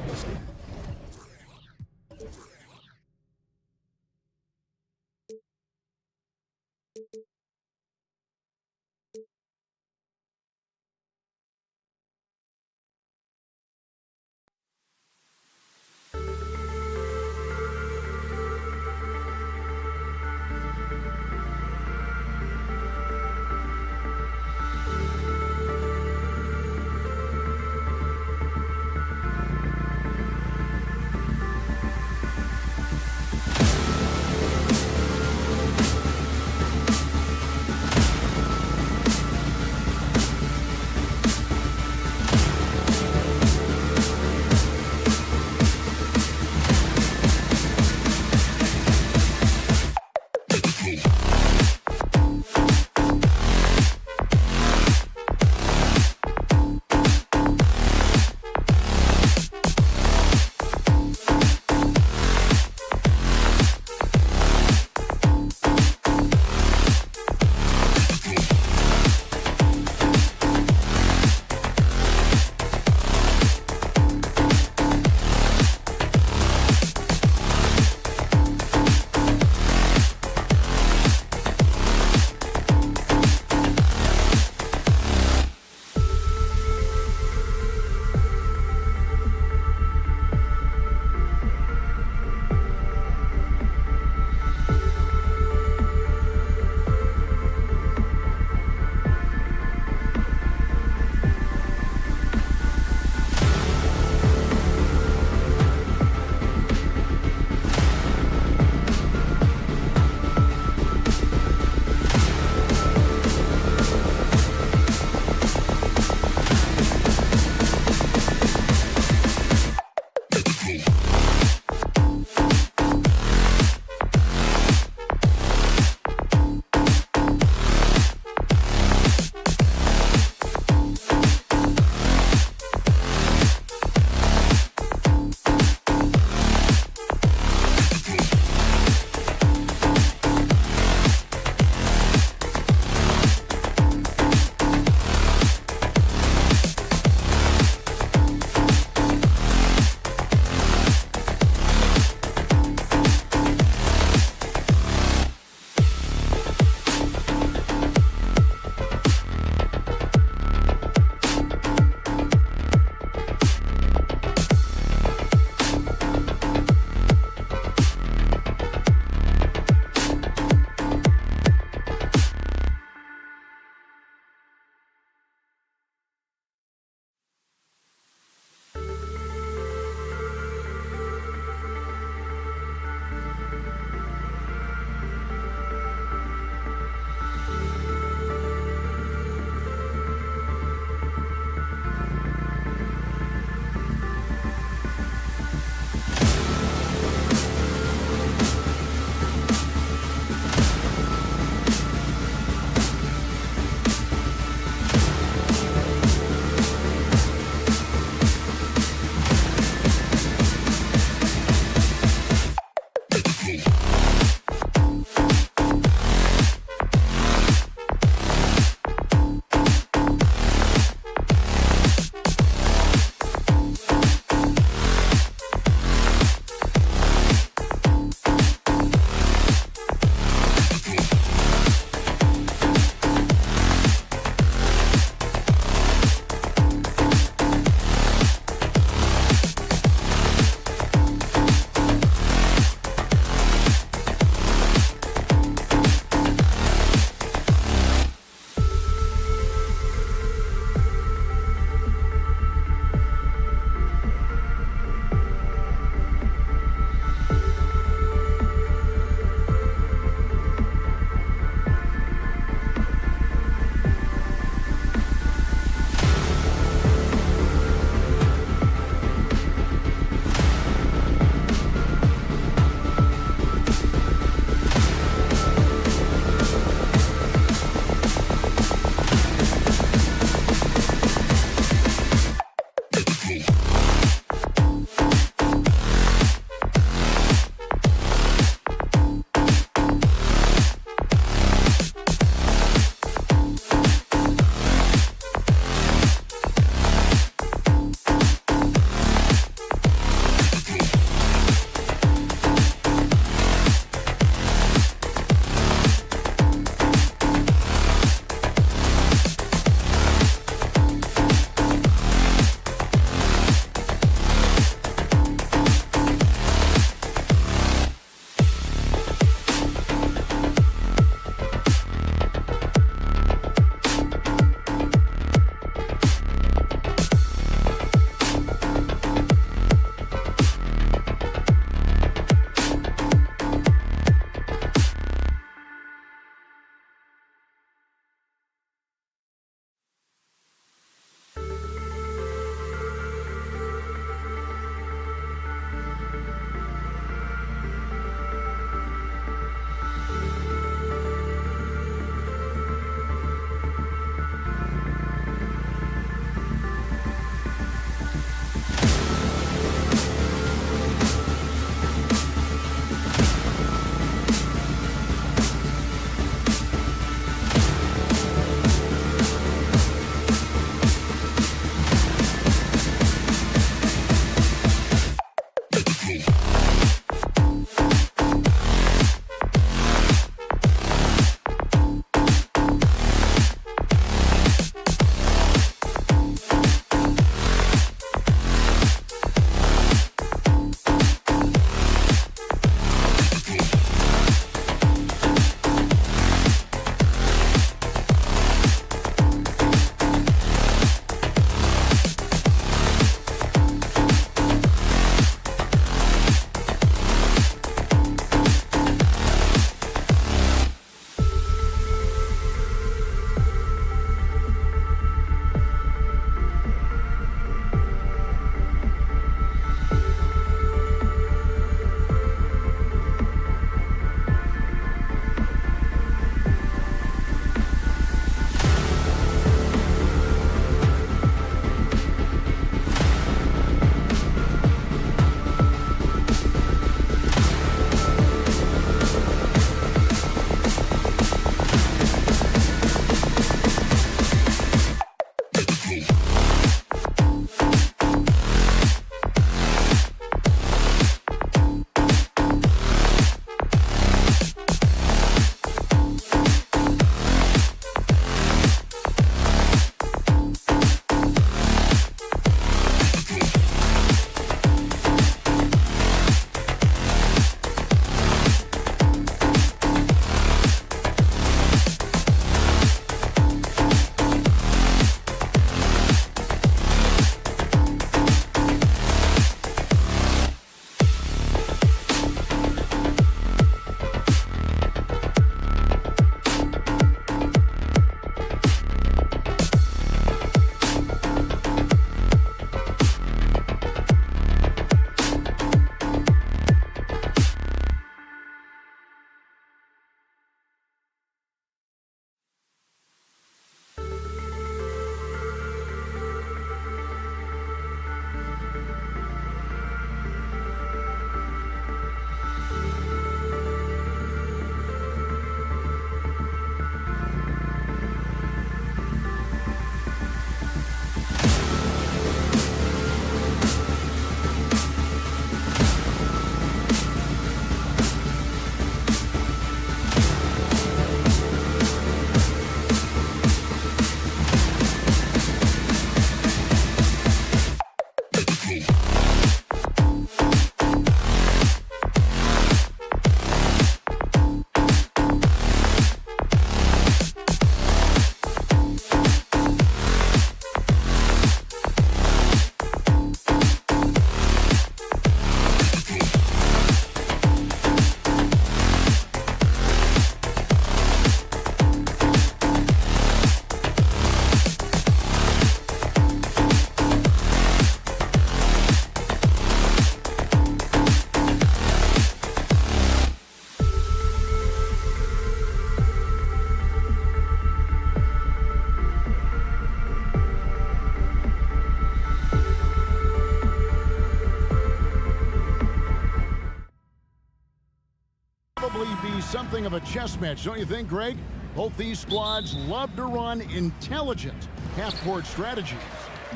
A: probably be something of a chess match, don't you think, Greg? Both these squads love to run intelligent half-court strategies.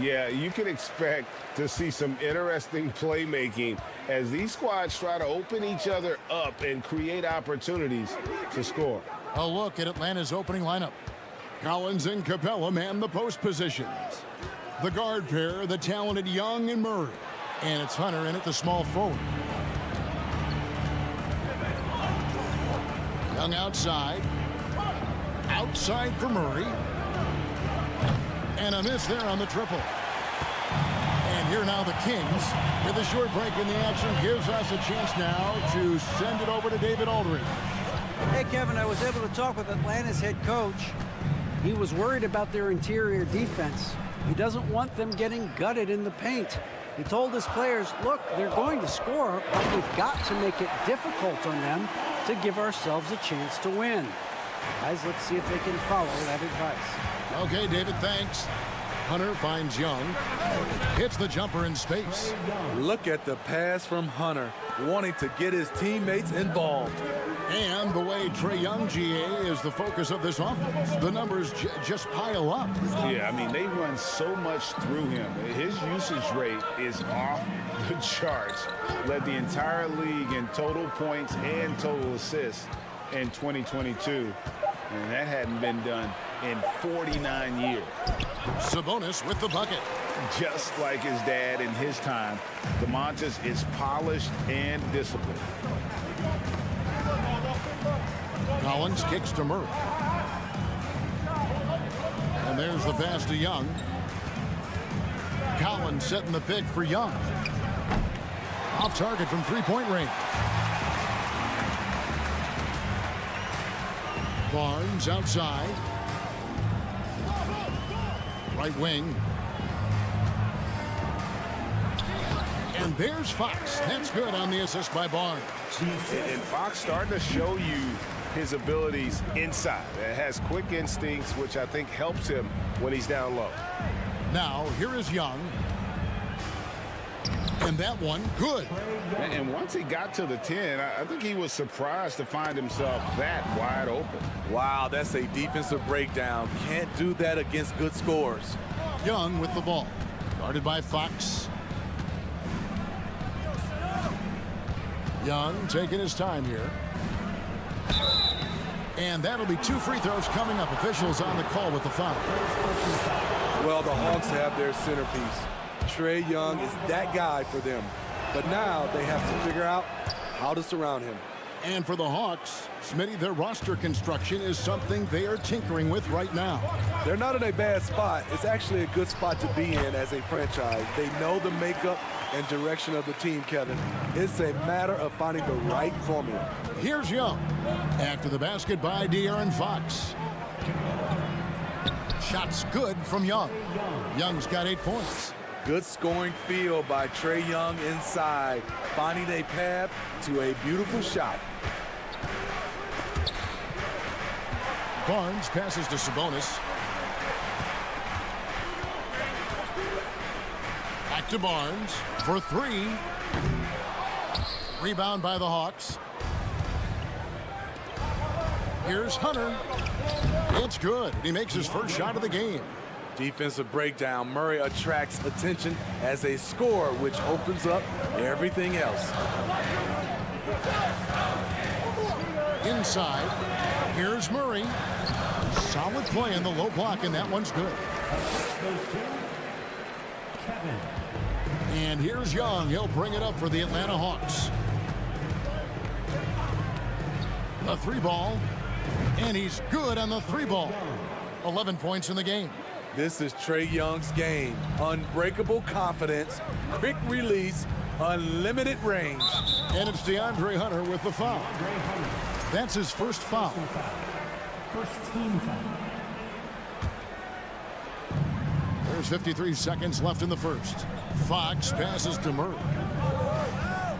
C: Yeah, you can expect to see some interesting playmaking as these squads try to open each other up and create opportunities to score.
A: A look at Atlanta's opening lineup. Collins and Capella man the post positions. The guard pair, the talented Young and Murray. And it's Hunter in at the small forward. Young outside. Outside for Murray. And a miss there on the triple. And here now the Kings with a short break in the action gives us a chance now to send it over to David Aldridge.
D: Hey, Kevin, I was able to talk with Atlanta's head coach. He was worried about their interior defense. He doesn't want them getting gutted in the paint. He told his players, look, they're going to score, but we've got to make it difficult on them to give ourselves a chance to win. Guys, let's see if they can follow that advice.
A: Okay, David, thanks. Hunter finds Young. Hits the jumper in space.
B: Look at the pass from Hunter, wanting to get his teammates involved.
A: And the way Trae Young, GA, is the focus of this offense. The numbers just pile up.
C: Yeah, I mean, they run so much through him. His usage rate is off the charts. Led the entire league in total points and total assists in 2022. And that hadn't been done in 49 years.
A: Sabonis with the bucket.
C: Just like his dad in his time, DeMontis is polished and disciplined.
A: Collins kicks to Murray. And there's the pass to Young. Collins setting the pick for Young. Off target from three-point range. Barnes outside. Right wing. And there's Fox. That's good on the assist by Barnes.
C: And Fox starting to show you his abilities inside. It has quick instincts, which I think helps him when he's down low.
A: Now, here is Young. And that one, good.
C: And once he got to the 10, I think he was surprised to find himself that wide open.
B: Wow, that's a defensive breakdown. Can't do that against good scores.
A: Young with the ball. Guarded by Fox. Young taking his time here. And that'll be 2 free throws coming up. Officials on the call with the foul.
B: Well, the Hawks have their centerpiece. Trae Young is that guy for them. But now they have to figure out how to surround him.
A: And for the Hawks, Smitty, their roster construction is something they are tinkering with right now.
B: They're not in a bad spot. It's actually a good spot to be in as a franchise. They know the makeup and direction of the team, Kevin. It's a matter of finding the right formula.
A: Here's Young. After the basket by De'Aaron Fox. Shots good from Young. Young's got 8 points.
B: Good scoring field by Trae Young inside, finding a path to a beautiful shot.
A: Barnes passes to Sabonis. Back to Barnes for 3. Rebound by the Hawks. Here's Hunter. It's good. He makes his first shot of the game.
B: Defensive breakdown. Murray attracts attention as a scorer, which opens up everything else.
A: Inside. Here's Murray. Solid play in the low block, and that one's good. And here's Young. He'll bring it up for the Atlanta Hawks. The 3 ball. And he's good on the 3 ball. 11 points in the game.
B: This is Trae Young's game. Unbreakable confidence, quick release, unlimited range.
A: And it's DeAndre Hunter with the foul. That's his first foul.
J: First team foul.
A: There's 53 seconds left in the first. Fox passes to Murray.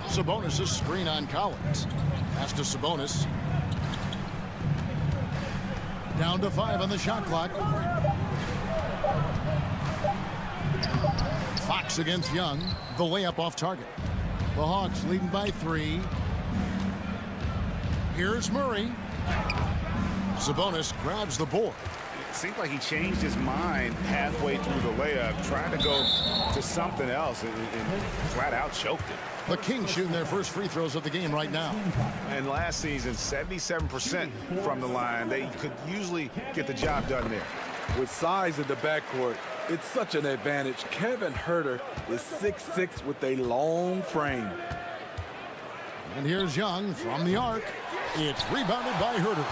A: Sabonis' screen on Collins. Pass to Sabonis. Down to 5 on the shot clock. Fox against Young. The layup off target. The Hawks leading by 3. Here's Murray. Sabonis grabs the board.
C: It seemed like he changed his mind halfway through the layup, trying to go to something else, and flat out choked it.
A: The Kings shooting their first free throws of the game right now.
C: And last season, 77% from the line. They could usually get the job done there.
B: With size in the backcourt, it's such an advantage. Kevin Huerter is 6'6" with a long frame.
A: And here's Young from the arc. It's rebounded by Huerter.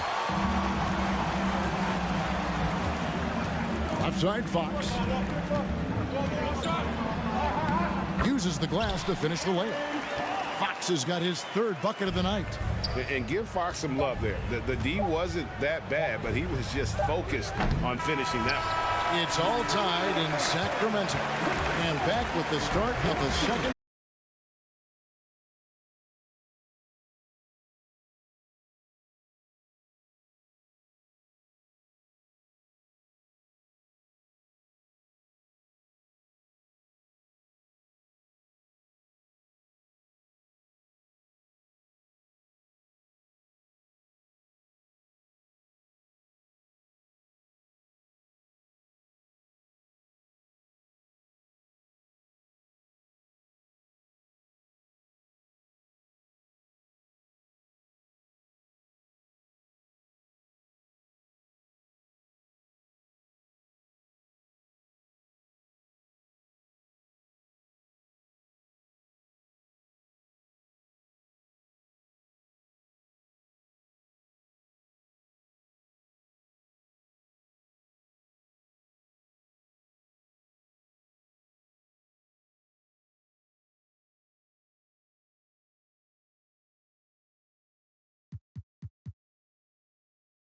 A: Outside Fox. Uses the glass to finish the layup. Fox has got his third bucket of the night.
C: And give Fox some love there. The D wasn't that bad, but he was just focused on finishing that one.
A: It's all tied in Sacramento. And back with the start of the second.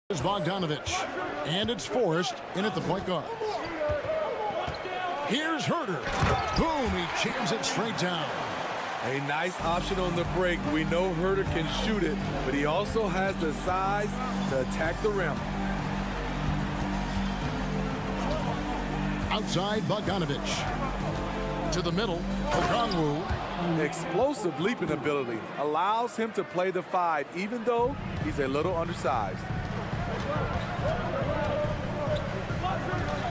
A: Is Bogdanovich, and it's Forrest in at the point guard. Here's Huerter. Boom, he jams it straight down.
B: A nice option on the break. We know Huerter can shoot it, but he also has the size to attack the rim.
A: Outside Bogdanovich. To the middle, Okongwu.
B: Explosive leaping ability allows him to play the 5, even though he's a little undersized.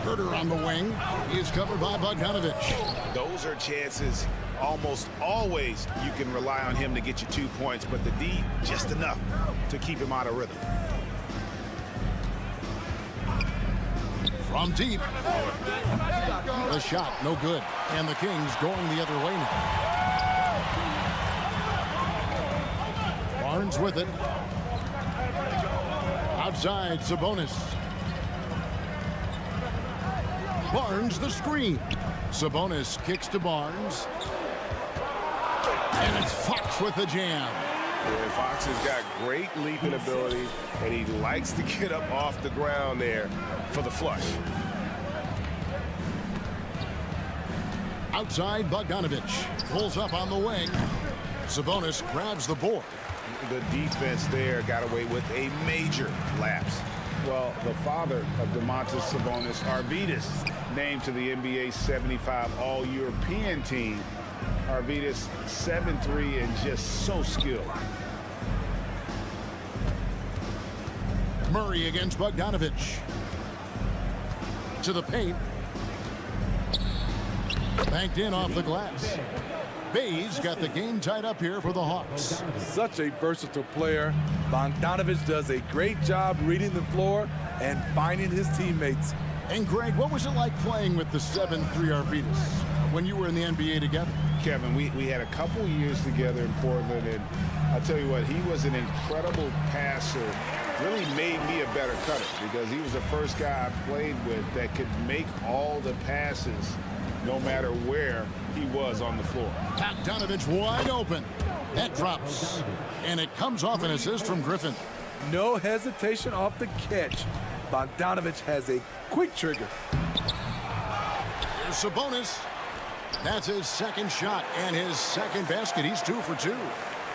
A: Huerter on the wing. He is covered by Bogdanovich.
C: Those are chances almost always you can rely on him to get you 2 points, but the D just enough to keep him out of rhythm.
A: From deep. The shot, no good. And the Kings going the other way now. Barnes with it. Outside, Sabonis. Barnes the screen. Sabonis kicks to Barnes. And it's Fox with the jam.
C: Yeah, Fox has got great leaping ability, and he likes to get up off the ground there for the flush.
A: Outside, Bogdanovich pulls up on the wing. Sabonis grabs the board.
C: The defense there got away with a major lapse. Well, the father of Domantas Sabonis, Arvydas, named to the NBA 75 All-European team. Arvydas 7'3" and just so skilled.
A: Murray against Bogdanovich. To the paint. Banked in off the glass. Bay's got the game tied up here for the Hawks.
B: Such a versatile player. Bogdanovich does a great job reading the floor and finding his teammates.
A: And Greg, what was it like playing with the 7'3" Arvydas when you were in the NBA together?
C: Kevin, we had a couple years together in Portland, and I'll tell you what, he was an incredible passer. Really made me a better cutter because he was the first guy I played with that could make all the passes no matter where he was on the floor.
A: Bogdanovich wide open. That drops. And it comes off an assist from Griffin.
B: No hesitation off the catch. Bogdanovich has a quick trigger.
A: Here's Sabonis. That's his second shot and his second basket. He's 2 for 2.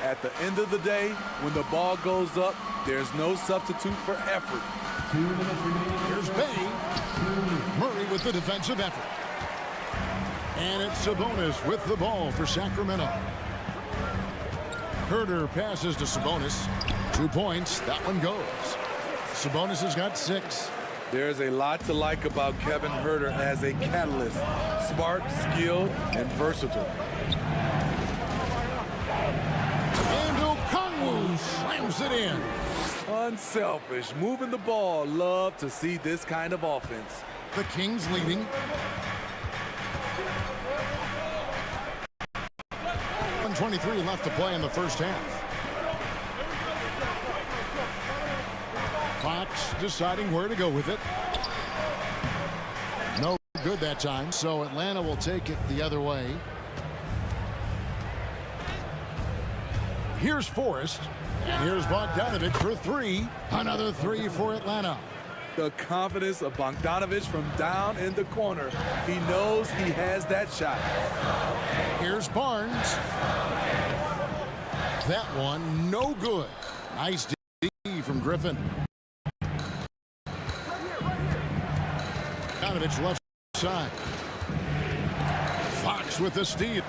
B: At the end of the day, when the ball goes up, there's no substitute for effort.
A: Here's Bay. Murray with the defensive effort. And it's Sabonis with the ball for Sacramento. Huerter passes to Sabonis. 2 points. That one goes. Sabonis has got 6.
B: There's a lot to like about Kevin Huerter as a catalyst. Smart, skilled, and versatile.
A: And Okongwu slams it in.
B: Unselfish, moving the ball. Love to see this kind of offense.
A: The Kings leading. 1:23 left to play in the first half. Fox deciding where to go with it. No good that time, so Atlanta will take it the other way. Here's Forrest, and here's Bogdanovich for 3. Another 3 for Atlanta.
B: The confidence of Bogdanovich from down in the corner. He knows he has that shot.
A: Here's Barnes. That one no good. Nice D from Griffin. Bogdanovich left side. Fox with the steal.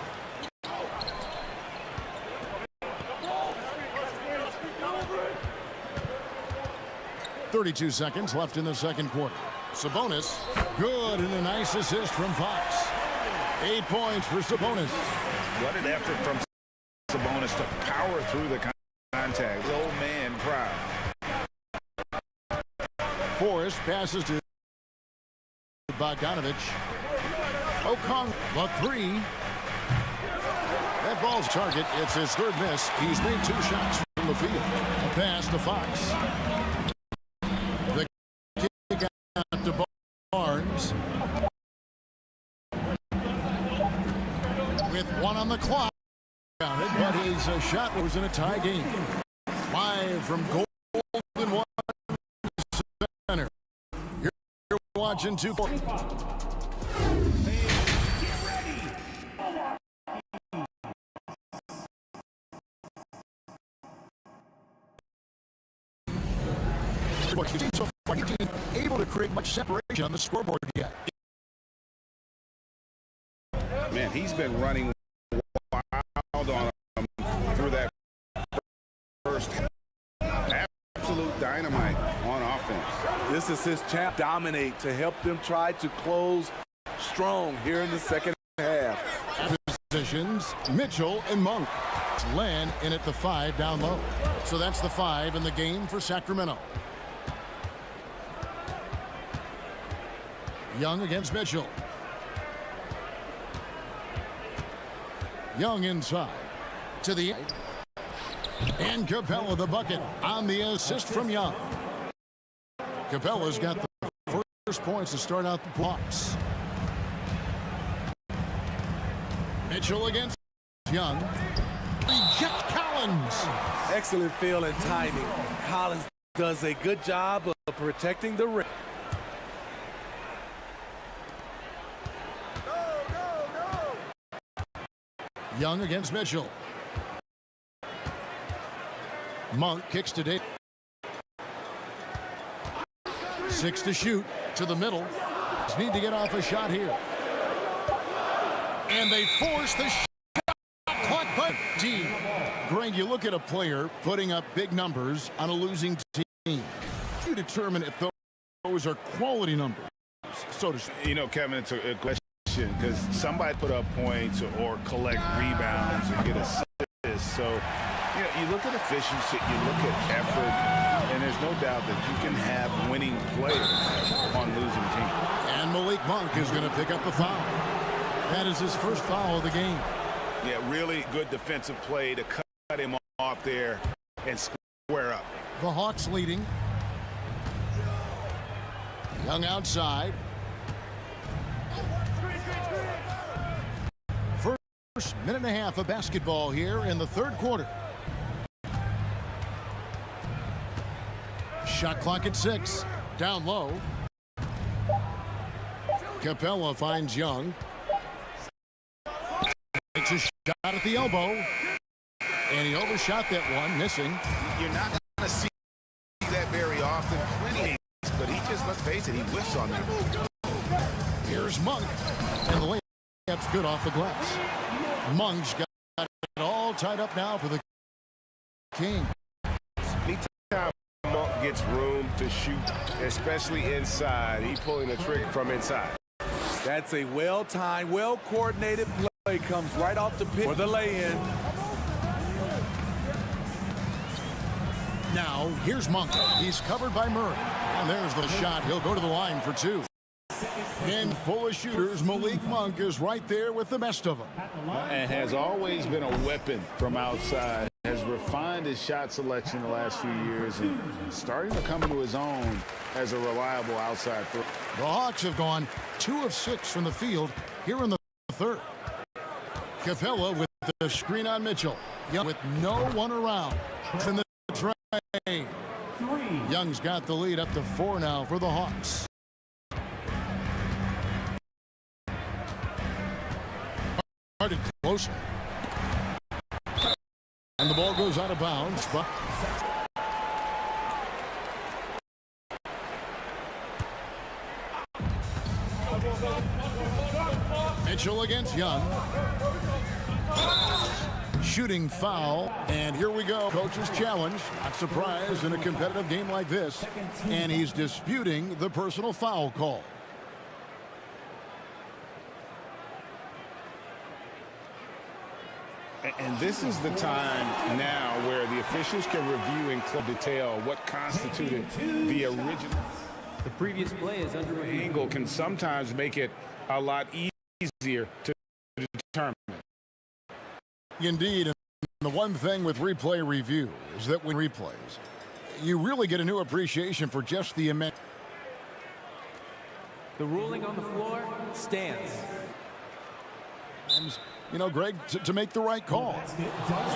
A: .32 seconds left in the second quarter. Sabonis, good, and a nice assist from Fox. 8 points for Sabonis.
C: What an effort from Sabonis to power through the contact. His old man proud.
A: Forrest passes to Bogdanovich. Okongwu, the 3. That ball's target. It's his 3rd miss. He's made 2 shots from the field. A pass to Fox. The kick out to Barnes. With 1 on the clock. But his shot was in a tie game. 5 from Golden One Center. You're watching 2 points. What you've seen so far, your team able to create much separation on the scoreboard yet.
C: Man, he's been running wild on him through that first absolute dynamite on offense.
B: This is his chance to dominate to help them try to close strong here in the second half.
A: Positions, Mitchell and Monk. Len in at the 5 down low. So that's the 5 in the game for Sacramento. Young against Mitchell. Young inside to the 8. And Capella the bucket on the assist from Young. Capella's got the first points to start out the blocks. Mitchell against Young. Reject Collins.
B: Excellent feel and timing. Collins does a good job of protecting the rim.
A: Young against Mitchell. Monk kicks to Dave. 6 to shoot to the middle. Just need to get off a shot here. And they force the shot clock by team. Greg, you look at a player putting up big numbers on a losing team. You determine if those are quality numbers, so to speak.
C: You know, Kevin, it's a question because somebody put up points or collect rebounds or get assists. So, you know, you look at efficiency, you look at effort, and there's no doubt that you can have winning players on losing teams.
A: And Malik Monk is going to pick up the foul. That is his first foul of the game.
C: Yeah, really good defensive play to cut him off there and square up.
A: The Hawks leading. Young outside. First minute and a half of basketball here in the third quarter. Shot clock at 6. Down low. Capella finds Young. Takes a shot at the elbow. And he overshot that one, missing.
C: You're not going to see that very often. Plenty, but he just, let's face it, he whiffs on that.
A: Here's Monk. And the layup's good off the glass. Monk's got it all tied up now for the Kings.
F: Anytime Monk gets room to shoot, especially inside, he's pulling the trigger from inside.
B: That's a well-timed, well-coordinated play. Comes right off the pitch for the lay-in.
A: Now, here's Monk. He's covered by Murray. And there's the shot. He'll go to the line for two. And full of shooters, Malik Monk is right there with the best of them.
C: And has always been a weapon from outside. Has refined his shot selection the last few years and starting to come into his own as a reliable outside threat.
A: The Hawks have gone 2 of 6 from the field here in the third. Capella with the screen on Mitchell. Young with no one around. From the tray. Young's got the lead up to 4 now for the Hawks. Started closer. And the ball goes out of bounds. But Mitchell against Young. Shooting foul. And here we go. Coach's challenge. Not surprised in a competitive game like this. And he's disputing the personal foul call.
C: And this is the time now where the officials can review in club detail what constituted the original.
M: The previous play is under review.
C: Angle can sometimes make it a lot easier to determine.
A: Indeed, and the one thing with replay review is that when replays, you really get a new appreciation for just the immense.
M: The ruling on the floor stands.
A: You know, Greg, to make the right call.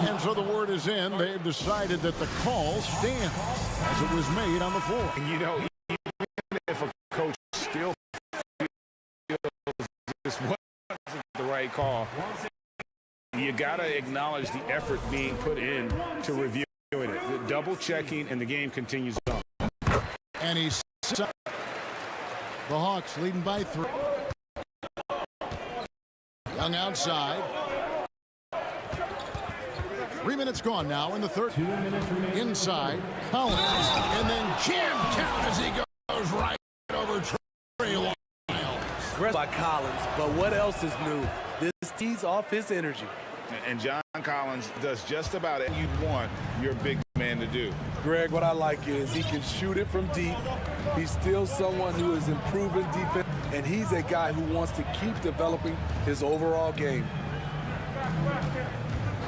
A: And so the word is in. They've decided that the call stands as it was made on the floor.
C: And you know, even if a coach still feels this wasn't the right call, you got to acknowledge the effort being put in to reviewing it. The double checking, and the game continues on.
A: And he's the Hawks leading by 3. Young outside. 3 minutes gone now in the third. Inside, Collins, and then jammed down as he goes right over Trey Lyles.
B: By Collins, but what else is new? This tees off his energy.
C: And John Collins does just about it you'd want your big man to do.
B: Greg, what I like is he can shoot it from deep. He's still someone who is improving defense, and he's a guy who wants to keep developing his overall game.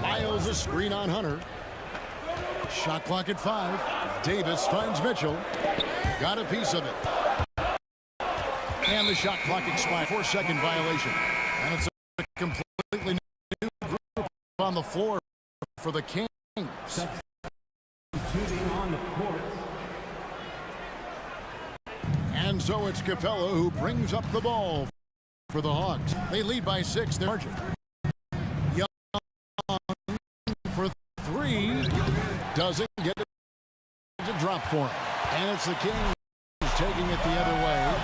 A: Lyles a screen on Hunter. Shot clock at 5. Davis finds Mitchell. Got a piece of it. And the shot clock expires. 4-second violation. And it's a completely new group on the floor for the Kings.
J: On the court.
A: And so it's Capella who brings up the ball for the Hawks. They lead by 6. They're marching. Young for 3. Doesn't get it to drop for him. And it's the Kings taking it the other way.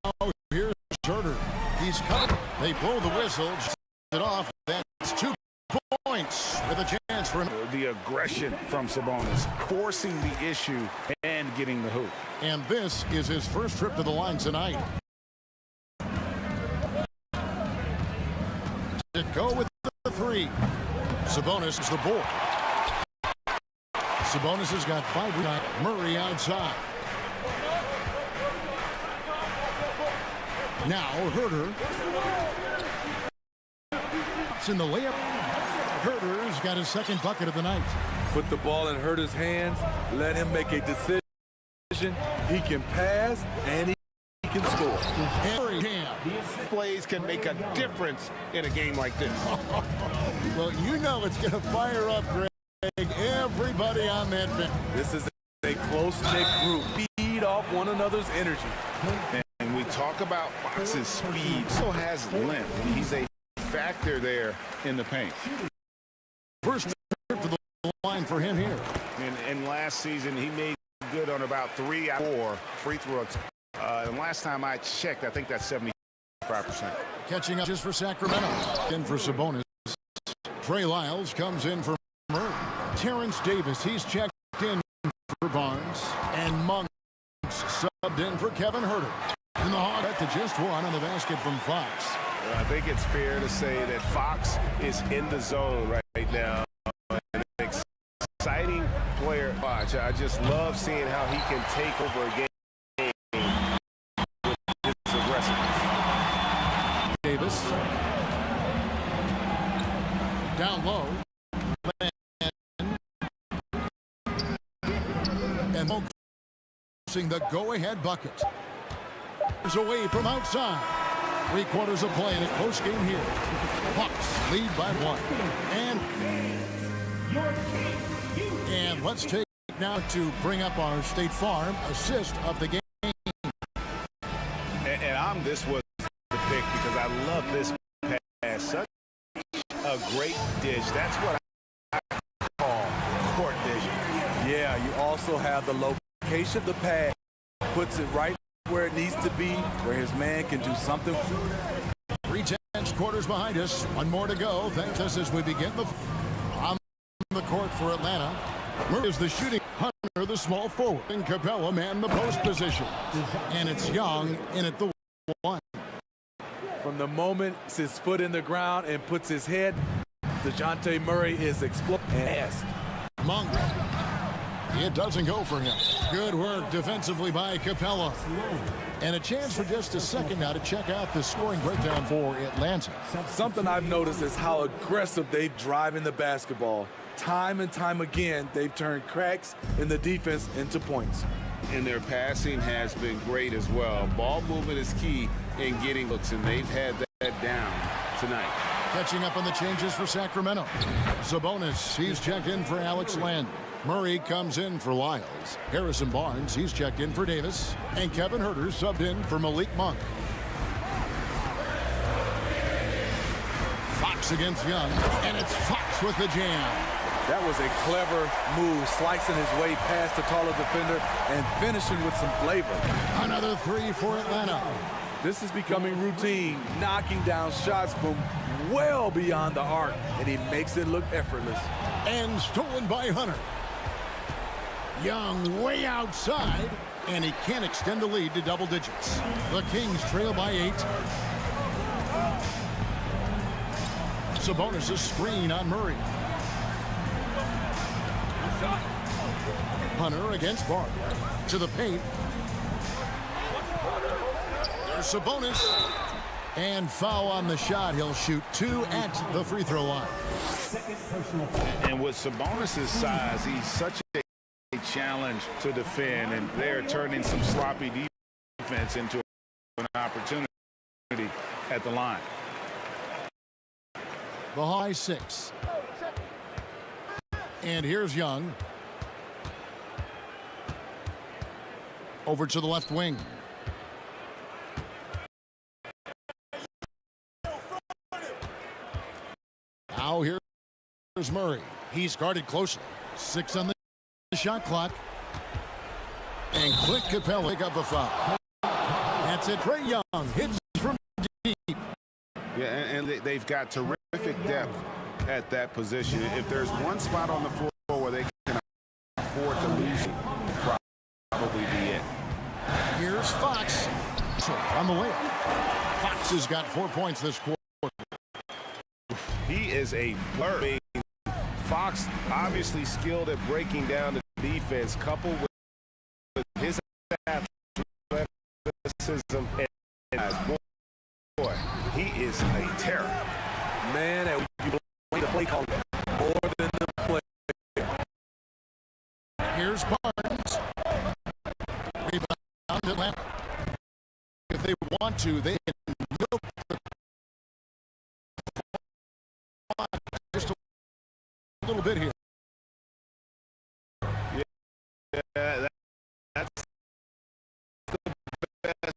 A: Now here's Turner. He's covered. They blow the whistle. It off. That's 2 points with a chance for him.
C: The aggression from Sabonis, forcing the issue and getting the hoop.
A: And this is his first trip to the line tonight. To go with the 3. Sabonis is the board. Sabonis has got 5 rebounds. Murray outside. Now Herter. It's in the layup. Herter's got his second bucket of the night.
B: Put the ball in Herter's hands. Let him make a decision. He can pass and he can score.
A: Henry
C: Plays can make a difference in a game like this.
A: Well, you know it's going to fire up, Greg. Everybody on that bench.
B: This is a close-knit group. Feed off one another's energy.
C: And we talk about Fox's speed. So has length. He's a factor there in the paint.
A: First trip to the line for him here.
C: And last season, he made good on about 3 out of 4 free throws. And last time I checked, I think that's 75%.
A: Catching up just for Sacramento. In for Sabonis. Trey Lyles comes in for Murray. Terrence Davis, he's checked in for Barnes. And Monk's subbed in for Kevin Herter. And the Hawks got to just one on the basket from Fox.
F: Well, I think it's fair to say that Fox is in the zone right now. An exciting player to watch. I just love seeing how he can take over a game with his aggressiveness.
A: Davis. Down low. And Monk the go-ahead bucket. Away from outside. 3/4 of play in a close game here. Hawks lead by 1. And let's take now to bring up our State Farm assist of the game.
F: And this was the pick because I love this pass. Such a great dish. That's what I call court vision.
B: Yeah, you also have the location of the pass. Puts it right where it needs to be, where his man can do something.
A: 3/10 quarters behind us. One more to go. Thanks us as we begin on the court for Atlanta. Murray is the shooting. Hunter, the small forward. And Capella man the post position. And it's Young in at the 1.
B: From the moment his foot in the ground and puts his head, DeJounte Murray is exploding.
A: Monk. It doesn't go for him. Good work defensively by Capella. And a chance for just a second now to check out the scoring breakdown for Atlanta.
B: Something I've noticed is how aggressive they've driven the basketball. Time and time again, they've turned cracks in the defense into points.
C: And their passing has been great as well. Ball movement is key in getting looks, and they've had that down tonight.
A: Catching up on the changes for Sacramento. Sabonis, he's checked in for Alex Len. Murray comes in for Lyles. Harrison Barnes, he's checked in for Davis. And Kevin Herter subbed in for Malik Monk. Fox against Young, and it's Fox with the jam.
B: That was a clever move, slicing his way past the taller defender and finishing with some flavor.
A: Another 3 for Atlanta.
B: This is becoming routine, knocking down shots from well beyond the arc, and he makes it look effortless.
A: And stolen by Hunter. Young way outside, and he can't extend the lead to double digits. The Kings trail by 8. Sabonis' screen on Murray. Hunter against Barnes. To the paint. There's Sabonis. And foul on the shot. He'll shoot 2 at the free throw line.
C: And with Sabonis' size, he's such a challenge to defend, and they're turning some sloppy defense into an opportunity at the line.
A: The high 6. And here's Young. Over to the left wing. Now here's Murray. He's guarded closely. 6 on the shot clock. And Clint Capella pick up a foul. That's it. Trae Young hits from deep.
C: Yeah, and they've got terrific depth at that position. If there's one spot on the floor where they can afford to lose, probably be it.
A: Here's Fox on the layup. Fox has got 4 points this quarter.
F: He is a blur. Fox obviously skilled at breaking down the defense, coupled with his athleticism and boy, he is a terror.
B: Man, you play the play call more than the play.
A: Here's Barnes. Rebound Atlanta. If they want to, they can milk the clock just a little bit here.
F: Yeah, that's the best.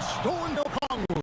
A: stolen to Kongwu.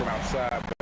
C: Outside.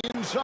A: Inside.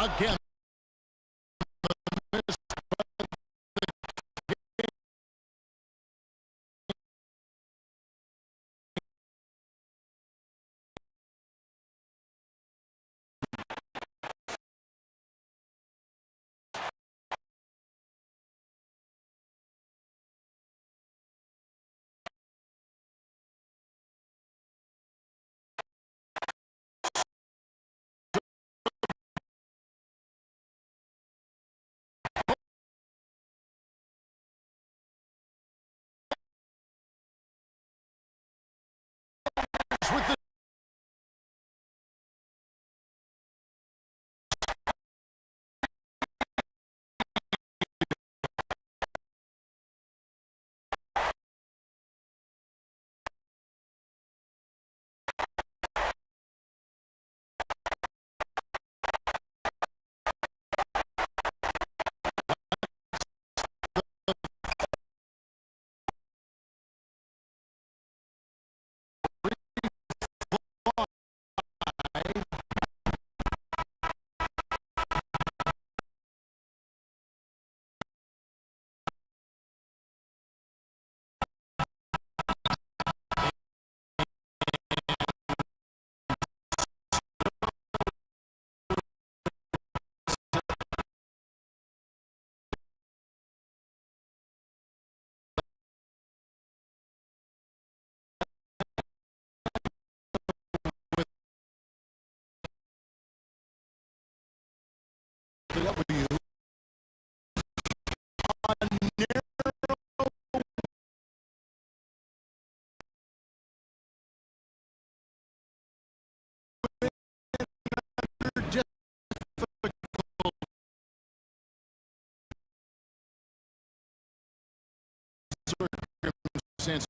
A: Again. With the W on circumstances.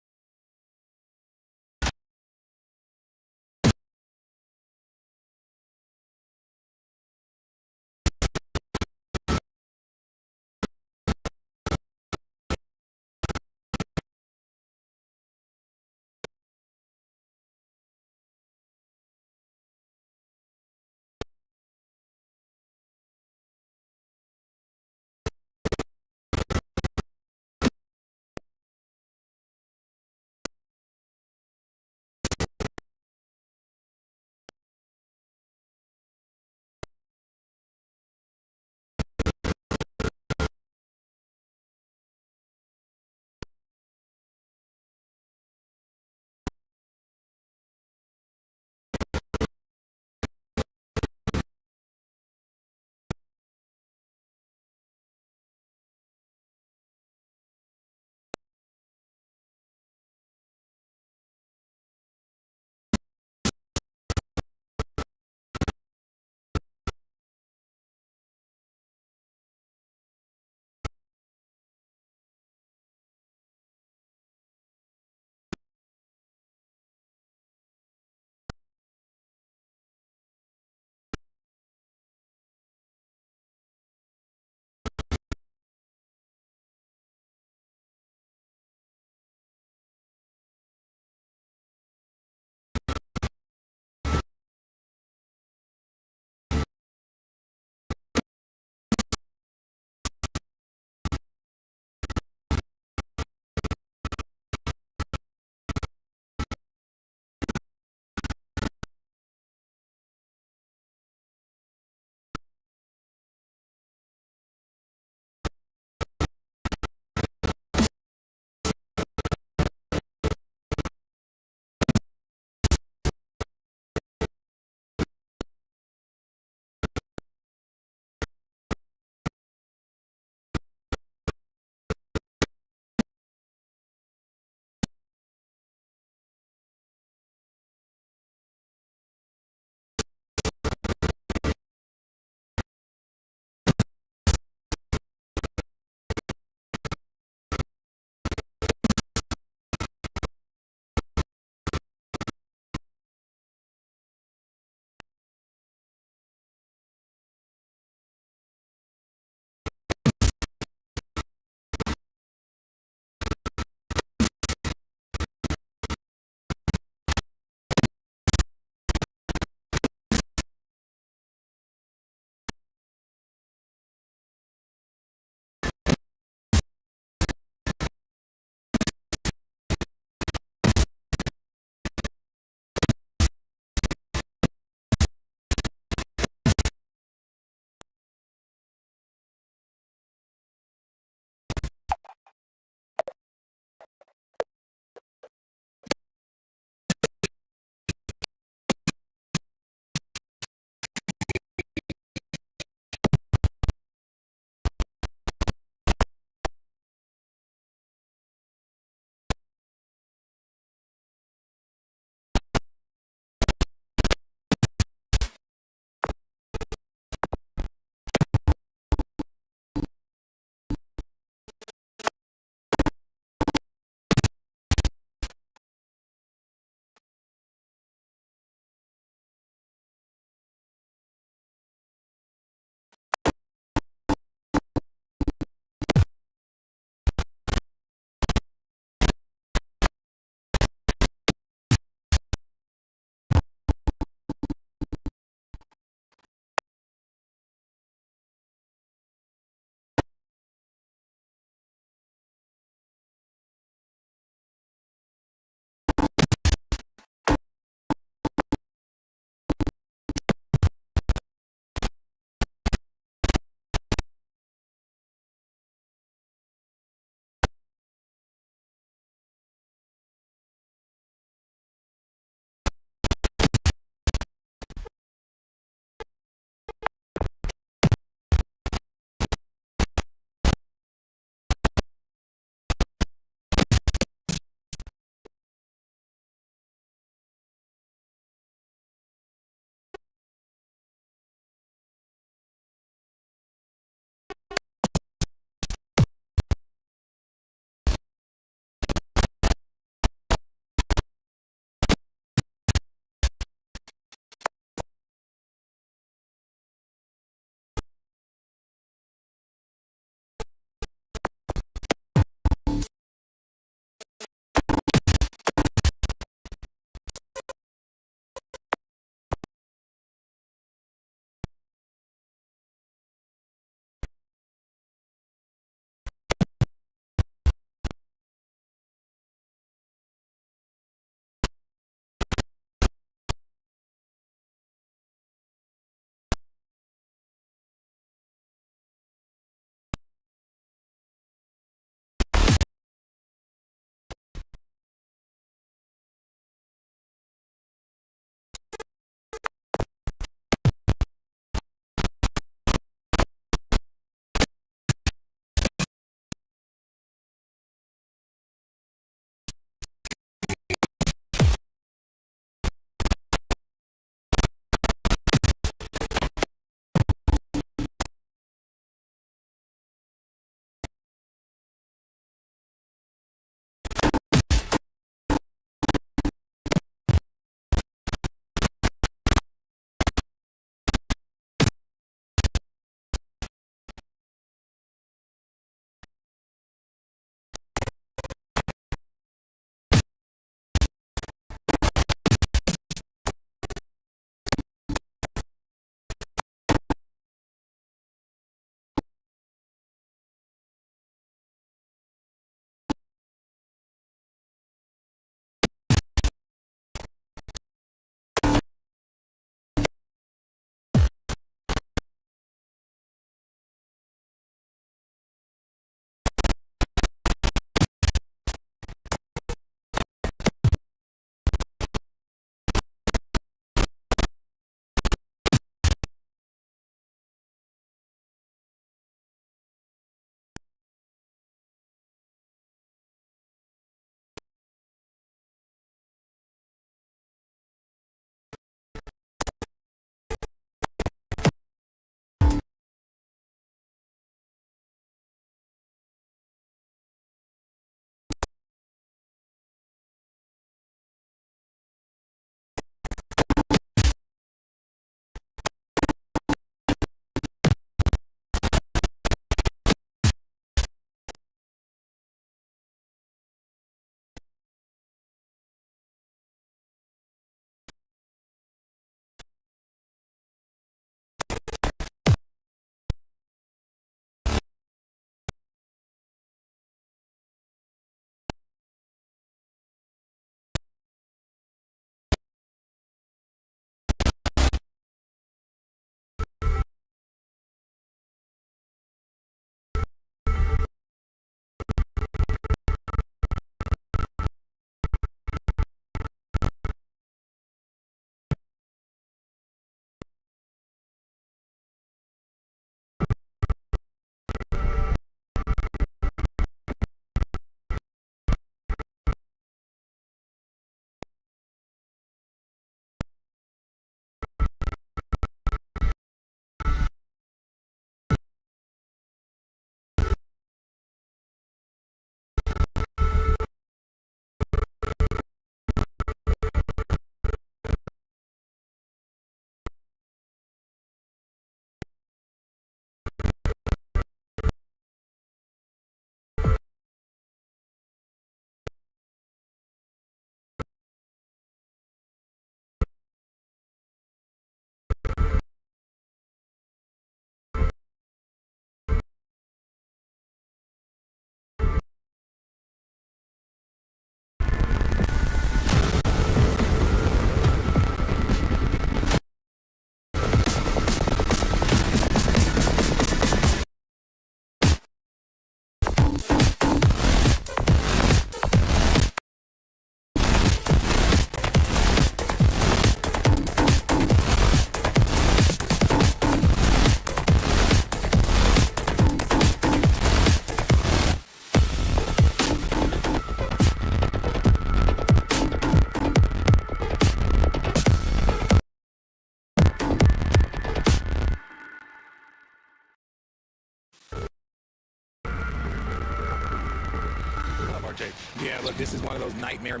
E: RJ.
I: Yeah, look, this is one of those nightmare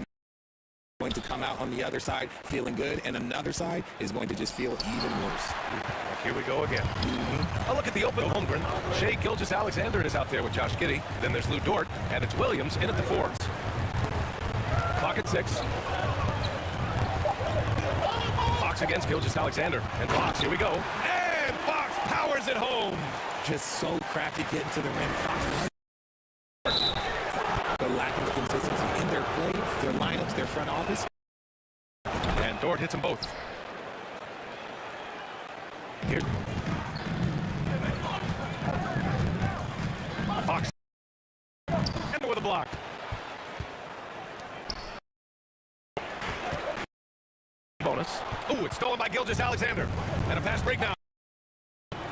I: going to come out on the other side feeling good, and another side is going to just feel even worse.
E: Here we go again. A look at the open Holmgren. Shea Gilgeous-Alexander is out there with Josh Giddey. Then there's Lou Dort, and it's Williams in at the forwards. Clock at 6. Fox against Gilgeous-Alexander. And Fox, here we go. And Fox powers it home.
I: Just so crafty getting to the rim. Fox. The lack of consistency in their play, their lineups, their front office.
E: And Dort hits them both. Here. Fox. And with a block. Bonus. Ooh, it's stolen by Gilgeous-Alexander. And a fast break now.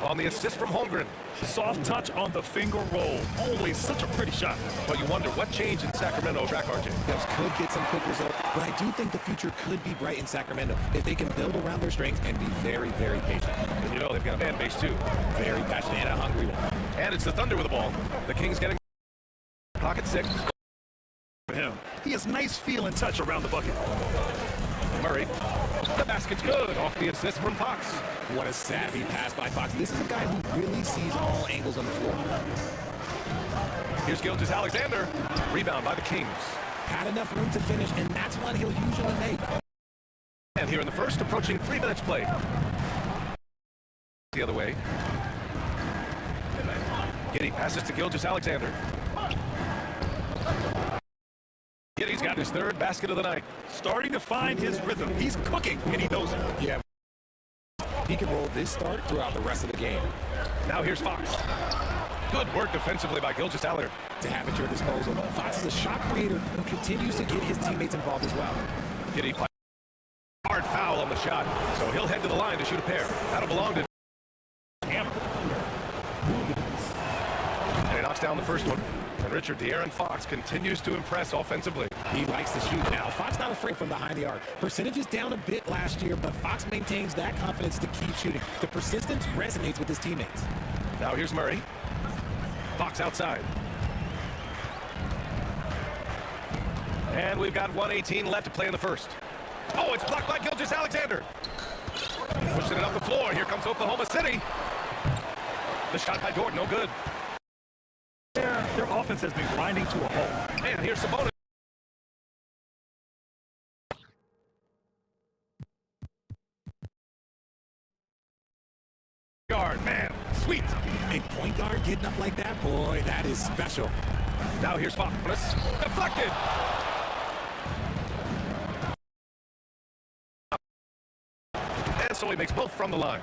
E: On the assist from Holmgren.
G: Soft touch on the finger roll. Always such a pretty shot.
E: But you wonder what changed in Sacramento track, RJ.
I: Cubs could get some quick results, but I do think the future could be bright in Sacramento if they can build around their strengths and be very, very patient.
E: And you know they've got a fan base too.
I: Very passionate and a hungry one.
E: And it's the Thunder with the ball. The Kings getting clock at 6.
G: For him, he has nice feel and touch around the bucket.
E: Murray. The basket's good off the assist from Fox.
I: What a savvy pass by Fox. This is a guy who really sees all angles on the floor.
E: Here's Gilgeous-Alexander. Rebound by the Kings.
I: Had enough room to finish, and that's one he'll usually make.
E: And here in the first, approaching 3 minutes played. The other way. Giddey passes to Gilgeous-Alexander. Giddey's got his 3rd basket of the night.
G: Starting to find his rhythm. He's cooking, and he knows it.
I: Yeah. He can roll this start throughout the rest of the game.
E: Now here's Fox. Good work defensively by Gilgeous-Alexander.
I: To have at your disposal, Fox is a shot creator who continues to get his teammates involved as well.
E: Giddey hard foul on the shot, so he'll head to the line to shoot a pair. That'll belong to Hammer. And he knocks down the first one. And Richard, De'Aaron Fox continues to impress offensively.
I: He likes to shoot now. Fox not afraid from behind the arc. Percentages down a bit last year, but Fox maintains that confidence to keep shooting. The persistence resonates with his teammates.
E: Now here's Murray. Fox outside. And we've got 1:18 left to play in the first. Oh, it's blocked by Gilgeous-Alexander. Pushing it up the floor. Here comes Oklahoma City. The shot by Dort, no good.
G: Their offense has been grinding to a halt.
E: And here's Sabonis. Guard, man, sweet.
I: A point guard getting up like that, boy, that is special.
E: Now here's Fox. Deflected. And so he makes both from the line.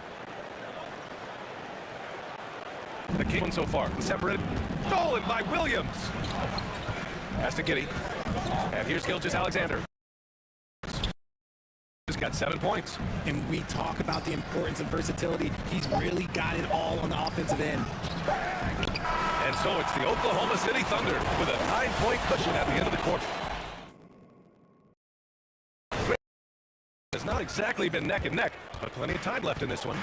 E: The key one so far. Separated. Stolen by Williams. Pass to Giddey. And here's Gilgeous-Alexander. He's got 7 points.
I: And we talk about the importance of versatility. He's really got it all on the offensive end.
E: And so it's the Oklahoma City Thunder with a 9-point cushion at the end of the quarter. Has not exactly been neck and neck, but plenty of time left in this one.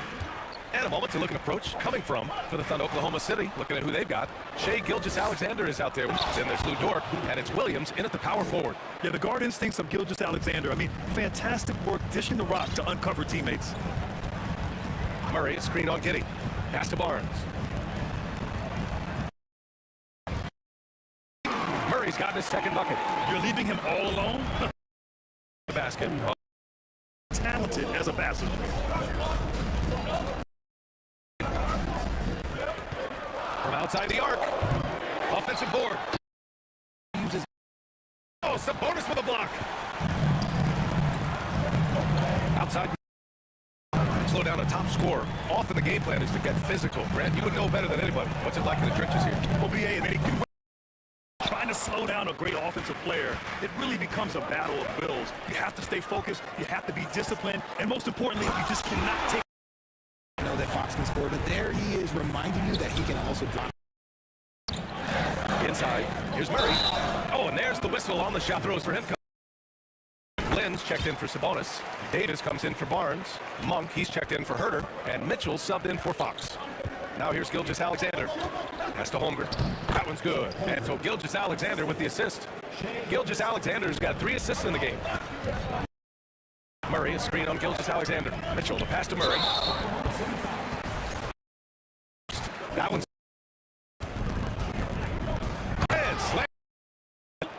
E: And a moment to look at approach coming from for the Thunder. Oklahoma City, looking at who they've got. Shea Gilgeous-Alexander is out there. Then there's Lou Dort, and it's Williams in at the power forward.
G: Yeah, the guard instincts of Gilgeous-Alexander. I mean, fantastic work dishing the rock to uncover teammates.
E: Murray, screen on Giddey. Pass to Barnes. Murray's gotten his 2nd bucket.
G: You're leaving him all alone?
E: The basket.
G: Talented as a basket.
E: From outside the arc. Offensive board. Oh, Sabonis with a block. Outside. Slow down a top scorer. Often the game plan is to get physical. Brent, you would know better than anybody. What's it like in the trenches here?
G: Well, BA, trying to slow down a great offensive player, it really becomes a battle of wills. You have to stay focused. You have to be disciplined. And most importantly, you just cannot take.
I: I know that Fox can score, but there he is reminding you that he can also drop.
E: Inside. Here's Murray. Oh, and there's the whistle on the shot throws for him. Lynn's checked in for Sabonis. Davis comes in for Barnes. Monk, he's checked in for Herter. And Mitchell subbed in for Fox. Now here's Gilgeous-Alexander. Pass to Holmgren. That one's good. And so Gilgeous-Alexander with the assist. Gilgeous-Alexander's got 3 assists in the game. Murray, a screen on Gilgeous-Alexander. Mitchell, the pass to Murray. That one's... And slam.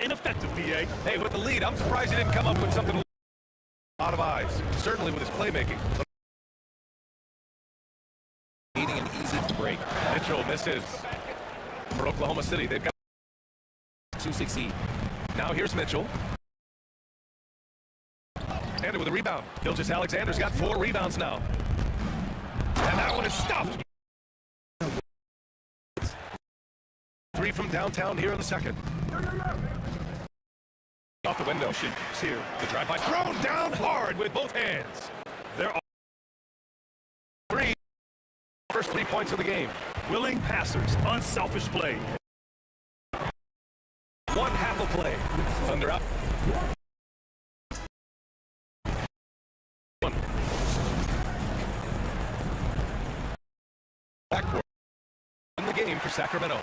G: Ineffective, BA.
E: Hey, with the lead, I'm surprised he didn't come up with something... A lot of eyes, certainly with his playmaking.
I: Needing an easy break.
E: Mitchell misses. For Oklahoma City, they've got
I: to succeed.
E: Now here's Mitchell. And with a rebound. Gilgeous-Alexander's got 4 rebounds now. And that one is stuffed. 3 from downtown here in the second. Off the window.
G: Here.
E: The drive-by thrown down hard with both hands.
G: There are
E: 3. First 3 points of the game.
G: willing passers, unselfish play.
E: 1 half a play. Thunder up. Backcourt in the game for Sacramento.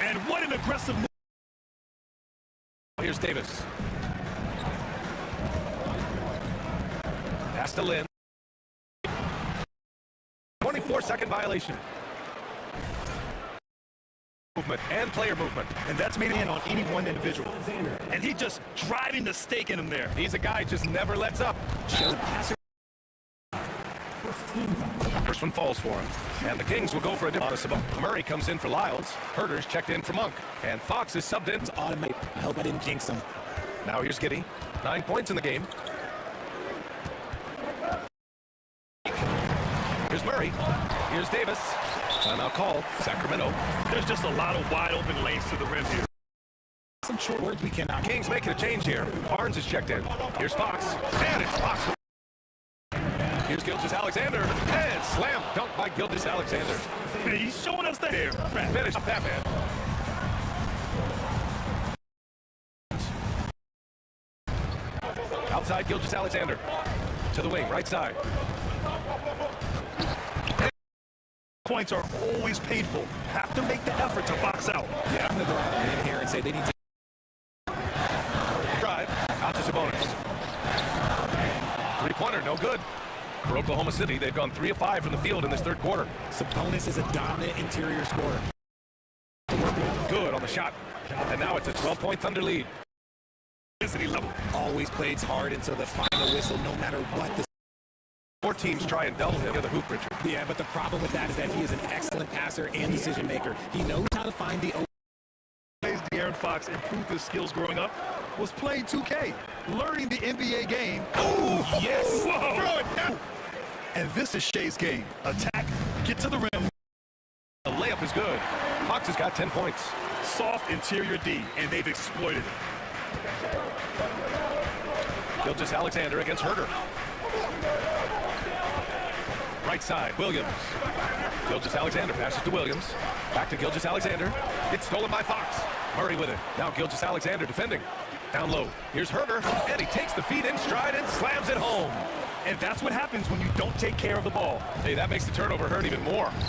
G: And what an aggressive move.
E: Here's Davis. Pass to Lynn. 24-second violation. Movement and player movement.
G: And that's made in on any one individual. And he just driving the stake in him there.
E: He's a guy just never lets up. First one falls for him. And the Kings will go for a dip. Murray comes in for Lyles. Herter's checked in for Monk. And Fox is subbed in.
I: Automate. I hope I didn't jinx him.
E: Now here's Giddey. 9 points in the game. Here's Murray. Here's Davis. Timeout call. Sacramento.
G: There's just a lot of wide open lanes to the rim here.
I: Some short words we cannot.
E: Kings making a change here. Barnes is checked in. Here's Fox. And it's Fox. Here's Gilgeous-Alexander. And slam dunk by Gilgeous-Alexander.
G: He's showing us that here.
E: Finish up that man. Outside Gilgeous-Alexander. To the wing, right side.
G: Points are always painful. Have to make the effort to box out.
I: Yeah, I'm going to go out in here and say they need to.
E: Drive. Out to Sabonis. 3-pointer, no good. For Oklahoma City, they've gone 3 of 5 from the field in this third quarter.
I: Sabonis is a dominant interior scorer.
E: Good on the shot. And now it's a 12-point Thunder lead.
I: Always plays hard until the final whistle, no matter what the
E: 4 teams try and double him. The hoop, Richard.
I: Yeah, but the problem with that is that he is an excellent passer and decision maker. He knows how to find the
G: ways De'Aaron Fox improved his skills growing up was playing 2K, learning the NBA game.
E: Oh, yes!
G: Whoa.
E: Throw it down.
G: And this is Shea's game. Attack, get to the rim.
E: The layup is good. Fox has got 10 points.
G: Soft interior D, and they've exploited it.
E: Gilgeous-Alexander against Herter. Right side, Williams. Gilgeous-Alexander passes to Williams. Back to Gilgeous-Alexander. It's stolen by Fox. Murray with it. Now Gilgeous-Alexander defending. Down low. Here's Herter. And he takes the feet in stride and slams it home.
G: And that's what happens when you don't take care of the ball.
E: Hey, that makes the turnover hurt even more.